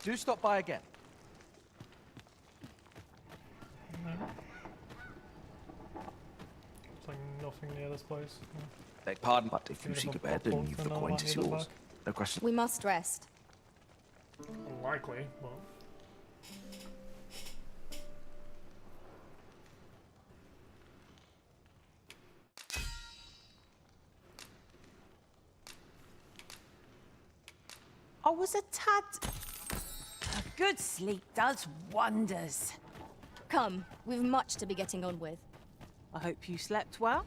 Do stop by again. It's like nothing near this place. Beg pardon, but if you seek a bed, then the point is yours. No questions. We must rest. Unlikely, but I was a tad... A good sleep does wonders. Come, we've much to be getting on with. I hope you slept well.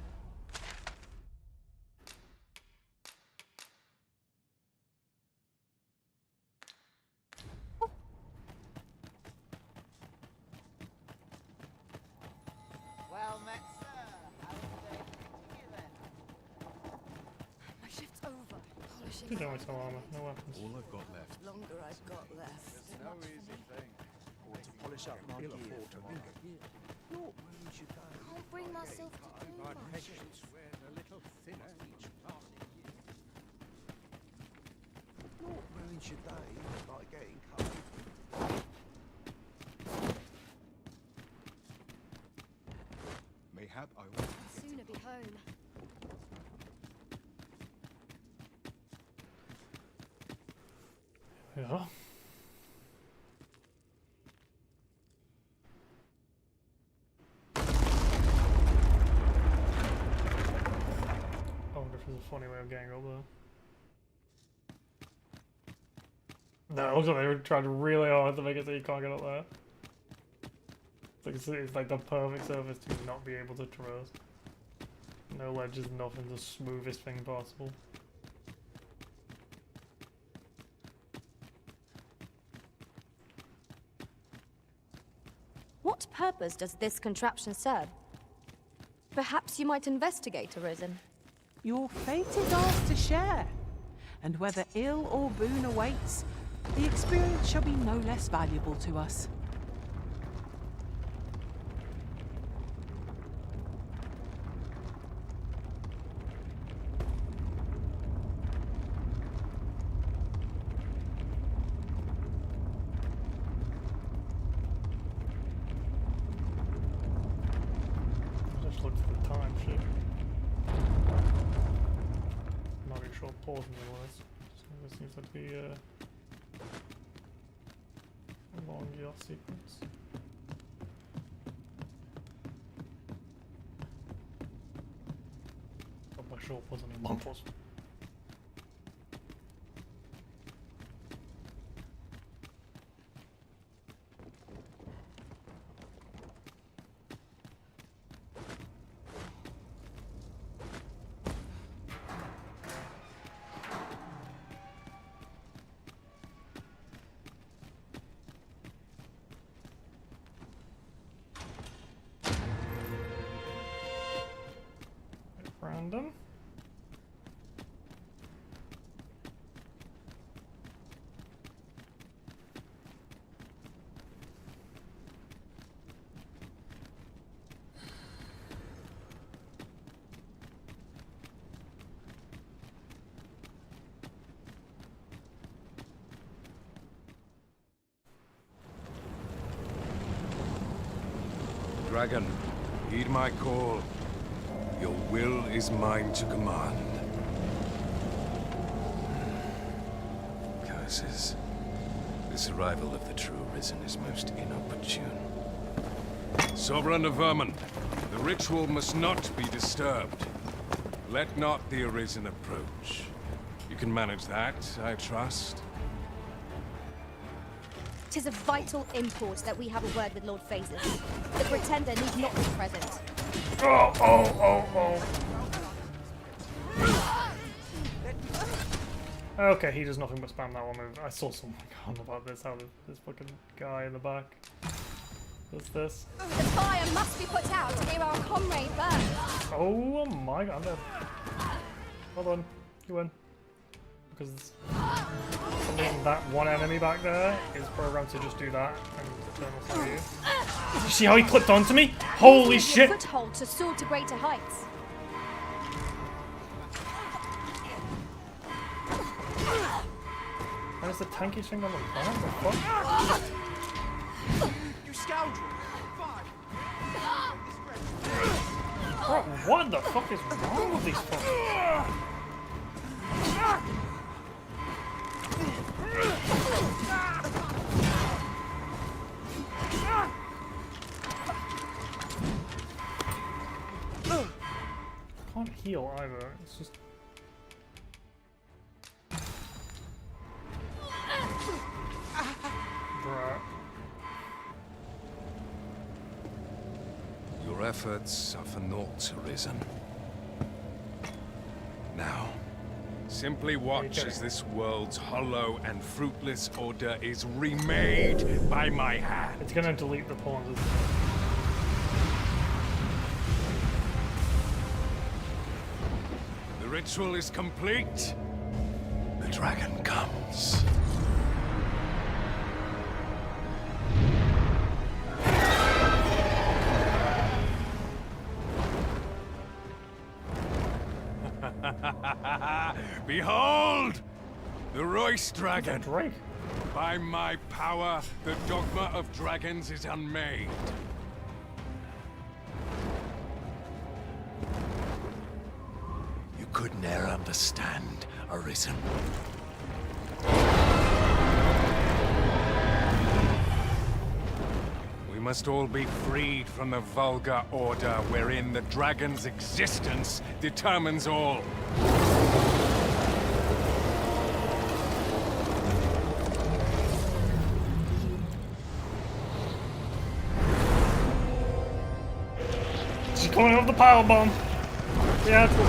Well met, sir. How's the day treating you then? My shift's over. Polishing. you don't waste no armor, no weapons. All I've got left. Longer I've got left. It's no easy thing. Or to polish up my gear for my Can't bring myself to do My much. patience wears a little thinner each passing year. What ruins your day like getting cold? Mayhap I will. I'll sooner be home. Yeah. I wonder if there's a funny way of getting up there. No, it looks like they were trying really hard to make it so you can't get up there. It's like the perfect surface to not be able to traverse. No ledge is nothing, the smoothest thing possible. What purpose does this contraption serve? Perhaps you might investigate, Arisen. Your fate is ours to share. And whether ill or boon awaits, the experience shall be no less valuable to us. Just looked at the time, shit. Not really sure what pausing there was. So this seems to be a long yacht sequence. But my short wasn't a long pause. Random. Dragon, heed my call. Your will is mine to command. Curses. This arrival of the true Arisen is most inopportune. Sovereign of Vermin, the ritual must not be disturbed. Let not the Arisen approach. You can manage that, I trust. 'Tis of vital import that we have a word with Lord Phases. The Pretender need not be present. Oh, oh, oh, oh. Okay, he does nothing but spam that one move. I saw someone on about this, how this fucking guy in the back does this. The fire must be put out ere our comrade burns. Oh my god, I'm dead. Hold on, you win. Because that one enemy back there is programmed to just do that and Eternal Save you. You see how he clipped onto me? Holy shit! Foothold to soar to greater heights. Where's the tanky thing on the ground? What the fuck? You scoundrel! Bro, what the fuck is wrong with these fuckers? I can't heal either, it's just... Bruh. Your efforts are for naught, Arisen. Now, simply watch as this world's hollow and fruitless order is remade by my hand. It's gonna delete the pawns, isn't it? The ritual is complete. The dragon comes. Behold! The Royce Dragon! Drake. By my power, the dogma of dragons is unmade. You could ne'er understand, Arisen. We must all be freed from the vulgar order wherein the dragon's existence determines all. She's coming off the power bomb. Yeah, it's cool.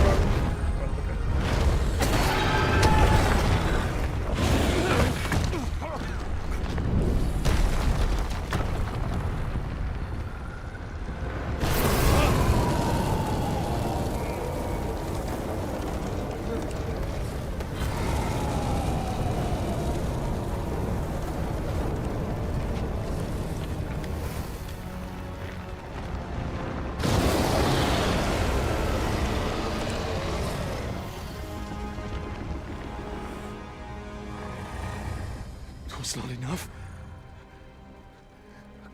Was not enough.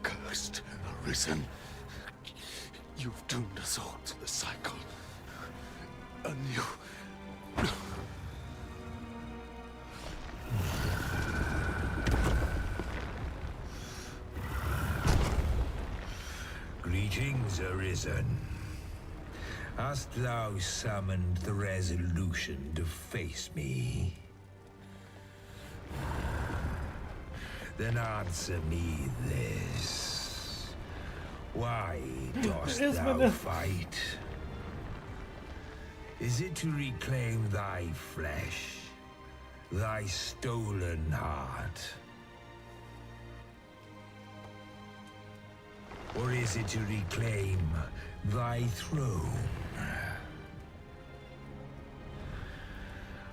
Cursed, arisen. You've doomed us all to the cycle. And you... Greetings, Arisen. Hast thou summoned the resolution to face me? Then answer me this. Why dost thou fight? Is it to reclaim thy flesh, thy stolen heart? Or is it to reclaim thy throne?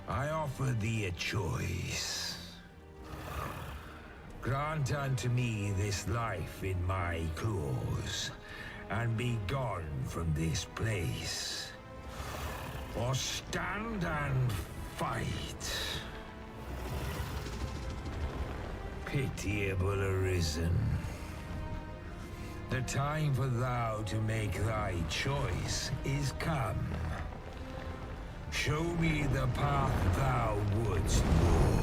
I offer thee a choice. Grant unto me this life in my claws, and be gone from this place. Or stand and fight. Pitiable Arisen. The time for thou to make thy choice is come. Show me the path thou wouldst walk.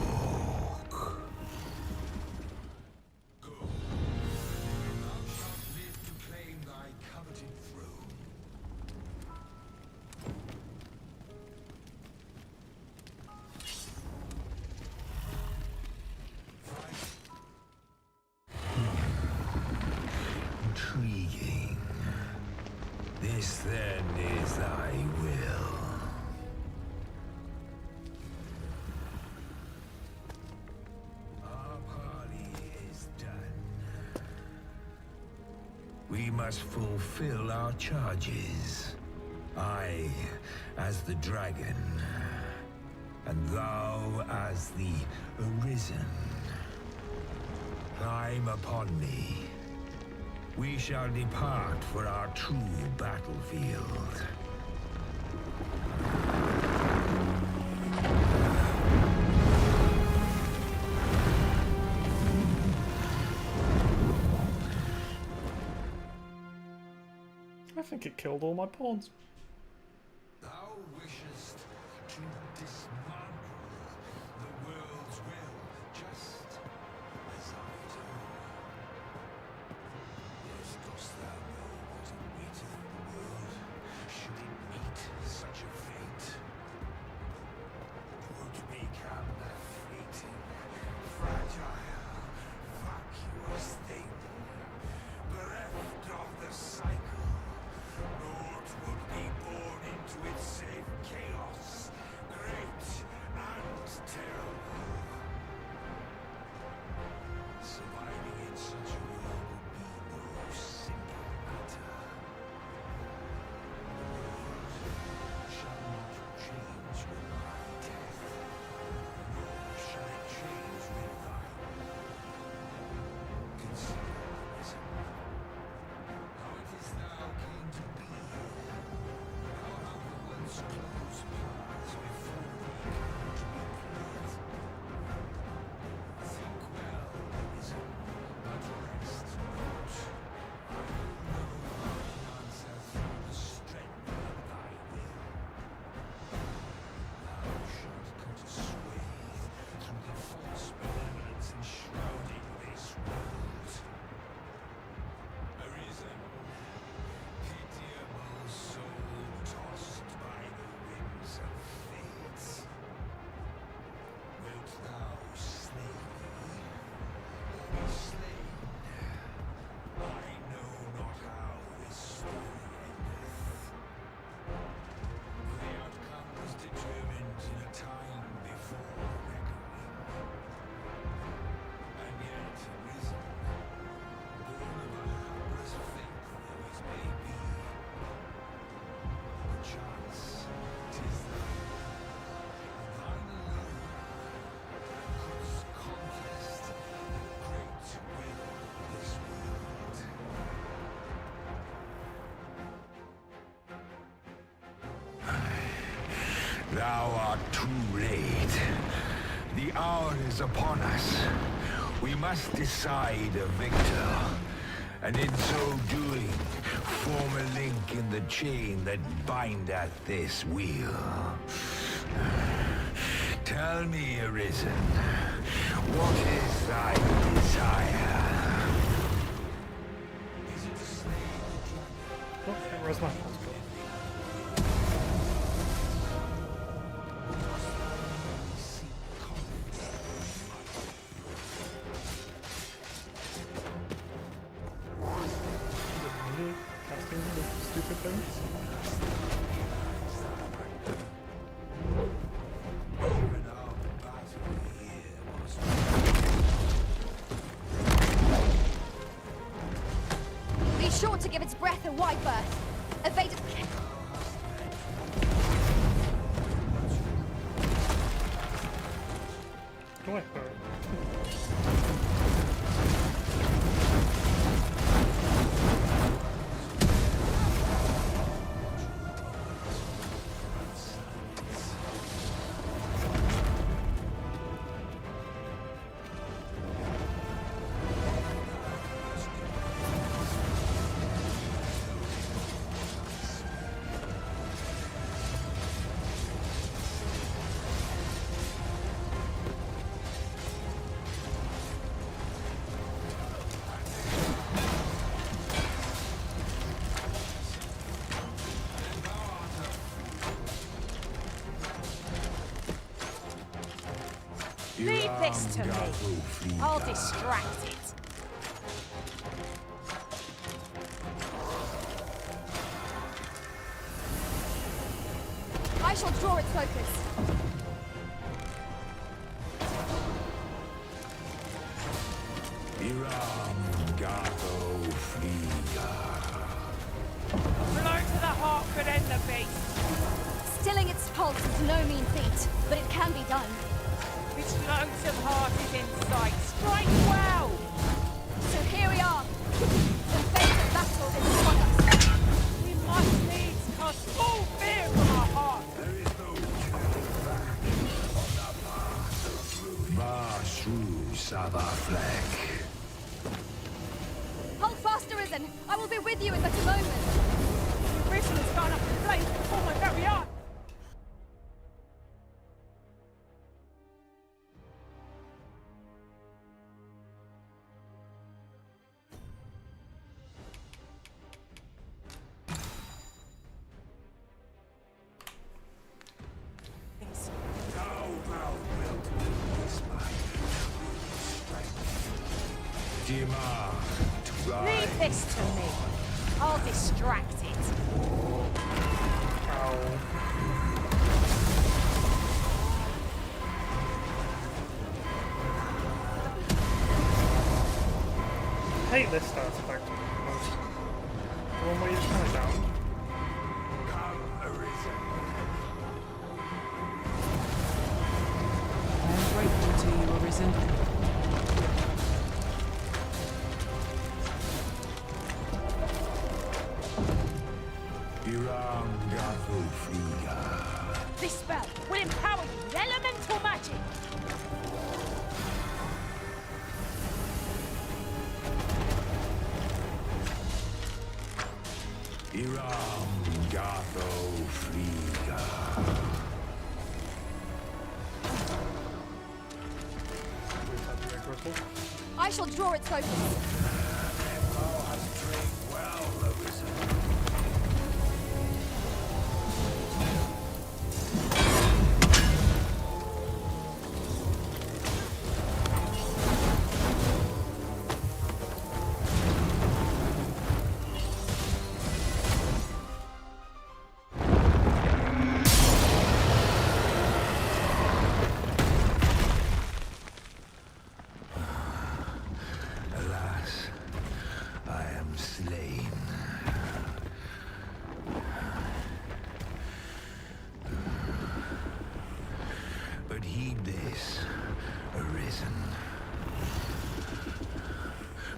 Intriguing. This then is thy will. Our parley is done. We must fulfill our charges. I, as the dragon, and thou as the Arisen. Climb upon me. We shall depart for our true battlefield. I think it killed all my pawns. Thou wishest to dismantle the world's will, just as I do. Yes, dost thou know what awaiteth the world, should it meet such a fate? Would become a fleeting, fragile, vacuous thing, bereft of the cycle. Naught would be Thou art too late. The hour is upon us. We must decide a victor, and in so doing, form a link in the chain that bindeth this wheel. Tell me, Arisen, what is thy desire? Okay, where's my go? Casting the stupid things? Be sure to give its breath a wide berth. Evade it. Go away, bird. Leave this to me. I'll distract it. I shall draw its focus. Blow to the heart could end the beast. Stilling its pulse is no mean feat, but it can be done. Its lonesome heart is in sight. Strike well! So here we are. The fate of battle is upon us. We must needs cast full fear from our hearts. Hold fast, Arisen. I will be with you in but a moment. Risen has gone up in flames before my very eyes. Leave this to me. I'll distract it. I hate this start effect most. The one where you just kind of down. I'm grateful to you, Arisen. This spell will empower you with elemental magic. I shall draw its focus.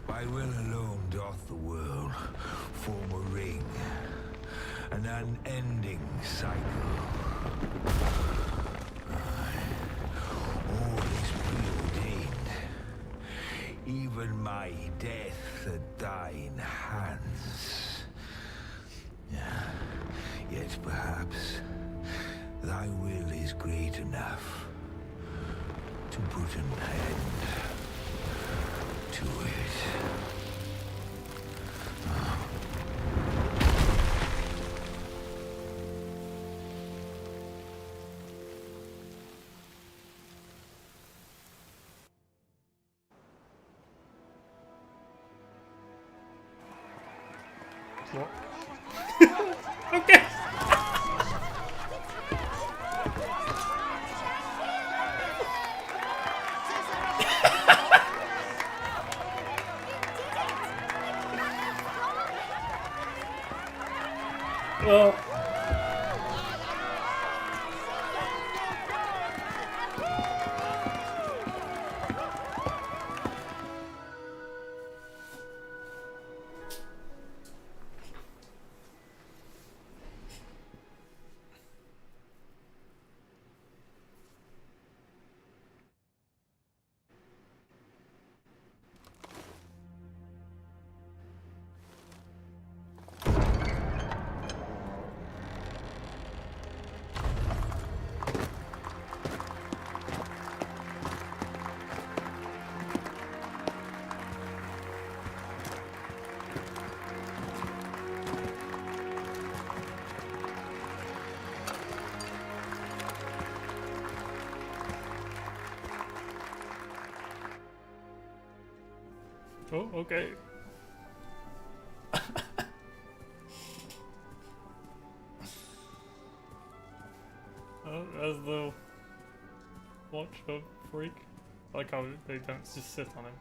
By will alone doth the world form a ring, An unending cycle. All is preordained. Even my death at thine hands. Yet perhaps thy will is great enough to put an end to it. What? Okay. Oh. Oh, okay. As the watch of freak. I like how they don't just sit on him.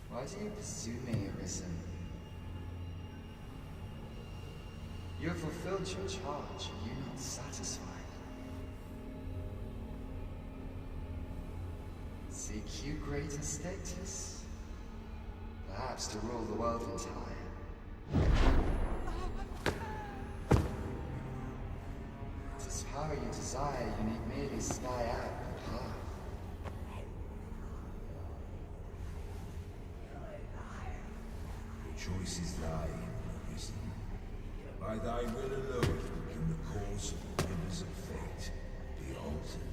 Why do you pursue me, Arisen? You have fulfilled your charge. Are you not satisfied? Seek you greater status? Perhaps to rule the world entire. If this power you desire, you need merely spy out the path. The choice is thine, Arisen. By thy will alone can the course of the rivers of fate be altered.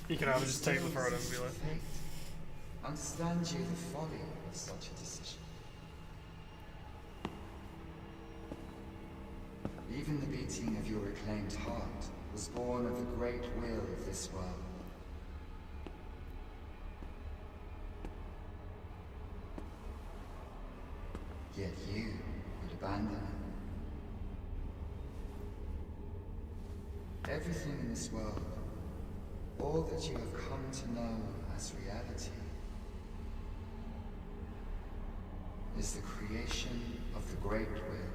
You can either just take the photo and be like, Understand you the folly of such a decision. Even the beating of your reclaimed heart was born of the great will of this world. Yet you would abandon it. Everything in this world, all that you have come to know as reality, is the creation of the Great Will.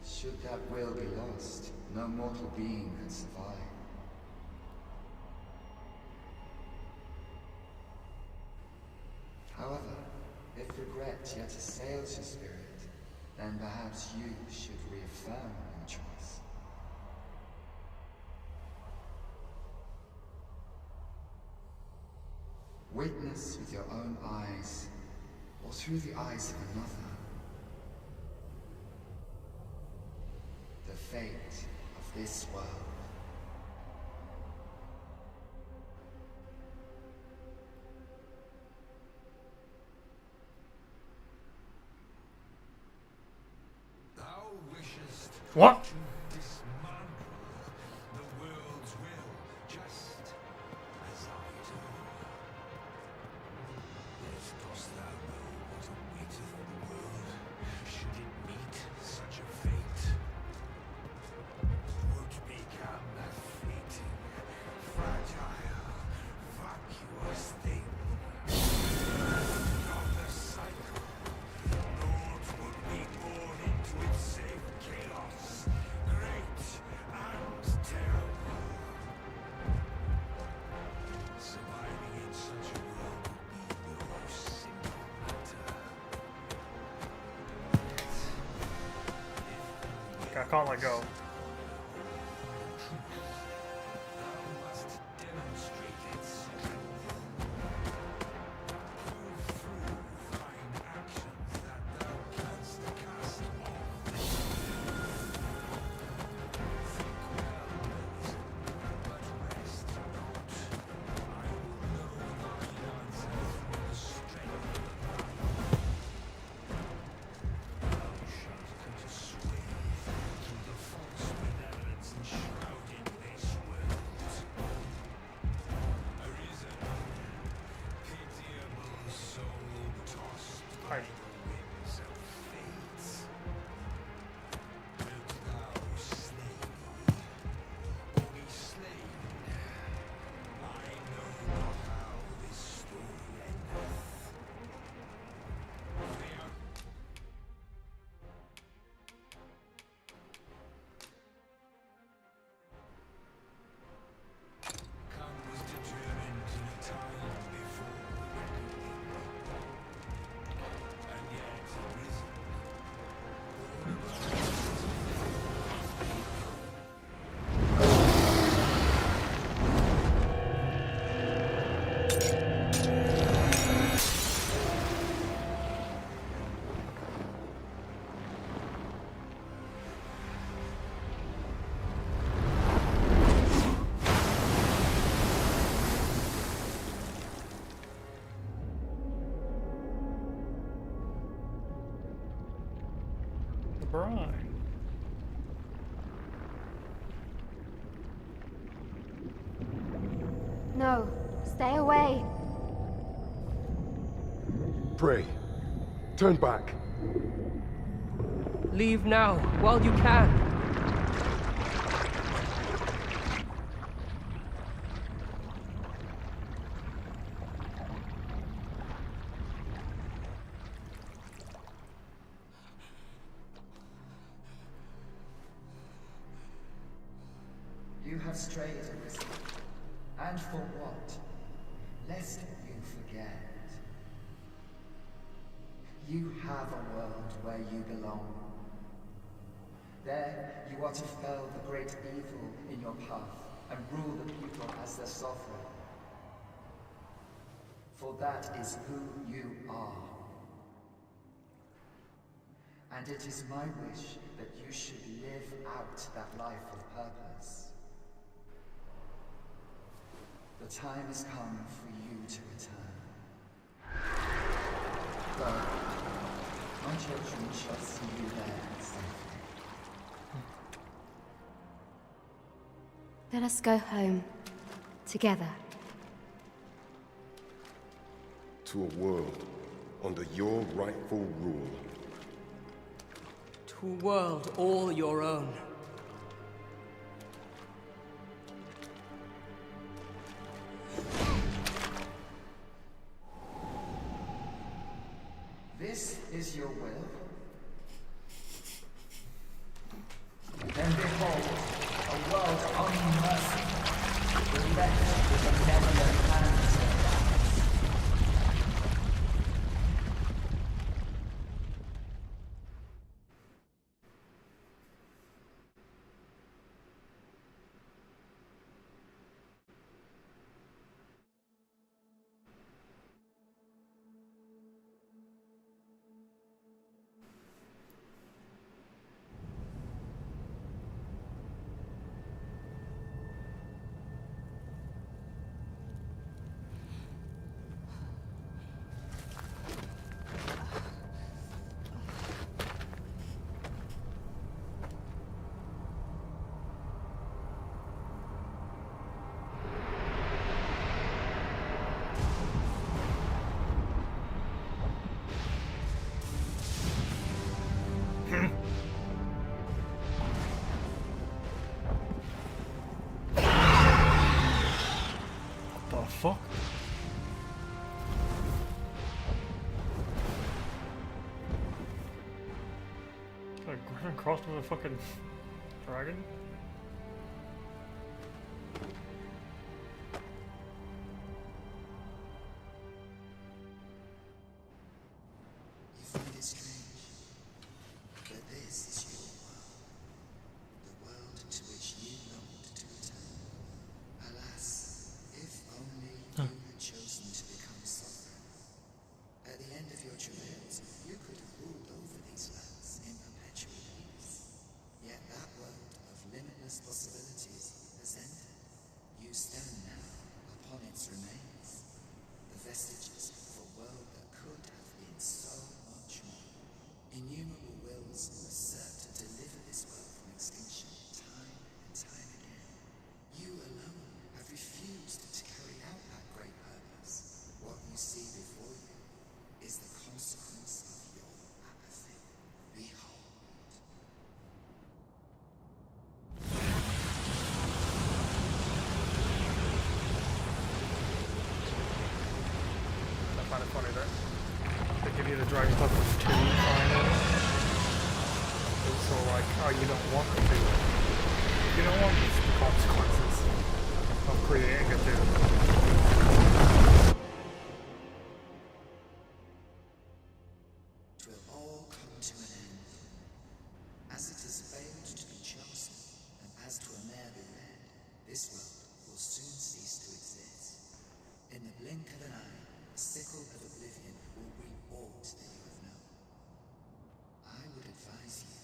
Should that will be lost, no mortal being could survive. However, if regret yet assails your spirit, then perhaps you should reaffirm your choice. Witness with your own eyes, or through the eyes of another, the fate of this world. Thou wishest what? to dismantle the world's will, just as I do. Yet dost thou know what awaiteth the world, should it meet such a fate? Would become a free I can't let go. Brine. No, stay away. Pray. Turn back. Leave now, while you can. You have strayed, Arisen. And for what? Lest you forget. You have a world where you belong. There, you are to fell the great evil in your path and rule the people as their sovereign. For that is who you are. And it is my wish that you should live out that life of purpose. The time has come for you to return. Go. My children shall see you there safely. Let us go home. Together. To a world under your rightful rule. To a world all your own. This is your will? Then behold, a world unmerciful, left with the benevolent hands of gods. Fuck. Like Grand crossed with a fucking dragon? You find it strange, but this is your world. Dragon Puzzle 2 finally. It's all like, oh, you don't want to. You don't want the consequences of creating a Doom. It will all come to an end. As it has failed to be chosen, and as 'twill ne'er be read, this world will soon cease to exist. In the blink of an eye, the sickle of oblivion will reap all that you have known. I would advise you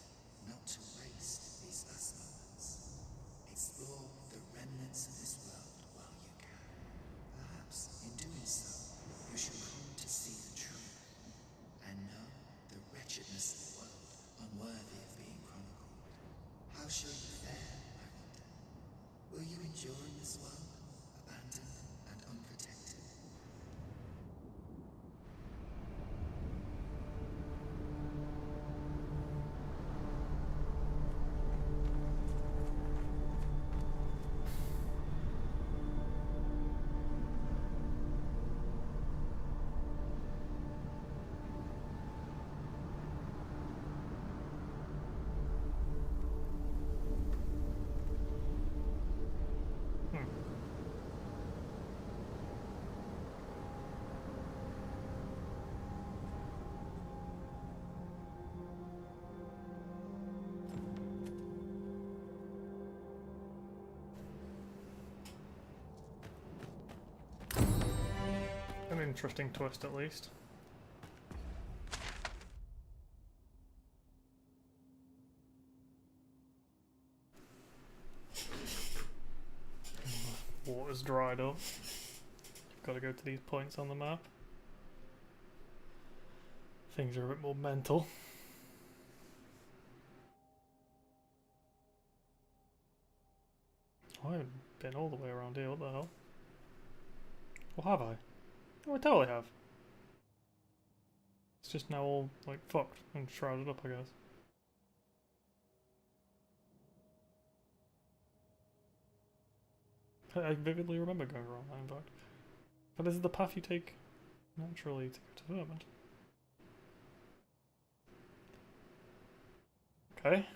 not to waste these last moments. Explore the remnants of this world while you can. Perhaps, in doing so, you shall come to see the truth, and know the wretchedness of the world, unworthy of being chronicled. How shall you fare, I wonder? Will you endure in this world, abandoned and unprotected? An interesting twist, at least. Water's dried up. Gotta go to these points on the map. Things are a bit more mental. I haven't been all the way around here, what the hell? Or have I? Oh, I totally have. It's just now all, like, fucked and shrouded up, I guess. I vividly remember going around that, in fact. But this is the path you take naturally to go to Vermont. Okay.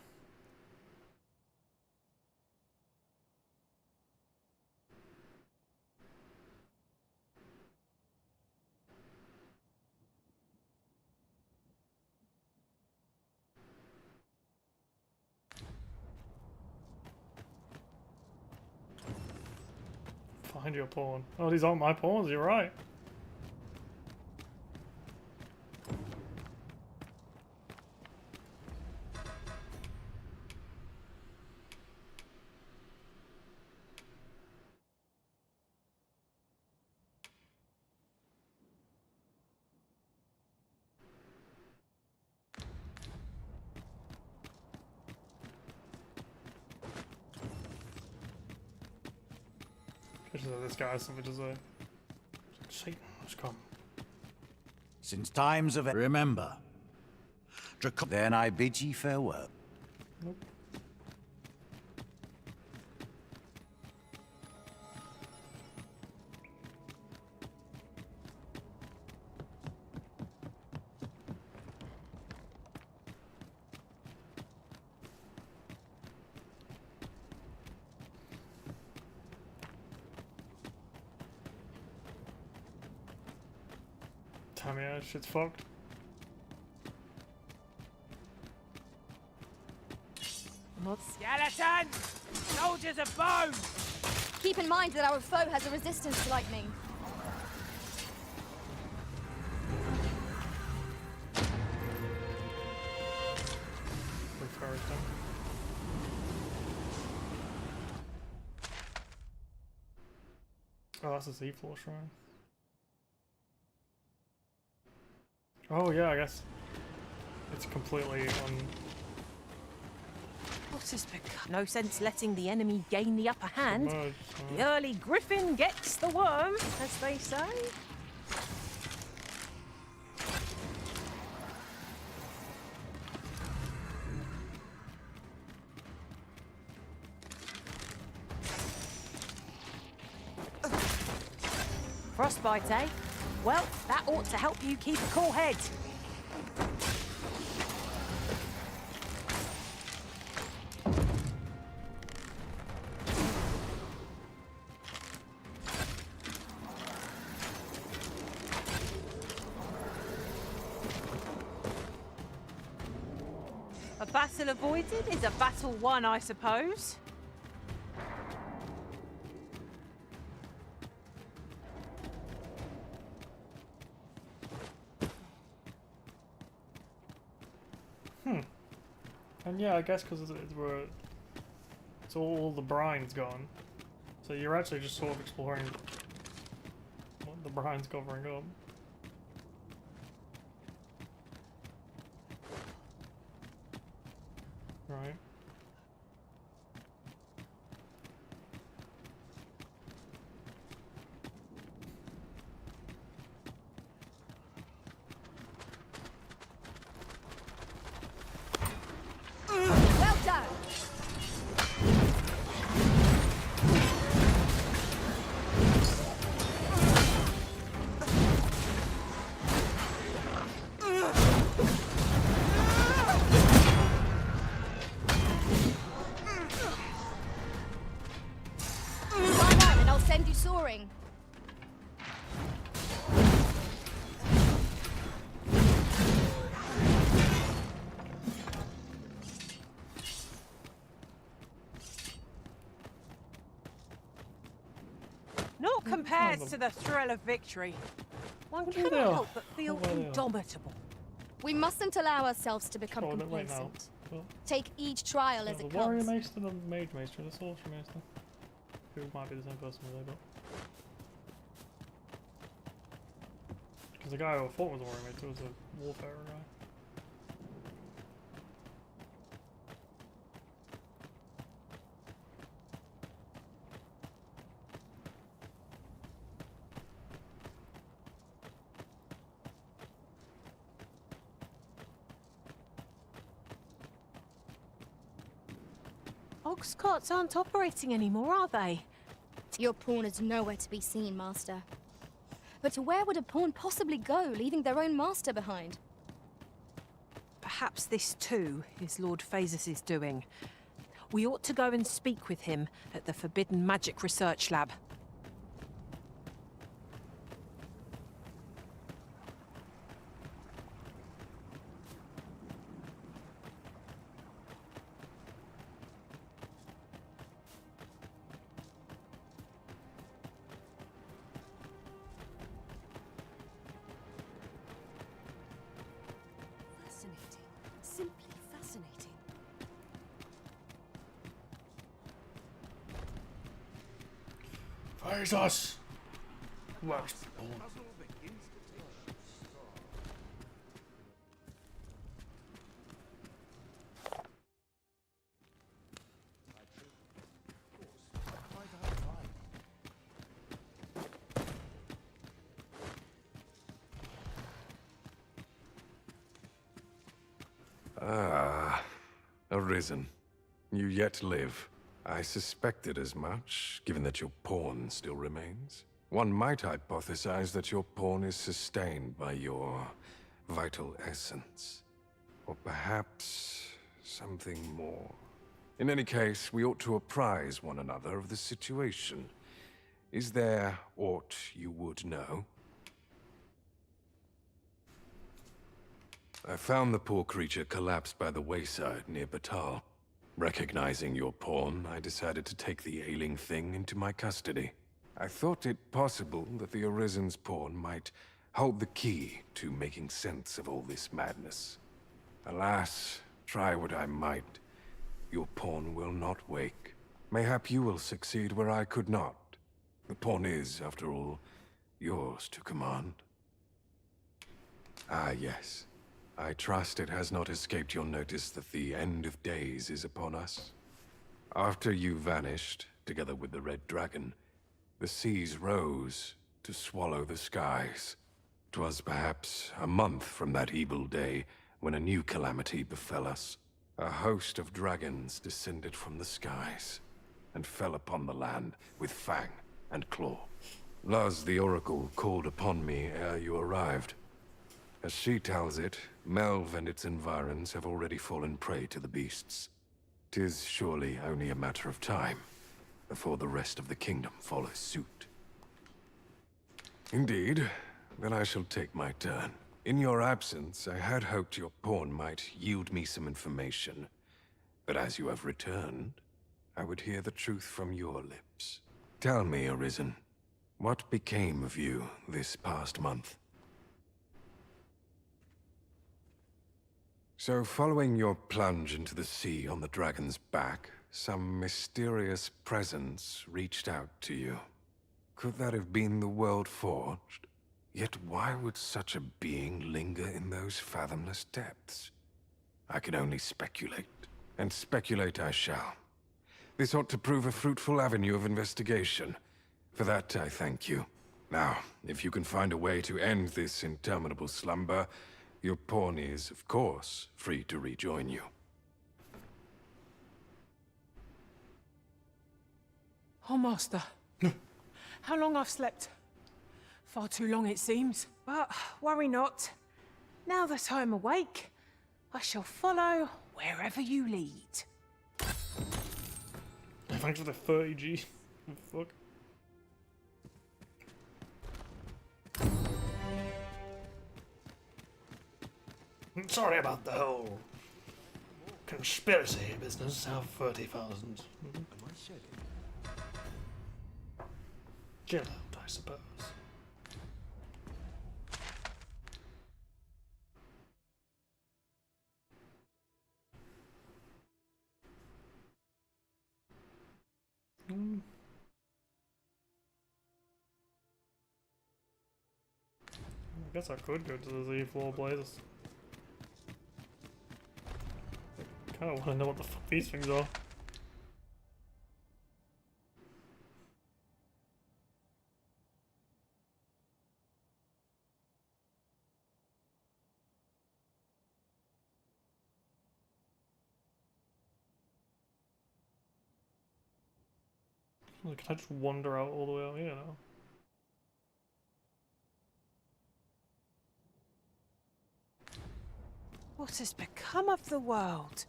Find your pawn. Oh, these aren't my pawns, you're right. This guy has something to say. Satan has come. Since times of remember. Then I bid ye farewell. Nope. Yeah, shit's fucked. Skeleton! Soldiers of bone! Keep in mind that our foe has a resistance to lightning. Oh, that's a Seafloor shrine. Oh yeah, I guess it's completely on. What has become? No sense letting the enemy gain the upper hand. Submerged, The early griffin gets the worm, as they say. Frostbite, eh? Well, that ought to help you keep a cool head. A battle avoided is a battle won, I suppose. And yeah, I guess because it's all the brine's gone, so you're actually just sort of exploring what the brine's covering up. Right. Well done! Climb on and I'll send you soaring. Not compared to the thrill of victory. One What are cannot they? help but feel What are they? indomitable. We mustn't allow ourselves to become Oh, wait now. complacent. Well, Take each trial as the it warrior comes. maester, the mage maester, the sorcerer maester. Who might be the same person, really, but because the guy who I thought was a warrior maester was a warfare guy. Ox carts aren't operating anymore, are they? Your pawn is nowhere to be seen, Master. But where would a pawn possibly go, leaving their own master behind? Perhaps this too is Lord Phasis' doing. We ought to go and speak with him at the Forbidden Magic Research Lab. Fascinating. Simply fascinating. Face us! Worst pawn. Ah, Arisen. You yet live. I suspected as much, given that your pawn still remains. One might hypothesize that your pawn is sustained by your vital essence. Or perhaps something more. In any case, we ought to apprise one another of the situation. Is there aught you would know? I found the poor creature collapsed by the wayside near Batal. Recognizing your pawn, I decided to take the ailing thing into my custody. I thought it possible that the Arisen's pawn might hold the key to making sense of all this madness. Alas, try what I might, your pawn will not wake. Mayhap you will succeed where I could not. The pawn is, after all, yours to command. Ah, yes. I trust it has not escaped your notice that the end of days is upon us. After you vanished, together with the Red Dragon, the seas rose to swallow the skies. 'Twas perhaps a month from that evil day when a new calamity befell us. A host of dragons descended from the skies and fell upon the land with fang and claw. Luz the Oracle called upon me ere you arrived. As she tells it, Melve and its environs have already fallen prey to the beasts. 'Tis surely only a matter of time before the rest of the kingdom follows suit. Indeed, then I shall take my turn. In your absence, I had hoped your pawn might yield me some information. But as you have returned, I would hear the truth from your lips. Tell me, Arisen, what became of you this past month? So, following your plunge into the sea on the dragon's back, some mysterious presence reached out to you. Could that have been the World Forged? Yet why would such a being linger in those fathomless depths? I can only speculate, and speculate I shall. This ought to prove a fruitful avenue of investigation. For that, I thank you. Now, if you can find a way to end this interminable slumber, your pawn is, of course, free to rejoin you. Oh, Master. How long I've slept? Far too long, it seems. But worry not. Now that I'm awake, I shall follow wherever you lead. Thanks for the 30G. Fuck. Sorry about the whole conspiracy business. Have 30,000. Chill out, I suppose. I guess I could go to the Z-Floor Blazes. I kinda wanna know what the fuck these things are. Can I just wander out all the way out here now? What has become of the world?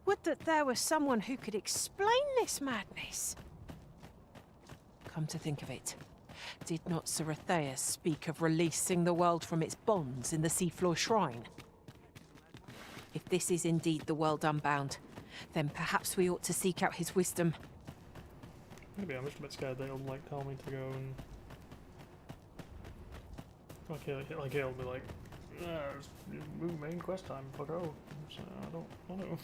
Would that there was someone who could explain this madness. Come to think of it, did not Certheus speak of releasing the world from its bonds in the Seafloor Shrine? If this is indeed the world unbound, then perhaps we ought to seek out his wisdom. Maybe I'm just a bit scared that he'll like tell me to go and like he'll be like, it's main quest time, fucko. So I don't know.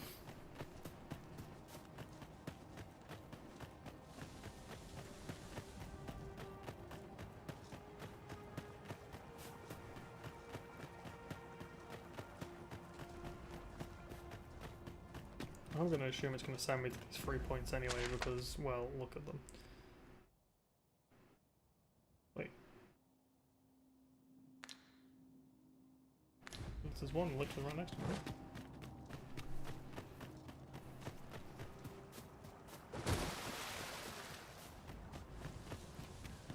I'm gonna assume it's gonna send me to these 3 points anyway because, well, look at them. Wait. There's one literally right next to me.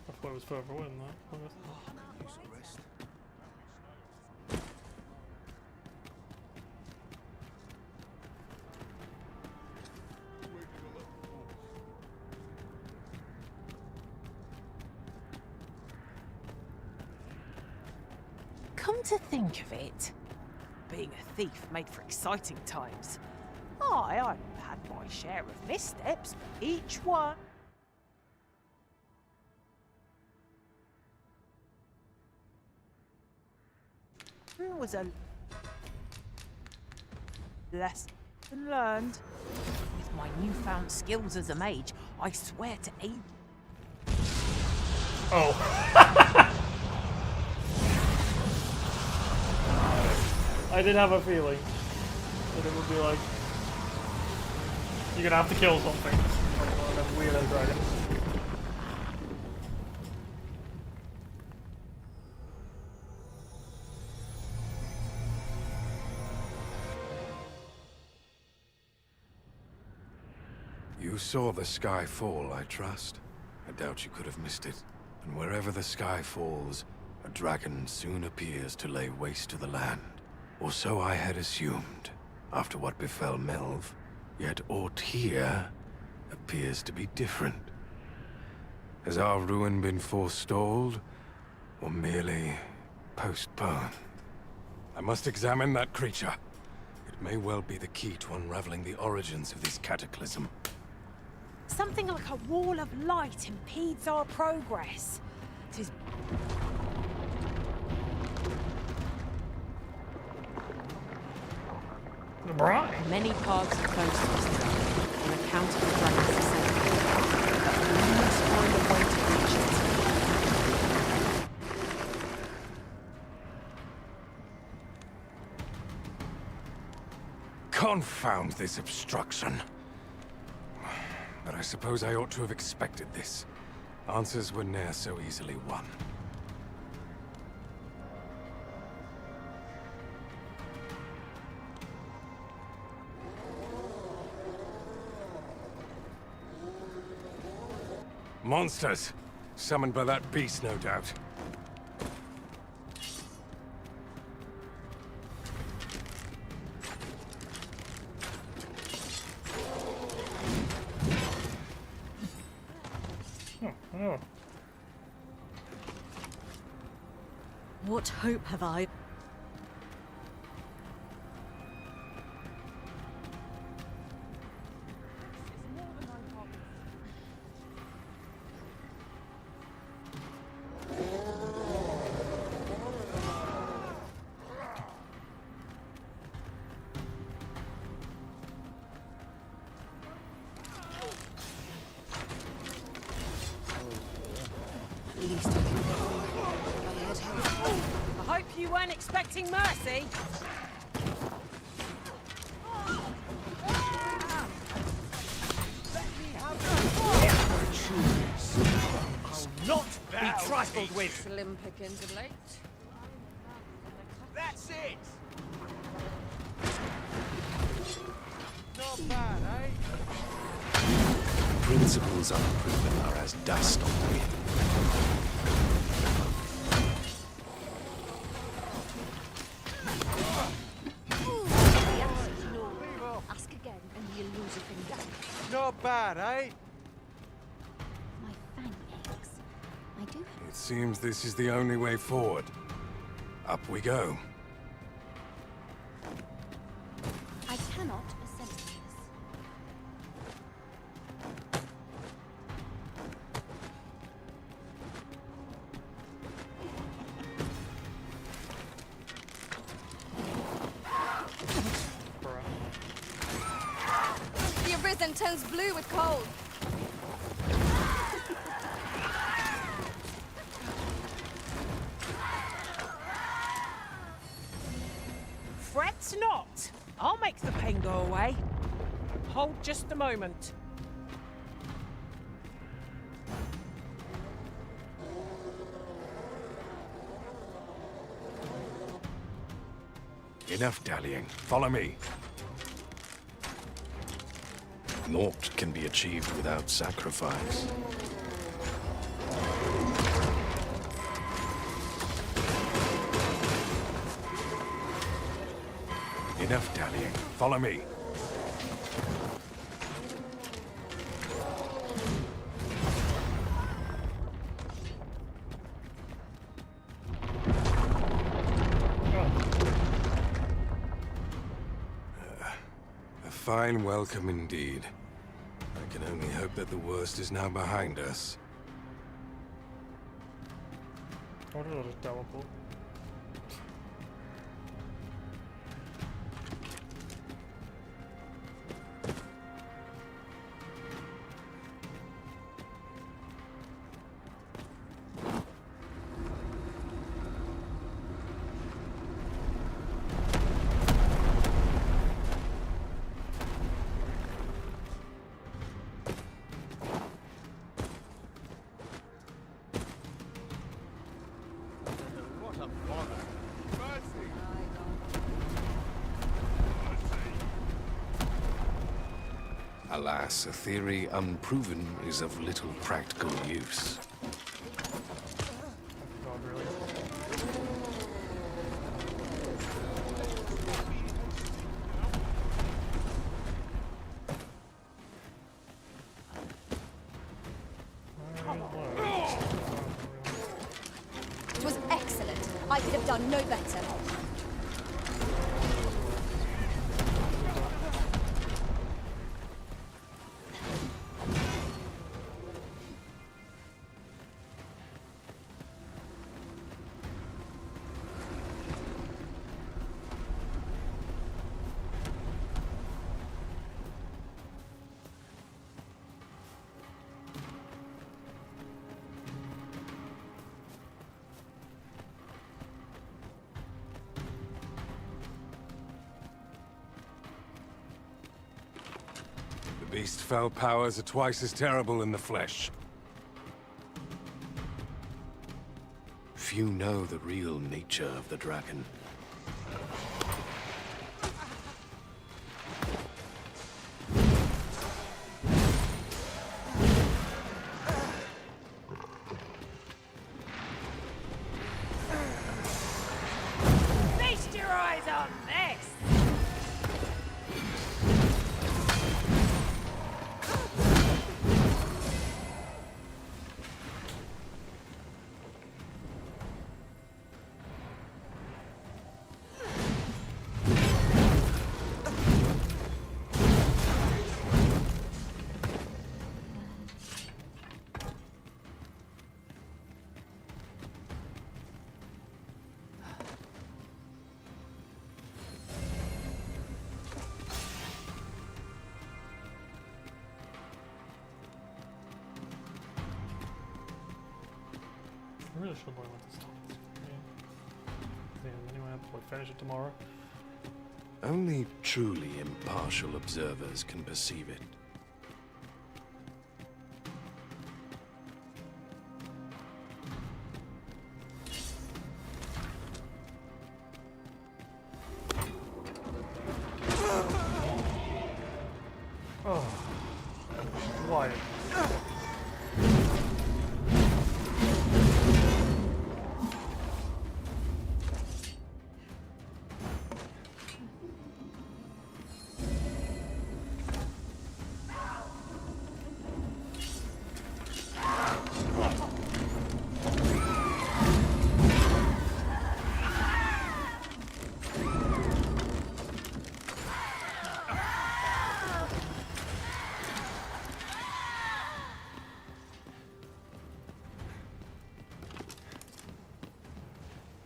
I thought it was further away than that. Come to think of it, being a thief made for exciting times. I've had my share of missteps, but each one was a lesson learned. With my newfound skills as a mage, I swear to aid. Oh. I did have a feeling that it would be like, you're gonna have to kill something. Like one of them weirdo dragons. You saw the sky fall, I trust. I doubt you could have missed it. And wherever the sky falls, a dragon soon appears to lay waste to the land. Or so I had assumed, after what befell Melve. Yet aught here appears to be different. Has our ruin been forestalled, or merely postponed? I must examine that creature. It may well be the key to unraveling the origins of this cataclysm. Something like a wall of light impedes our progress. 'Tis Right. Many paths are closed to us now. An account of the dragon's descent. But we must find a way to reach it. Confound this obstruction. But I suppose I ought to have expected this. Answers were ne'er so easily won. Monsters! Summoned by that beast, no doubt. Oh. What hope have I? I hope you weren't expecting mercy. I'll not be trifled with. Slim pickings of late. That's it. Not bad, eh? Principles unproven are as dust on the wind. Ask again and you'll lose a finger. Not bad, eh? My fang aches. I do It seems this is the only way forward. Up we go. I cannot assent to this. The Arisen turns blue with cold. Fret not. I'll make the pain go away. Hold just a moment. Enough dallying. Follow me. Naught can be achieved without sacrifice. Enough dallying. Follow me. A fine welcome indeed. I can only hope that the worst is now behind us. What did I just teleport? What a bother. Mercy. Alas, a theory unproven is of little practical use. God, really? It was excellent. I could have done no better. beast's fell powers are twice as terrible in the flesh. Few know the real nature of the dragon. Feast your eyes on this! I really should learn what to stop this game. Anyway, I'll probably finish it tomorrow. Only truly impartial observers can perceive it. Oh, why?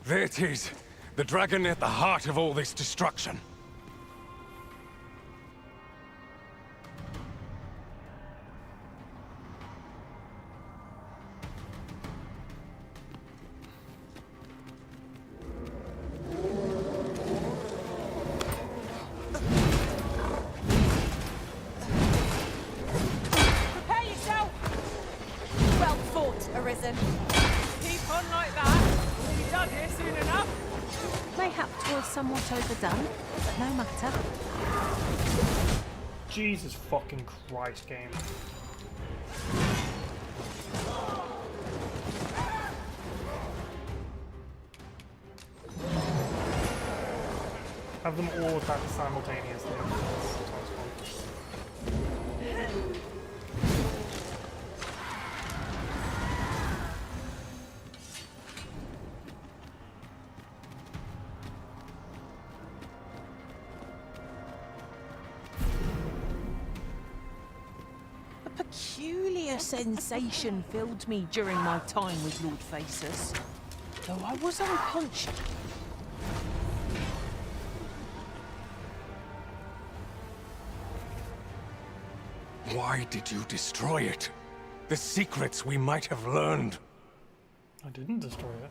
There it is! The dragon at the heart of all this destruction. Prepare yourself! Well fought, Arisen. Keep on like that. We'll be done here soon enough. Mayhap 'twas somewhat overdone, but no matter. Jesus fucking Christ, game. Have them all attack simultaneously. That sounds fun. A peculiar sensation filled me during my time with Lord Faces, though I was unconscious. Why did you destroy it? The secrets we might have learned. I didn't destroy it.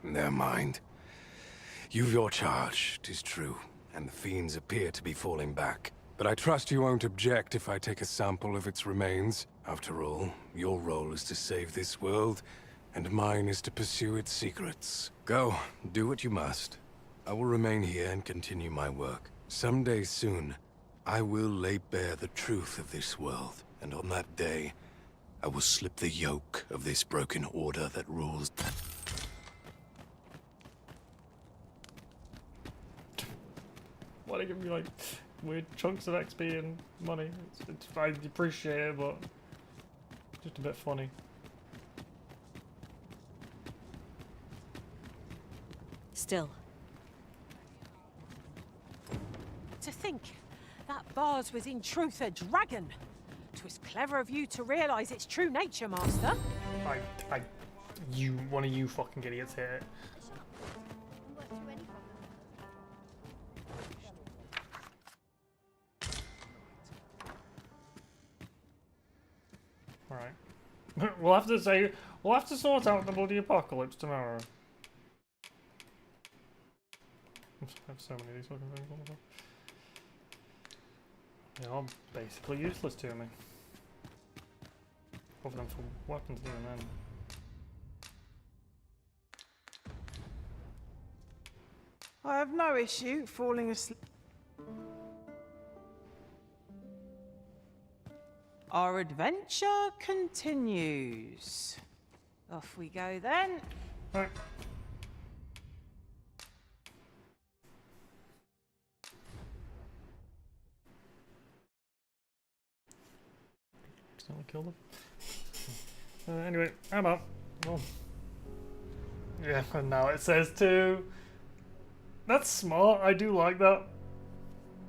Never mind. You've your charge, 'tis true, and the fiends appear to be falling back. But I trust you won't object if I take a sample of its remains. After all, your role is to save this world, and mine is to pursue its secrets. Go, do what you must. I will remain here and continue my work. Someday soon, I will lay bare the truth of this world, and on that day, I will slip the yoke of this broken order that rules. Why they give me like weird chunks of XP and money? I appreciate it, but it's just a bit funny. Still. To think that Bars was in truth a dragon. 'Twas clever of you to realise its true nature, Master. One of you fucking idiots hit it. Alright. We'll have to sort out the bloody apocalypse tomorrow. I have so many of these fucking things. They are basically useless to me. Other than for weapons even then. I have no issue falling asleep. Our adventure continues. Off we go then. Right. Accidentally killed him. Anyway, I'm up. Well, yeah, and now it says 2. That's smart. I do like that.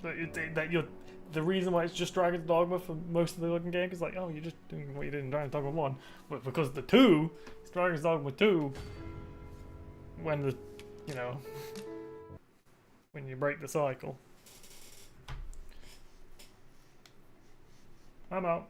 That you're the reason why it's just Dragon's Dogma for most of the looking game is like, oh, you're just doing what you did in Dragon's Dogma 1, but because the 2, it's Dragon's Dogma 2. When the, you know, when you break the cycle. I'm out.